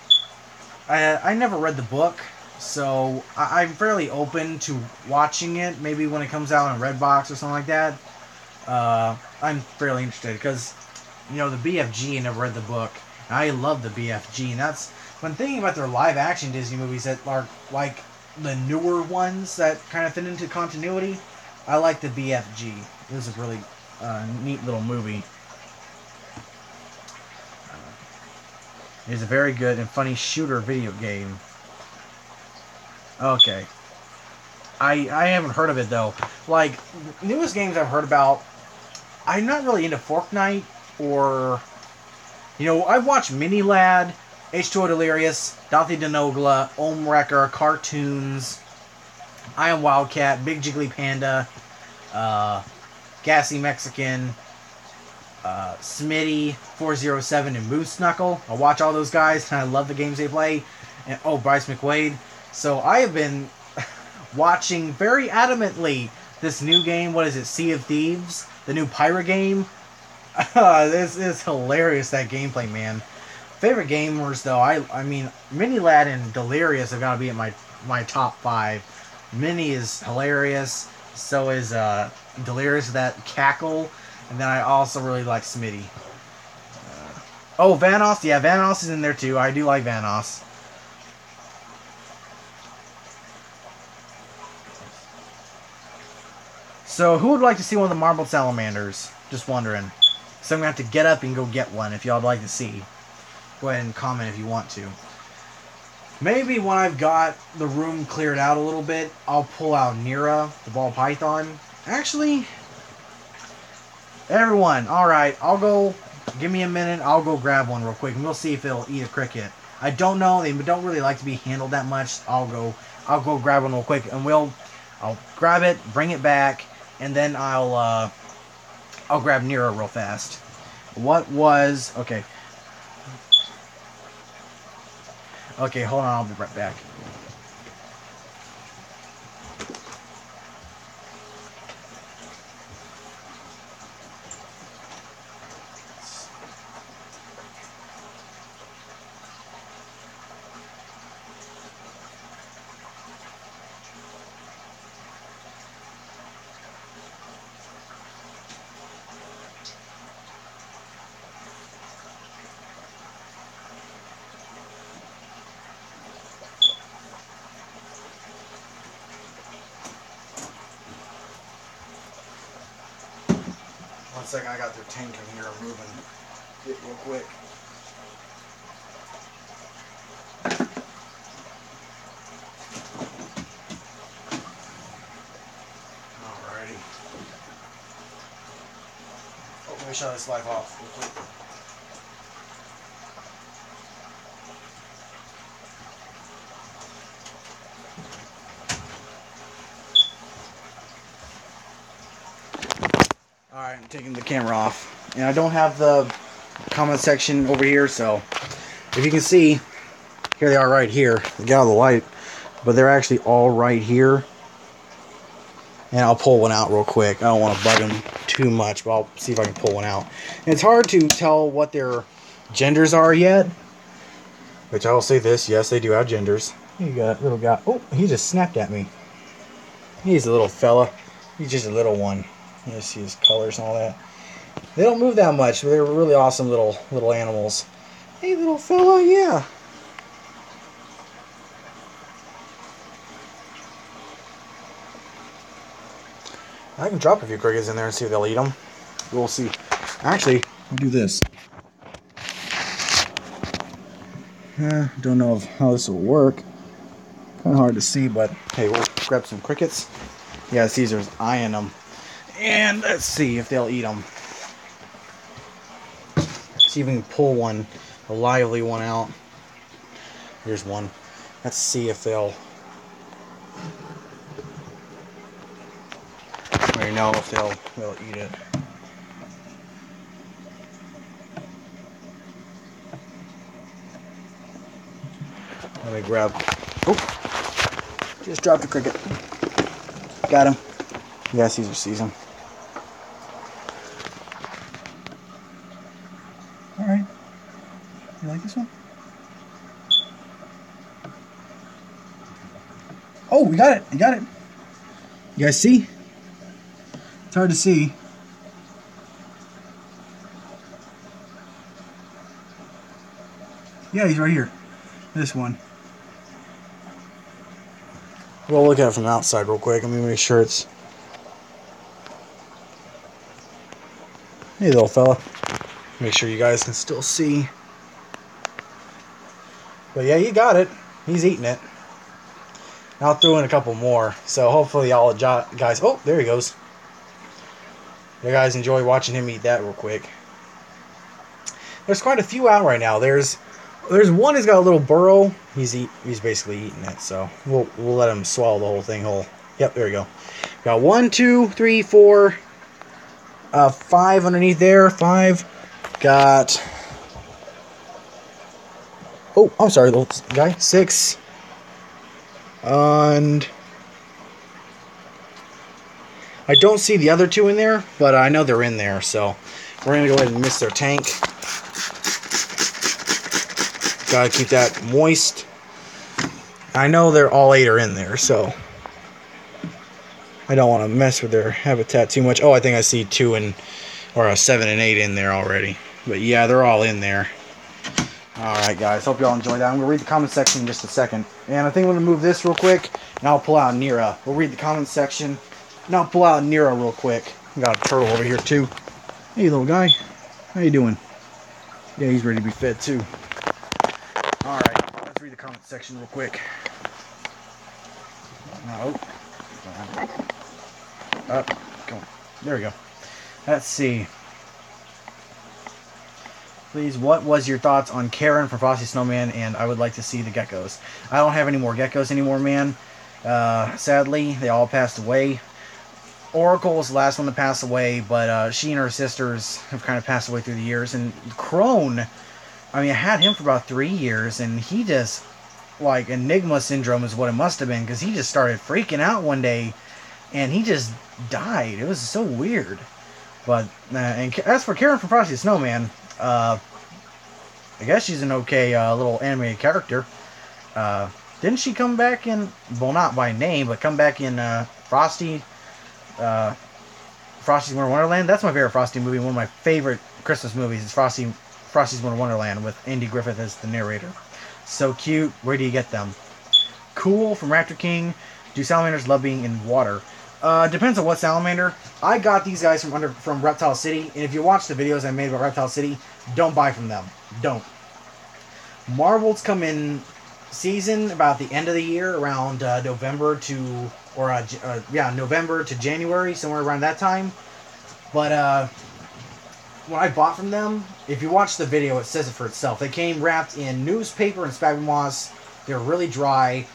Speaker 1: I never read the book, so I'm fairly open to watching it. Maybe when it comes out on Redbox or something like that. I'm fairly interested because, you know, the BFG, I never read the book. And I love the BFG, and that's when thinking about their live-action Disney movies that are like the newer ones that kind of fit into continuity. I like the BFG. It was a really neat little movie. It is a very good and funny shooter video game. Okay. I haven't heard of it, though. Like, newest games I've heard about, I'm not really into Fortnite or... You know, I've watched Mini Lad, H2O Delirious, Dothy Denogla, Ohm Wrecker, Cartoons, I Am Wildcat, Big Jiggly Panda, Gassy Mexican, Smitty, 407, and Moose Knuckle. I watch all those guys, and I love the games they play. And Bryce McWade. So I have been watching very adamantly this new game. What is it? Sea of Thieves, the new pirate game. This is hilarious, that gameplay, man. Favorite gamers, though, I mean, Mini Lad and Delirious have got to be in my top 5. Mini is hilarious. So is Delirious, that cackle. And then I also really like Smitty. Vanoss. Yeah, Vanoss is in there, too. I do like Vanoss. So, who would like to see one of the marbled salamanders? Just wondering. So I'm going to have to get up and go get one if y'all would like to see. go ahead and comment if you want to. Maybe when I've got the room cleared out a little bit, I'll pull out Nira, the ball python. Actually, everyone, alright, I'll go, give me a minute, I'll go grab one real quick, and we'll see if it'll eat a cricket. I don't know, they don't really like to be handled that much. I'll go grab one real quick, and I'll grab it, bring it back, and then I'll grab Nira real fast. Okay. Okay, hold on, I'll be right back. One second, I got their tank in here. I'm moving it real quick. Alrighty. Oh, let me shut this light off real quick. Alright, I'm taking the camera off. And I don't have the comment section over here, so if you can see, here they are right here. They got out of the light, but they're actually all right here. And I'll pull one out real quick. I don't want to bug them too much, but I'll see if I can pull one out. And it's hard to tell what their genders are yet. Which I will say this, yes, they do have genders. You got a little guy. Oh, he just snapped at me. He's a little fella. He's just a little one. You see his colors and all that. They don't move that much, but they're really awesome little animals. Hey, little fella, yeah. I can drop a few crickets in there and see if they'll eat them. We'll see. Actually, I'll do this. Don't know how this will work. Kind of hard to see, but hey, we'll grab some crickets. Yeah, Caesar's eyeing them. And let's see if they'll eat them. See if we can pull one, a lively one out. Here's one. Let's see if they'll... I already know if they'll eat it. Let me grab... Oh! Just dropped a cricket. Got him. Yeah, Caesar sees him. Alright. You like this one? Oh, we got it! You got it! You guys see? It's hard to see. Yeah, he's right here. This one. We'll look at it from the outside real quick. Let me make sure it's... Hey, little fella. Make sure you guys can still see. But yeah, you got it. He's eating it. I'll throw in a couple more. So hopefully y'all guys... Oh, there he goes. You guys enjoy watching him eat that real quick. There's quite a few out right now. There's one who's got a little burrow. He's basically eating it. So we'll let him swallow the whole thing whole. Yep, there we go. Got 1, 2, 3, 4, 5 underneath there. 5. Got... Oh, I'm sorry, little guy. 6. And... I don't see the other 2 in there, but I know they're in there, so we're going to go ahead and mix their tank. Gotta keep that moist. I know they're all 8 are in there, so I don't want to mess with their habitat too much. Oh, I think I see 2 or 7 and 8 in there already. But yeah, they're all in there. Alright guys, hope y'all enjoyed that. I'm going to read the comment section in just a second. And I think I'm going to move this real quick, and I'll pull out Nira. We'll read the comment section, and I'll pull out Nira real quick. We got a turtle over here too. Hey little guy, how you doing? Yeah, he's ready to be fed too. read the comment section real quick. Oh, come on. There we go. Let's see. Please, what was your thoughts on Karen from Frosty Snowman? And I would like to see the geckos. I don't have any more geckos anymore, man. Sadly, they all passed away. Oracle was the last one to pass away, but she and her sisters have kind of passed away through the years. And Crone, I mean, I had him for about 3 years, and he just, like, Enigma syndrome is what it must have been, because he just started freaking out one day, and he just died. It was so weird. But, and as for Karen from Frosty the Snowman, I guess she's an okay little animated character. Didn't she come back in, well, not by name, but come back in Frosty's Winter Wonderland? That's my favorite Frosty movie. One of my favorite Christmas movies is Frosty's Winter Wonderland with Andy Griffith as the narrator. So cute. Where do you get them? Cool from Raptor King. Do salamanders love being in water? Depends on what salamander. I got these guys from Reptile City, and if you watch the videos I made about Reptile City, don't buy from them. Don't. Marbles come in season about the end of the year, around November to January, somewhere around that time. But when I bought from them, if you watch the video, it says it for itself. They came wrapped in newspaper and sphagnum moss. They're really dry.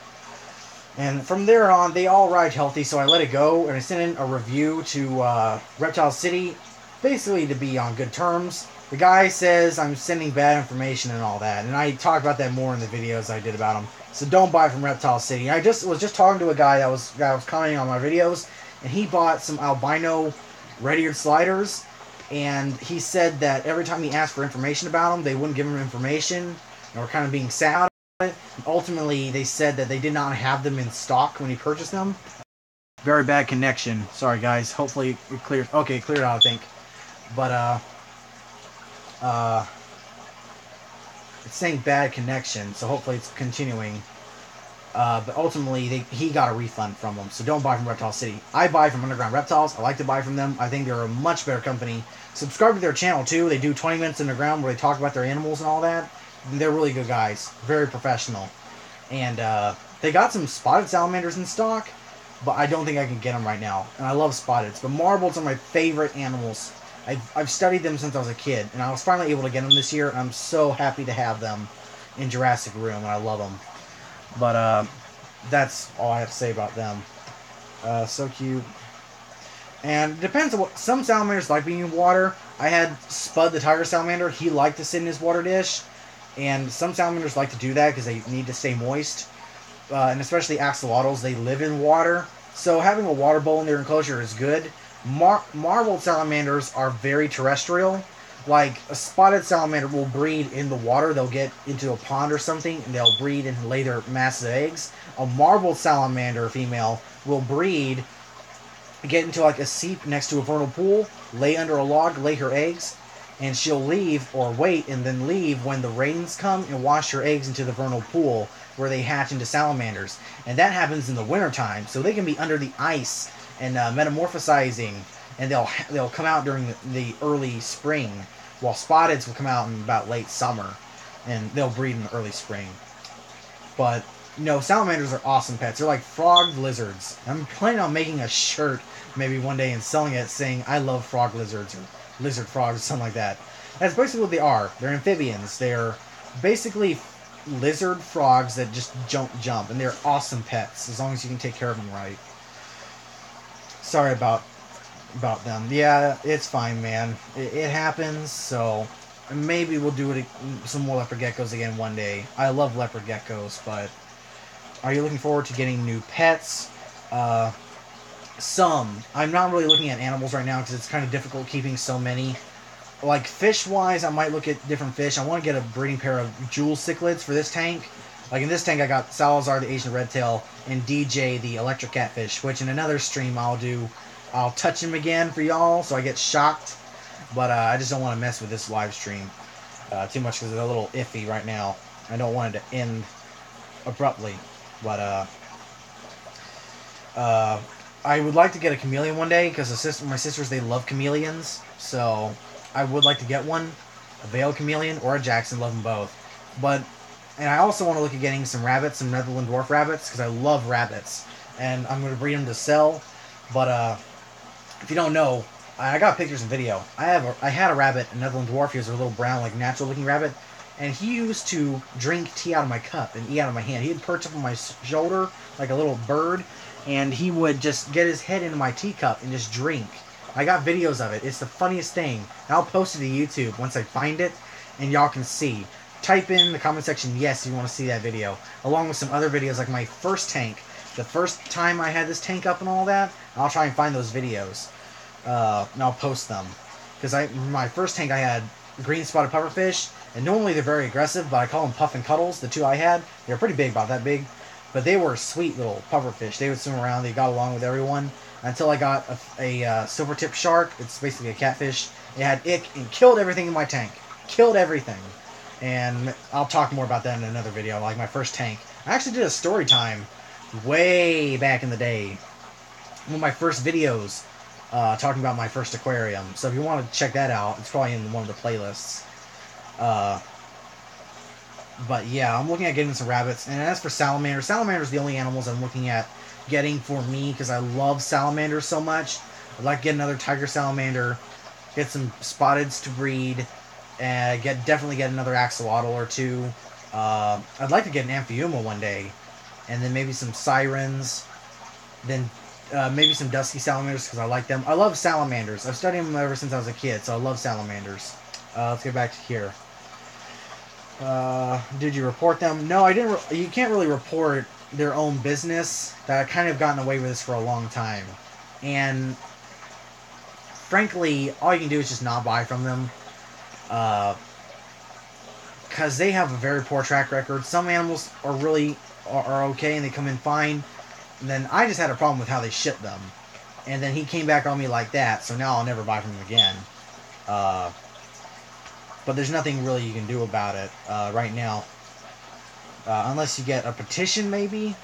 Speaker 1: And from there on, they all arrived healthy, so I let it go, and I sent in a review to Reptile City, basically to be on good terms. The guy says I'm sending bad information and all that, and I talk about that more in the videos I did about him. So don't buy from Reptile City. I was just talking to a guy that was commenting on my videos, and he bought some albino red-eared sliders, and he said that every time he asked for information about them, they wouldn't give him information, and were kind of being sad. Ultimately, they said that they did not have them in stock when he purchased them. Very bad connection. Sorry, guys. Hopefully it clears. Okay, it cleared out, I think. But, it's saying bad connection, so hopefully it's continuing. But ultimately, he got a refund from them, so don't buy from Reptile City. I buy from Underground Reptiles. I like to buy from them. I think they're a much better company. Subscribe to their channel, too. They do 20 Minutes Underground where they talk about their animals and all that. They're really good guys. Very professional. And they got some spotted salamanders in stock, but I don't think I can get them right now. And I love spotteds. But marbles are my favorite animals. I've studied them since I was a kid, and I was finally able to get them this year, and I'm so happy to have them in Jurassic Room, and I love them. But that's all I have to say about them. So cute. And it depends on what... Some salamanders like being in water. I had Spud the tiger salamander. He liked to sit in his water dish. And some salamanders like to do that because they need to stay moist. And especially axolotls, they live in water. So having a water bowl in their enclosure is good. Marbled salamanders are very terrestrial. Like, a spotted salamander will breed in the water. They'll get into a pond or something, and they'll breed and lay their massive eggs. A marbled salamander female will breed, get into like a seep next to a vernal pool, lay under a log, lay her eggs, and she'll leave or wait and then leave when the rains come and wash her eggs into the vernal pool where they hatch into salamanders. And that happens in the wintertime, so they can be under the ice and metamorphosizing, and they'll come out during the early spring, while spotteds will come out in about late summer, and they'll breed in the early spring. But, you know, salamanders are awesome pets. They're like frog lizards. I'm planning on making a shirt maybe one day and selling it saying, I love frog lizards, or lizard frogs, or something like that. That's basically what they are. They're amphibians. They're basically lizard frogs that just jump, and they're awesome pets, as long as you can take care of them right. Sorry about them. Yeah, it's fine, man. It happens, so maybe we'll do it some more leopard geckos again one day. I love leopard geckos, but are you looking forward to getting new pets? Some. I'm not really looking at animals right now because it's kind of difficult keeping so many. Like, fish-wise, I might look at different fish. I want to get a breeding pair of jewel cichlids for this tank. Like, in this tank, I got Salazar, the Asian redtail, and DJ, the electric catfish, which in another stream I'll touch him again for y'all, so I get shocked. But I just don't want to mess with this live stream too much because it's a little iffy right now. I don't want it to end abruptly. But I would like to get a chameleon one day because my sisters, they love chameleons. So I would like to get one, a veiled chameleon or a Jackson. Love them both. But And I also want to look at getting some rabbits, some Netherland dwarf rabbits, because I love rabbits. And I'm going to breed them to sell. But if you don't know, I got pictures and video. I had a rabbit, a Netherland dwarf. He was a little brown, like natural looking rabbit. And he used to drink tea out of my cup and eat out of my hand. He'd perch up on my shoulder like a little bird. And he would just get his head into my teacup and just drink. I got videos of it. It's the funniest thing. And I'll post it to YouTube once I find it. And y'all can see. Type in the comment section yes if you want to see that video. Along with some other videos like my first tank. The first time I had this tank up and all that. I'll try and find those videos. And I'll post them. Because my first tank I had green spotted pufferfish. And normally they're very aggressive, but I call them puff and cuddles. The two I had, they were pretty big, about that big. But they were sweet little pufferfish. They would swim around. They got along with everyone. Until I got a silver tip shark. It's basically a catfish. It had ick and killed everything in my tank. Killed everything. And I'll talk more about that in another video, like my first tank. I actually did a story time way back in the day. One of my first videos talking about my first aquarium. So if you want to check that out, it's probably in one of the playlists. But yeah, I'm looking at getting some rabbits. And as for salamanders, salamanders are the only animals I'm looking at getting for me because I love salamanders so much. I'd like to get another tiger salamander, get some spotteds to breed, and definitely get another axolotl or two. I'd like to get an amphiuma one day, and then maybe some sirens, then maybe some dusky salamanders because I like them. I love salamanders. I've studied them ever since I was a kid, so I love salamanders. Let's get back to here. Did you report them? No, I didn't. You can't really report their own business. That I've kind of gotten away with this for a long time, and frankly, all you can do is just not buy from them. Because they have a very poor track record. Some animals are really are okay and they come in fine. And then I just had a problem with how they ship them. And then he came back on me like that, so now I'll never buy from him again. But there's nothing really you can do about it right now. Unless you get a petition, maybe.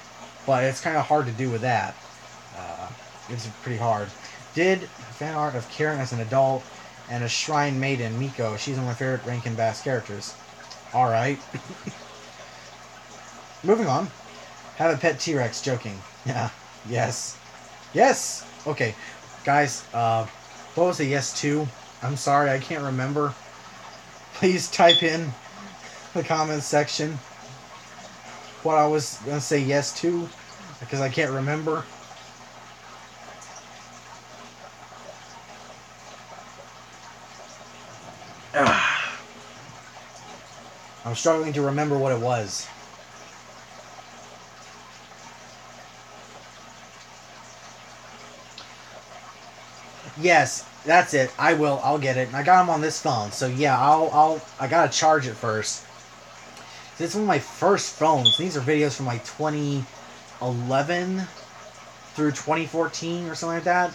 Speaker 1: But it's kind of hard to do with that. It's pretty hard. Did fan art of Karen as an adult and a Shrine Maiden, Miko. She's one of my favorite Rankin Bass characters. Alright. Moving on. Have a pet T-Rex, joking. Yeah. Yes. Yes! Okay. Guys, what was the yes to? I'm sorry, I can't remember. Please type in the comments section what I was going to say yes to, because I can't remember. I'm struggling to remember what it was. Yes, that's it. I will. I'll get it. And I got them on this phone, so yeah, I gotta charge it first. This is one of my first phones. These are videos from like 2011 through 2014 or something like that.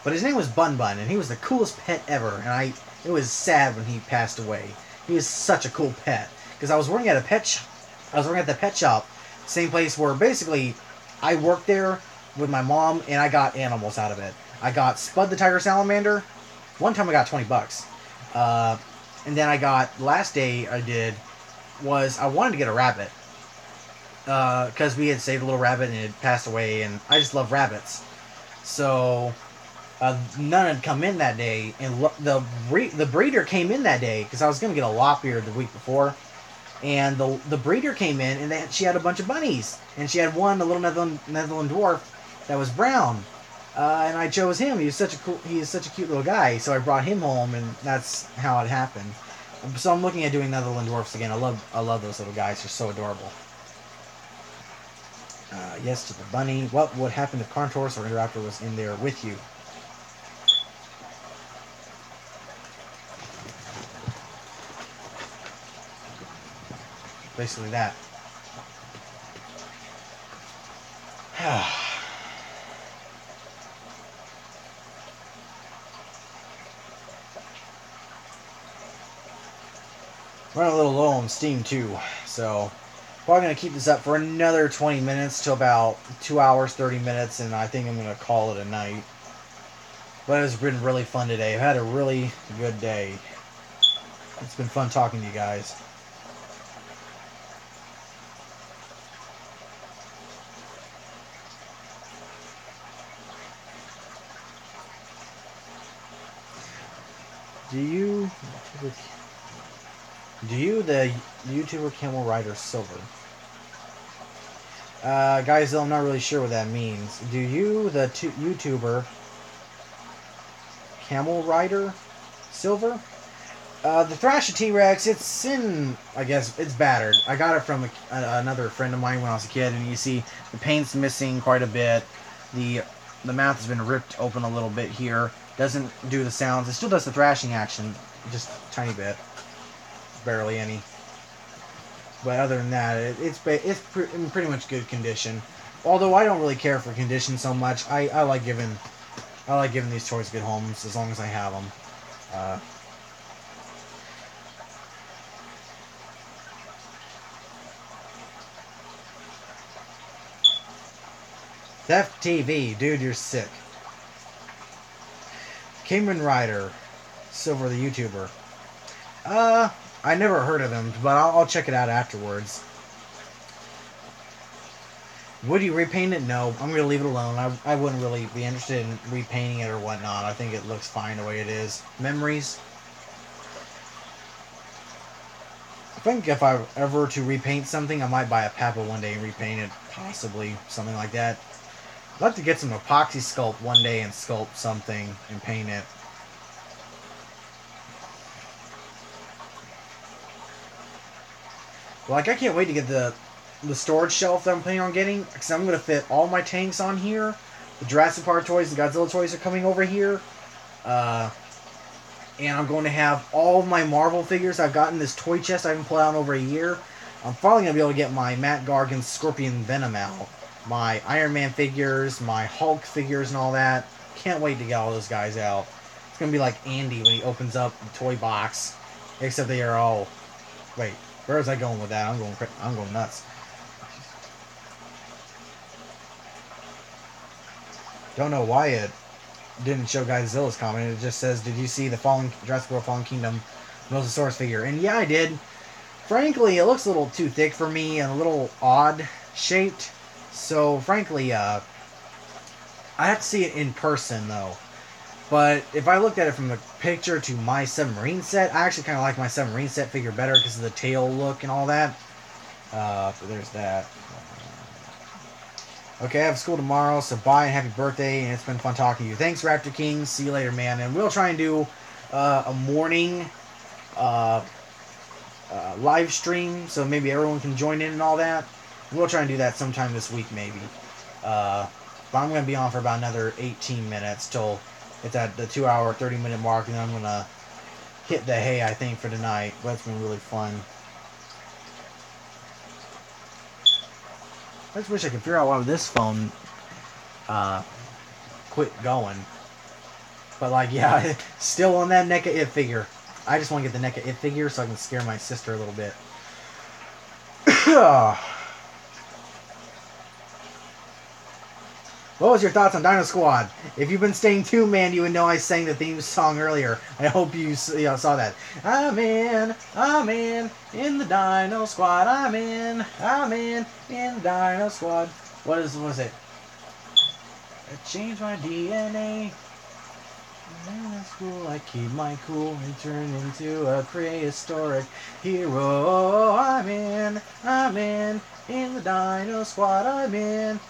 Speaker 1: But his name was Bun Bun, and he was the coolest pet ever. And it was sad when he passed away. He was such a cool pet. Because I was working at a pet shop. I was working at the pet shop, same place where basically I worked there with my mom, and I got animals out of it. I got Spud the Tiger Salamander. One time I got $20. And then I got, last day I did was I wanted to get a rabbit. Because we had saved a little rabbit and it had passed away, and I just love rabbits. So none had come in that day, and the breeder came in that day because I was going to get a lop-ear the week before. And the breeder came in, and she had a bunch of bunnies. And she had one, a little Netherland dwarf, that was brown. And I chose him. He is such a cute little guy. So I brought him home, and that's how it happened. So I'm looking at doing Netherland dwarfs again. I love those little guys. They're so adorable. Yes to the bunny. What would happen if Carnotaurus or Indoraptor was in there with you? Basically that. Running a little low on steam too, so probably going to keep this up for another 20 minutes to about 2 hours, 30 minutes, and I think I'm going to call it a night. But it's been really fun today. I've had a really good day. It's been fun talking to you guys. the YouTuber Camel Rider Silver? Guys, I'm not really sure what that means. Do you, the YouTuber Camel Rider Silver? The Thrasher T-Rex, it's in, I guess, it's battered. I got it from another friend of mine when I was a kid, and you see the paint's missing quite a bit. The mouth has been ripped open a little bit here. Doesn't do the sounds. It still does the thrashing action, just a tiny bit. Barely any. But other than that, it's in pretty much good condition. Although I don't really care for condition so much. I like giving these toys good homes as long as I have them. Theft TV, dude, you're sick. Kamen Rider, Silver the YouTuber. I never heard of him, but I'll check it out afterwards. Would you repaint it? No, I'm gonna leave it alone. I wouldn't really be interested in repainting it or whatnot. I think it looks fine the way it is. Memories. I think if I ever to repaint something, I might buy a Papa one day and repaint it, possibly something like that. I'd like to get some epoxy sculpt one day and sculpt something and paint it. Like, I can't wait to get the storage shelf that I'm planning on getting, because I'm going to fit all my tanks on here. The Jurassic Park toys and Godzilla toys are coming over here. And I'm going to have all of my Marvel figures I've got in this toy chest I haven't put out in over a year. I'm finally going to be able to get my Matt Gargan Scorpion Venom out. My Iron Man figures, my Hulk figures and all that. Can't wait to get all those guys out. It's going to be like Andy when he opens up the toy box. Except they are all... Wait, where was I going with that? I'm going nuts. Don't know why it didn't show Godzilla's comment. It just says, did you see the Jurassic World Fallen Kingdom Mosasaurus figure? And yeah, I did. Frankly, it looks a little too thick for me and a little odd shaped. So, frankly, I have to see it in person, though. But if I looked at it from the picture to my submarine set, I actually kind of like my submarine set figure better because of the tail look and all that. So there's that. Okay, I have school tomorrow, so bye and happy birthday, and it's been fun talking to you. Thanks, Raptor King. See you later, man. And we'll try and do a morning live stream, so maybe everyone can join in and all that. We'll try and do that sometime this week, maybe. But I'm going to be on for about another 18 minutes till it's at the 2-hour, 30-minute mark, and then I'm going to hit the hay, I think, for tonight. But it's been really fun. I just wish I could figure out why this phone quit going. But, like, yeah, still on that NECA It figure. I just want to get the NECA It figure so I can scare my sister a little bit. What was your thoughts on Dino Squad? If you've been staying tuned, man, you would know I sang the theme song earlier. I hope you saw that. I'm in the Dino Squad. I'm in the Dino Squad. What is it? I changed my DNA. That's cool. I keep my cool and turn into a prehistoric hero. I'm in the Dino Squad. I'm in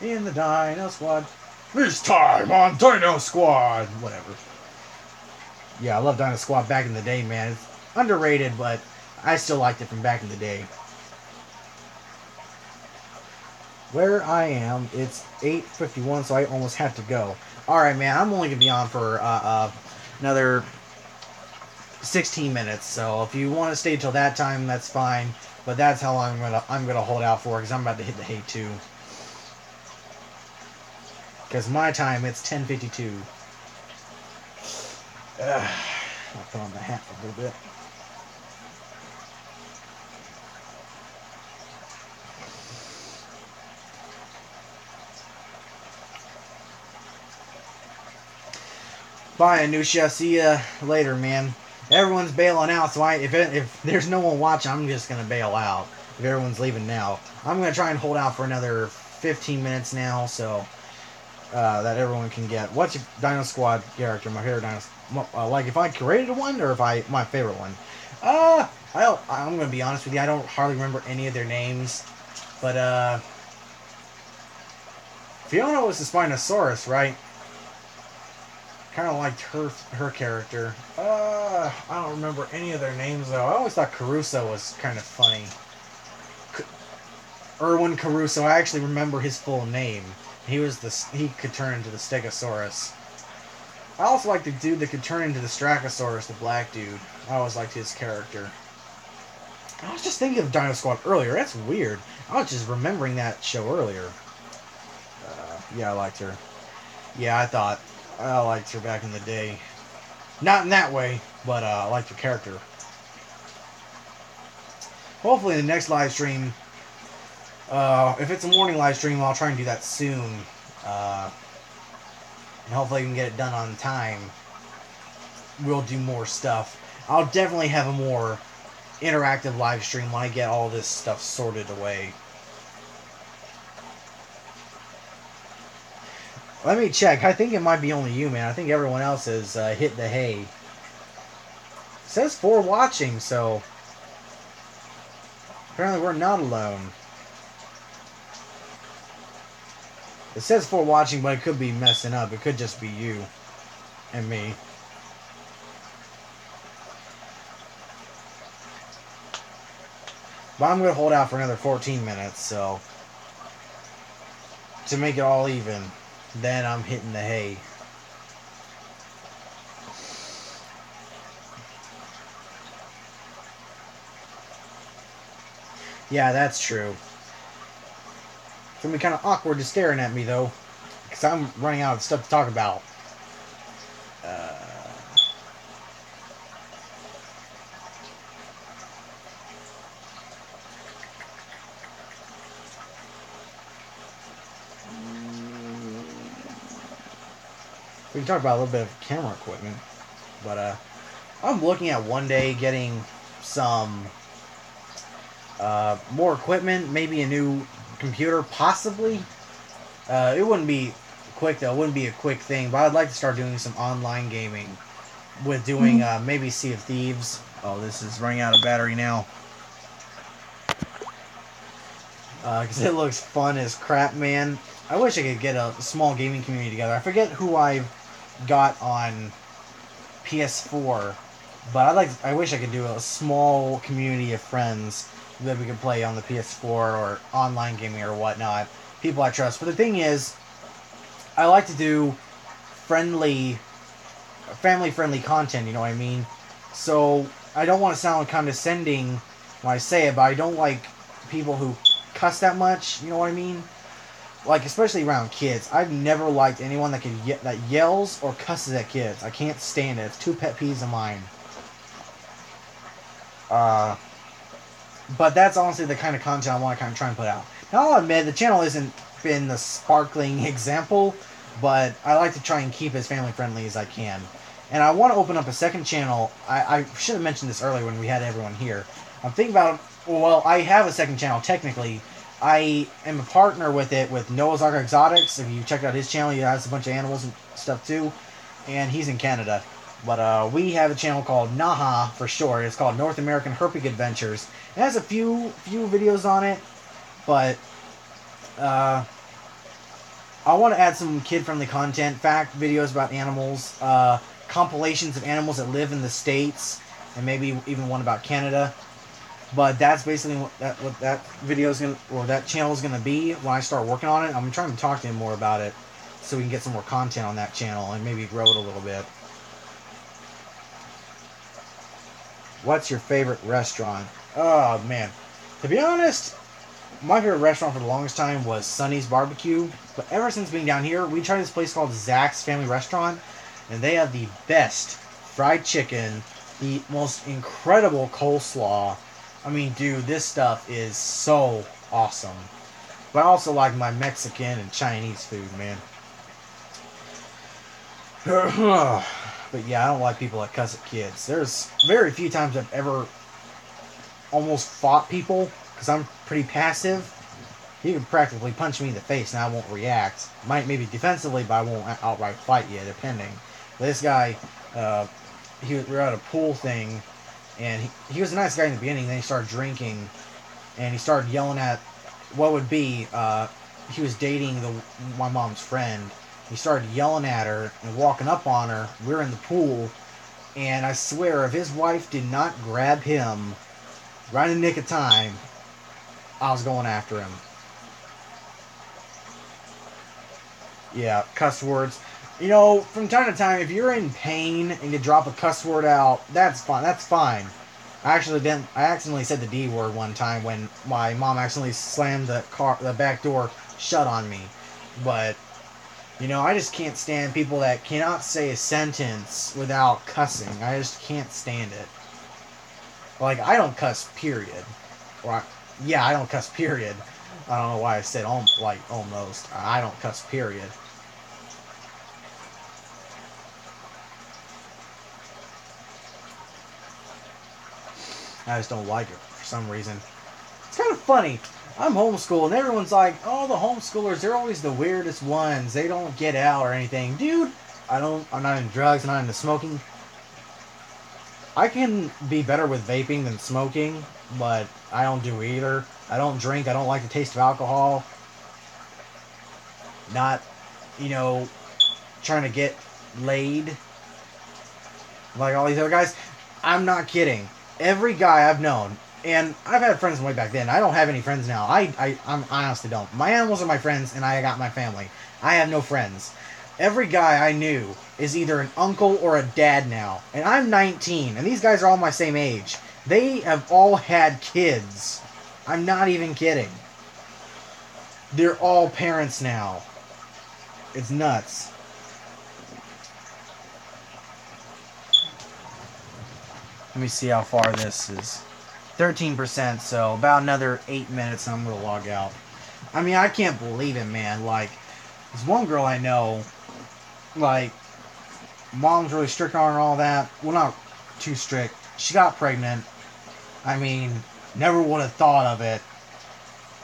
Speaker 1: the Dino Squad. This time on Dino Squad. Whatever. Yeah, I love Dino Squad back in the day, man. It's underrated, but I still liked it from back in the day. Where I am, it's 8:51, so I almost have to go. Alright, man, I'm only going to be on for another 16 minutes, so if you want to stay till that time, that's fine. But that's how long I'm gonna hold out for, because I'm about to hit the hay too. Because my time, it's 10:52. I'll put on the hat a little bit. Bye, Anusha. See ya later, man. Everyone's bailing out, so if there's no one watching, I'm just going to bail out. If everyone's leaving now. I'm going to try and hold out for another 15 minutes now, so that everyone can get. What's your Dino Squad character? My favorite Dino like if I created one or if my favorite one. I'm gonna be honest with you. I don't hardly remember any of their names, but Fiona was the Spinosaurus, right? Kind of liked her character. I don't remember any of their names though. I always thought Caruso was kind of funny. Erwin Caruso. I actually remember his full name. He could turn into the Stegosaurus. I also like the dude that could turn into the Strachosaurus, the black dude. I always liked his character. I was just thinking of Dino Squad earlier. That's weird. I was just remembering that show earlier. Yeah, I liked her. Yeah, I liked her back in the day. Not in that way, but I liked her character. Hopefully, the next live stream, if it's a morning live stream, I'll try and do that soon. And hopefully, we can get it done on time. We'll do more stuff. I'll definitely have a more interactive live stream when I get all this stuff sorted away. Let me check. I think it might be only you, man. I think everyone else has hit the hay. It says 4 watching, so apparently we're not alone. It says 4 watching, but it could be messing up. It could just be you and me. But I'm going to hold out for another 14 minutes, so to make it all even, then I'm hitting the hay. Yeah, that's true. It's going to be kind of awkward to staring at me, though, because I'm running out of stuff to talk about. We can talk about a little bit of camera equipment, but I'm looking at one day getting some more equipment, maybe a new computer, possibly. It wouldn't be quick though. It wouldn't be a quick thing, but I'd like to start doing some online gaming with doing maybe Sea of Thieves. Oh, this is running out of battery now. Because it looks fun as crap, man. I wish I could get a small gaming community together. I forget who I've got on PS4, but I wish I could do a small community of friends that we could play on the PS4 or online gaming or whatnot. People I trust. But the thing is, I like to do family-friendly content, you know what I mean? So, I don't want to sound condescending when I say it, but I don't like people who cuss that much, you know what I mean? Like, especially around kids. I've never liked anyone that that yells or cusses at kids. I can't stand it. It's 2 pet peeves of mine. But that's honestly the kind of content I want to kind of try and put out. Now, I'll admit, the channel hasn't been the sparkling example, but I like to try and keep as family-friendly as I can. And I want to open up a second channel. I should have mentioned this earlier when we had everyone here. I'm thinking about, well, I have a second channel, technically. I am a partner with it with Noah's Ark Exotics. If you check out his channel, he has a bunch of animals and stuff too. And he's in Canada. But we have a channel called NAHA for short. It's called North American Herping Adventures. It has a few videos on it, but I want to add some kid-friendly content, fact videos about animals, compilations of animals that live in the States, and maybe even one about Canada. But that's basically what that video is that channel is gonna be when I start working on it. I'm trying to talk to him more about it, so we can get some more content on that channel and maybe grow it a little bit. What's your favorite restaurant? Oh man, to be honest, my favorite restaurant for the longest time was Sonny's Barbecue. But ever since being down here, we tried this place called Zach's Family Restaurant, and they have the best fried chicken, the most incredible coleslaw. I mean, dude, this stuff is so awesome. But I also like my Mexican and Chinese food, man. But yeah, I don't like people that cuss at kids. There's very few times I've ever almost fought people, because I'm pretty passive. You can practically punch me in the face and I won't react. Might maybe defensively, but I won't outright fight you, depending. But this guy, Uh, we were at a pool thing, and he was a nice guy in the beginning. Then he started drinking, and he started yelling at what would be. He was dating my mom's friend. He started yelling at her and walking up on her. We were in the pool, and I swear, if his wife did not grab him right in the nick of time, I was going after him. Yeah, cuss words. You know, from time to time, if you're in pain and you drop a cuss word out, that's fine. That's fine. I accidentally said the D word one time when my mom accidentally slammed the back door shut on me. But you know, I just can't stand people that cannot say a sentence without cussing. I just can't stand it. Like, I don't cuss, period. Or, yeah, I don't cuss, period. I don't know why I said almost. I don't cuss, period. I just don't like it for some reason. It's kind of funny. I'm homeschooled, and everyone's like, "Oh, the homeschoolers, they're always the weirdest ones. They don't get out or anything." Dude, I'm not into drugs. I'm not into smoking. I can be better with vaping than smoking, but I don't do either. I don't drink. I don't like the taste of alcohol. Not, you know, trying to get laid like all these other guys. I'm not kidding. Every guy I've known, and I've had friends way back then. I don't have any friends now. I honestly don't. My animals are my friends, and I got my family. I have no friends. Every guy I knew is either an uncle or a dad now. And I'm 19, and these guys are all my same age. They have all had kids. I'm not even kidding. They're all parents now. It's nuts. Let me see how far this is. 13%, so about another 8 minutes and I'm going to log out. I mean, I can't believe it, man. Like, there's one girl I know, like, mom's really strict on her and all that. Well, not too strict. She got pregnant. I mean, never would have thought of it.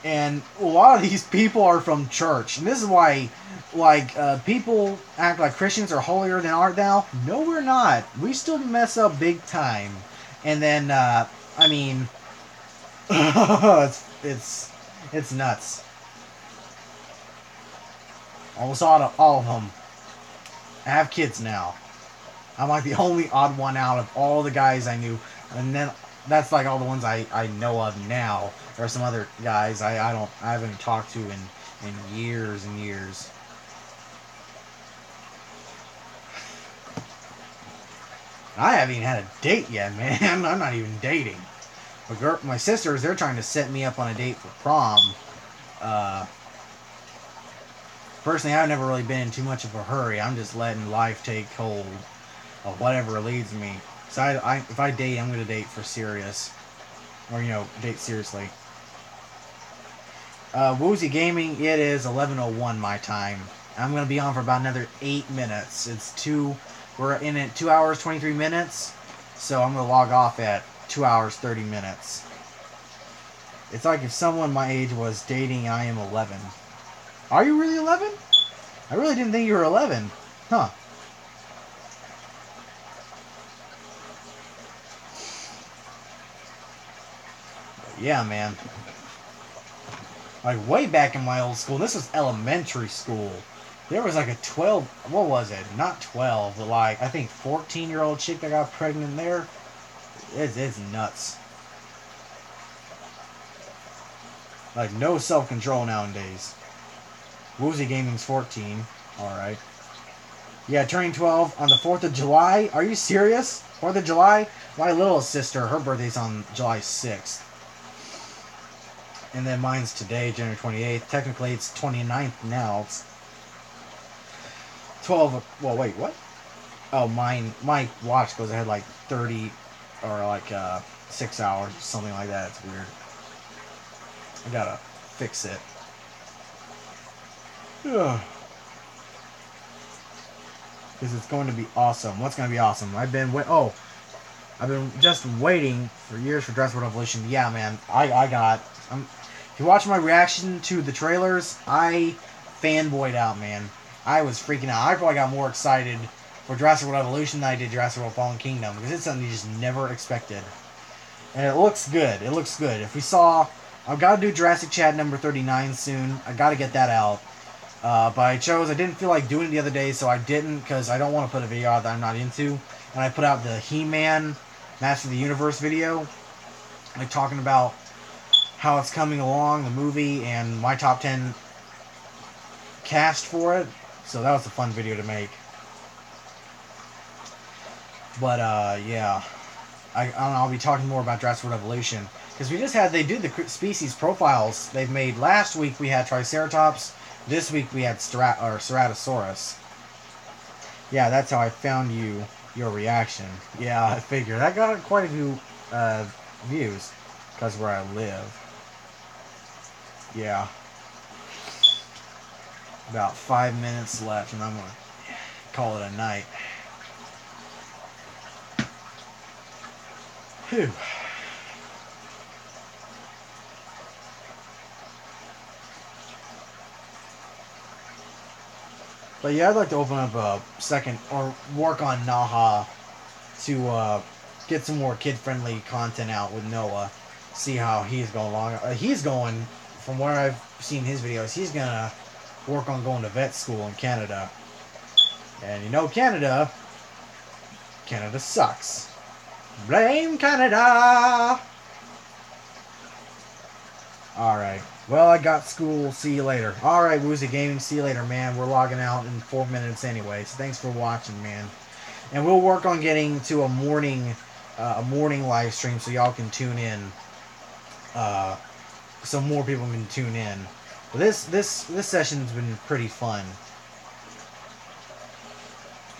Speaker 1: And a lot of these people are from church. And this is why, like, people act like Christians are holier than art now. No, we're not. We still mess up big time. And then, I mean, it's nuts. Almost all of them have kids now. I'm like the only odd one out of all the guys I knew. And then that's like all the ones I know of now. There are some other guys I haven't talked to in years and years. I haven't even had a date yet, man. I'm not even dating. My sisters, they're trying to set me up on a date for prom. Personally, I've never really been in too much of a hurry. I'm just letting life take hold of whatever leads me. So if I date, I'm going to date for serious. Or, you know, date seriously. Woozy Gaming, it is 11:01 my time. I'm going to be on for about another 8 minutes. We're in at 2 hours, 23 minutes. So I'm going to log off at 2 hours, 30 minutes. It's like if someone my age was dating, I am 11. Are you really 11? I really didn't think you were 11. Huh. But yeah, man. Like, way back in my old school, this was elementary school. There was like a 12, what was it? Not 12, but like, I think 14-year-old chick that got pregnant there. It's nuts. Like, no self-control nowadays. Woozy Gaming's 14. Alright. Yeah, turning 12 on the 4th of July. Are you serious? 4th of July? My little sister, her birthday's on July 6th. And then mine's today, January 28th. Technically, it's 29th now. It's 12. Well, wait, what? Oh, my watch goes ahead like 30 or like 6 hours, something like that. It's weird. I gotta fix it. Because it's going to be awesome. What's going to be awesome? I've been just waiting for years for Dress World Evolution. Yeah, man. If you watch my reaction to the trailers, I fanboyed out, man. I was freaking out. I probably got more excited for Jurassic World Evolution than I did Jurassic World Fallen Kingdom, because it's something you just never expected. And it looks good. It looks good. If we saw... I've got to do Jurassic Chat number 39 soon. I got to get that out. But I didn't feel like doing it the other day, so I didn't, because I don't want to put a video out that I'm not into. And I put out the He-Man Master of the Universe video, like talking about how it's coming along, the movie, and my top 10 cast for it. So that was a fun video to make. But, yeah. I don't know, I'll be talking more about Jurassic World Evolution. Because they do the species profiles they've made. Last week we had Triceratops. This week we had Ceratosaurus. Yeah, that's how I found your reaction. Yeah, I figured. I got quite a few views. Because where I live. Yeah. About 5 minutes left and I'm going to call it a night. Whew. But yeah, I'd like to open up a second, or work on Naha to get some more kid-friendly content out with Noah. See how he's going along. He's going, from where I've seen his videos, he's going to work on going to vet school in Canada. And you know Canada sucks. Blame Canada! Alright. Well, I got school. See you later. Alright, Woozy Gaming. See you later, man. We're logging out in 4 minutes anyway. So thanks for watching, man. And we'll work on getting to a morning live stream so y'all can tune in. So more people can tune in. But this session's been pretty fun.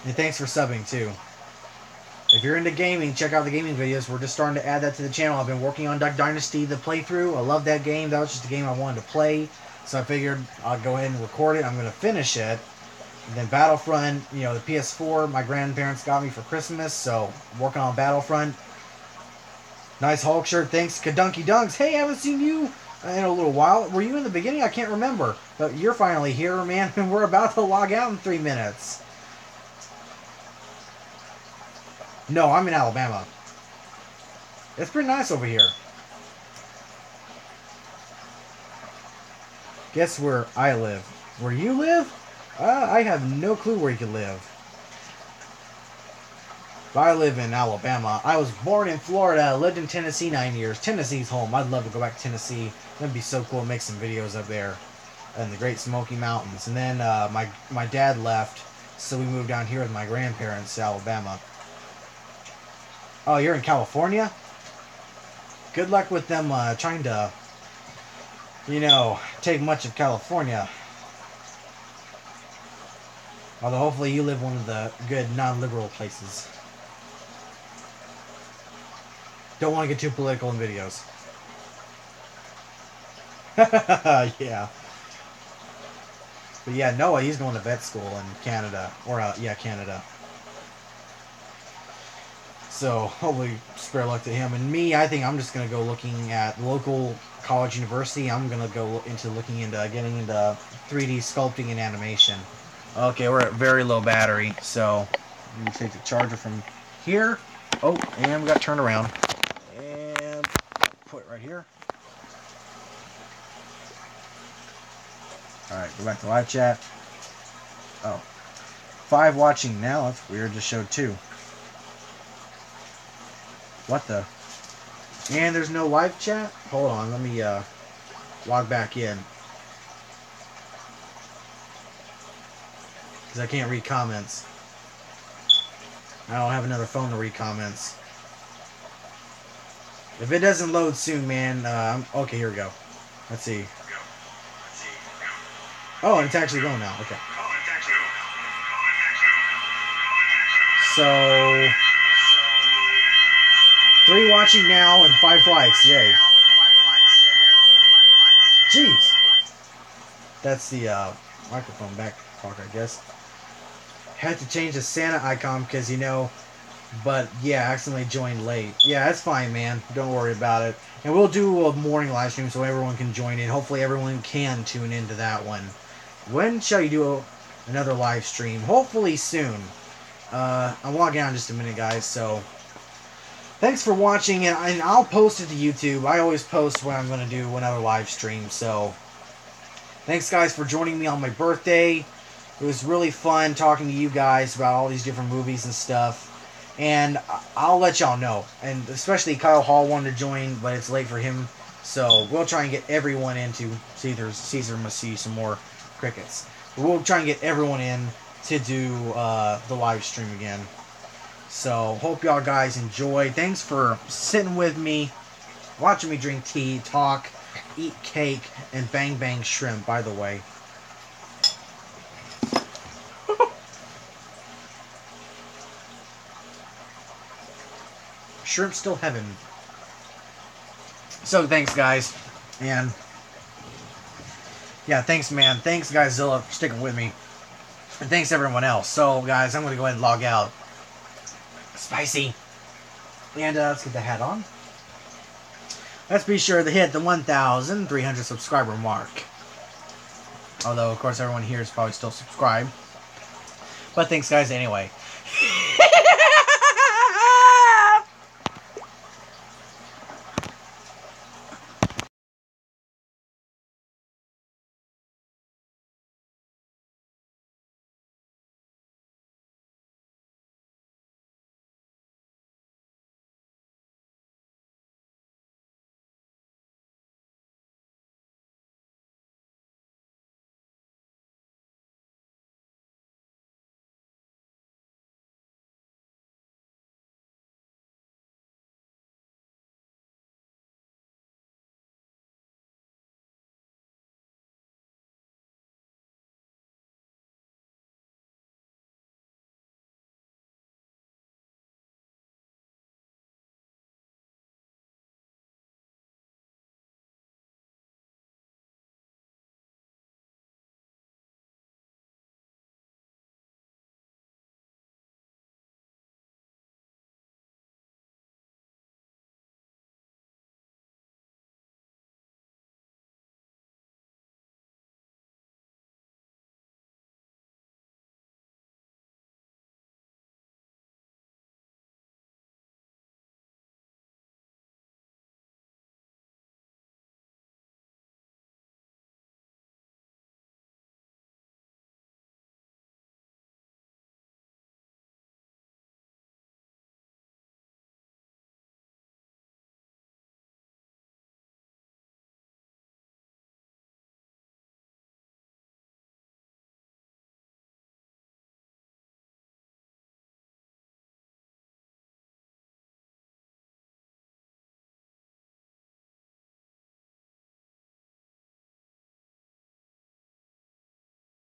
Speaker 1: And thanks for subbing, too. If you're into gaming, check out the gaming videos. We're just starting to add that to the channel. I've been working on Duck Dynasty, the playthrough. I love that game. That was just a game I wanted to play. So I figured I'll go ahead and record it. I'm going to finish it. And then Battlefront, you know, the PS4, my grandparents got me for Christmas. So working on Battlefront. Nice Hulk shirt. Thanks, Kadunky Dunks. Hey, I haven't seen you in a little while. Were you in the beginning? I can't remember. But you're finally here, man. And we're about to log out in 3 minutes. No, I'm in Alabama. It's pretty nice over here. Guess where I live? Where you live? I have no clue where you could live. But I live in Alabama. I was born in Florida. Lived in Tennessee 9 years. Tennessee's home. I'd love to go back to Tennessee. That'd be so cool to make some videos up there. In the Great Smoky Mountains. And then my dad left. So we moved down here with my grandparents to Alabama. Oh, you're in California? Good luck with them trying to, you know, take much of California. Although hopefully you live one of the good non-liberal places. Don't want to get too political in videos. Yeah. But yeah, Noah, he's going to vet school in Canada. Or, yeah, Canada. So, hopefully, spare luck to him. And me, I think I'm just going to go looking at local college university. I'm going to go into looking into getting into 3D sculpting and animation. Okay, we're at very low battery. So, let me take the charger from here. Oh, and we got turned around. And put it right here. Alright, go back to live chat. Oh. 5 watching now. That's weird. Just showed 2. What the? And there's no live chat? Hold on, let me log back in. Because I can't read comments. I don't have another phone to read comments. If it doesn't load soon, man, okay, here we go. Let's see. Oh, and it's actually going now. Okay. So... 3 watching now and 5 likes. Yay. Jeez. That's the microphone back talk, I guess. Had to change the Santa icon because, you know, but yeah, accidentally joined late. Yeah, that's fine, man. Don't worry about it. And we'll do a morning live stream so everyone can join in. Hopefully everyone can tune into that one. When shall you do another live stream? Hopefully soon. I'm logging out in just a minute, guys, so thanks for watching, and I'll post it to YouTube. I always post when I'm going to do another live stream, so thanks, guys, for joining me on my birthday. It was really fun talking to you guys about all these different movies and stuff. And I'll let y'all know. And especially Kyle Hall wanted to join, but it's late for him. So we'll try and get everyone in to see if Caesar must see some more crickets. But we'll try and get everyone in to do the live stream again. So hope y'all guys enjoy. Thanks for sitting with me, watching me drink tea, talk, eat cake, and bang bang shrimp, by the way. Shrimp still heaven. So thanks, guys. And yeah, thanks, man. Thanks, guys, Zilla, for sticking with me. And thanks, everyone else. So, guys, I'm going to go ahead and log out. Spicy. And let's get the hat on. Let's be sure to hit the 1,300 subscriber mark. Although, of course, everyone here is probably still subscribed. But thanks, guys, anyway.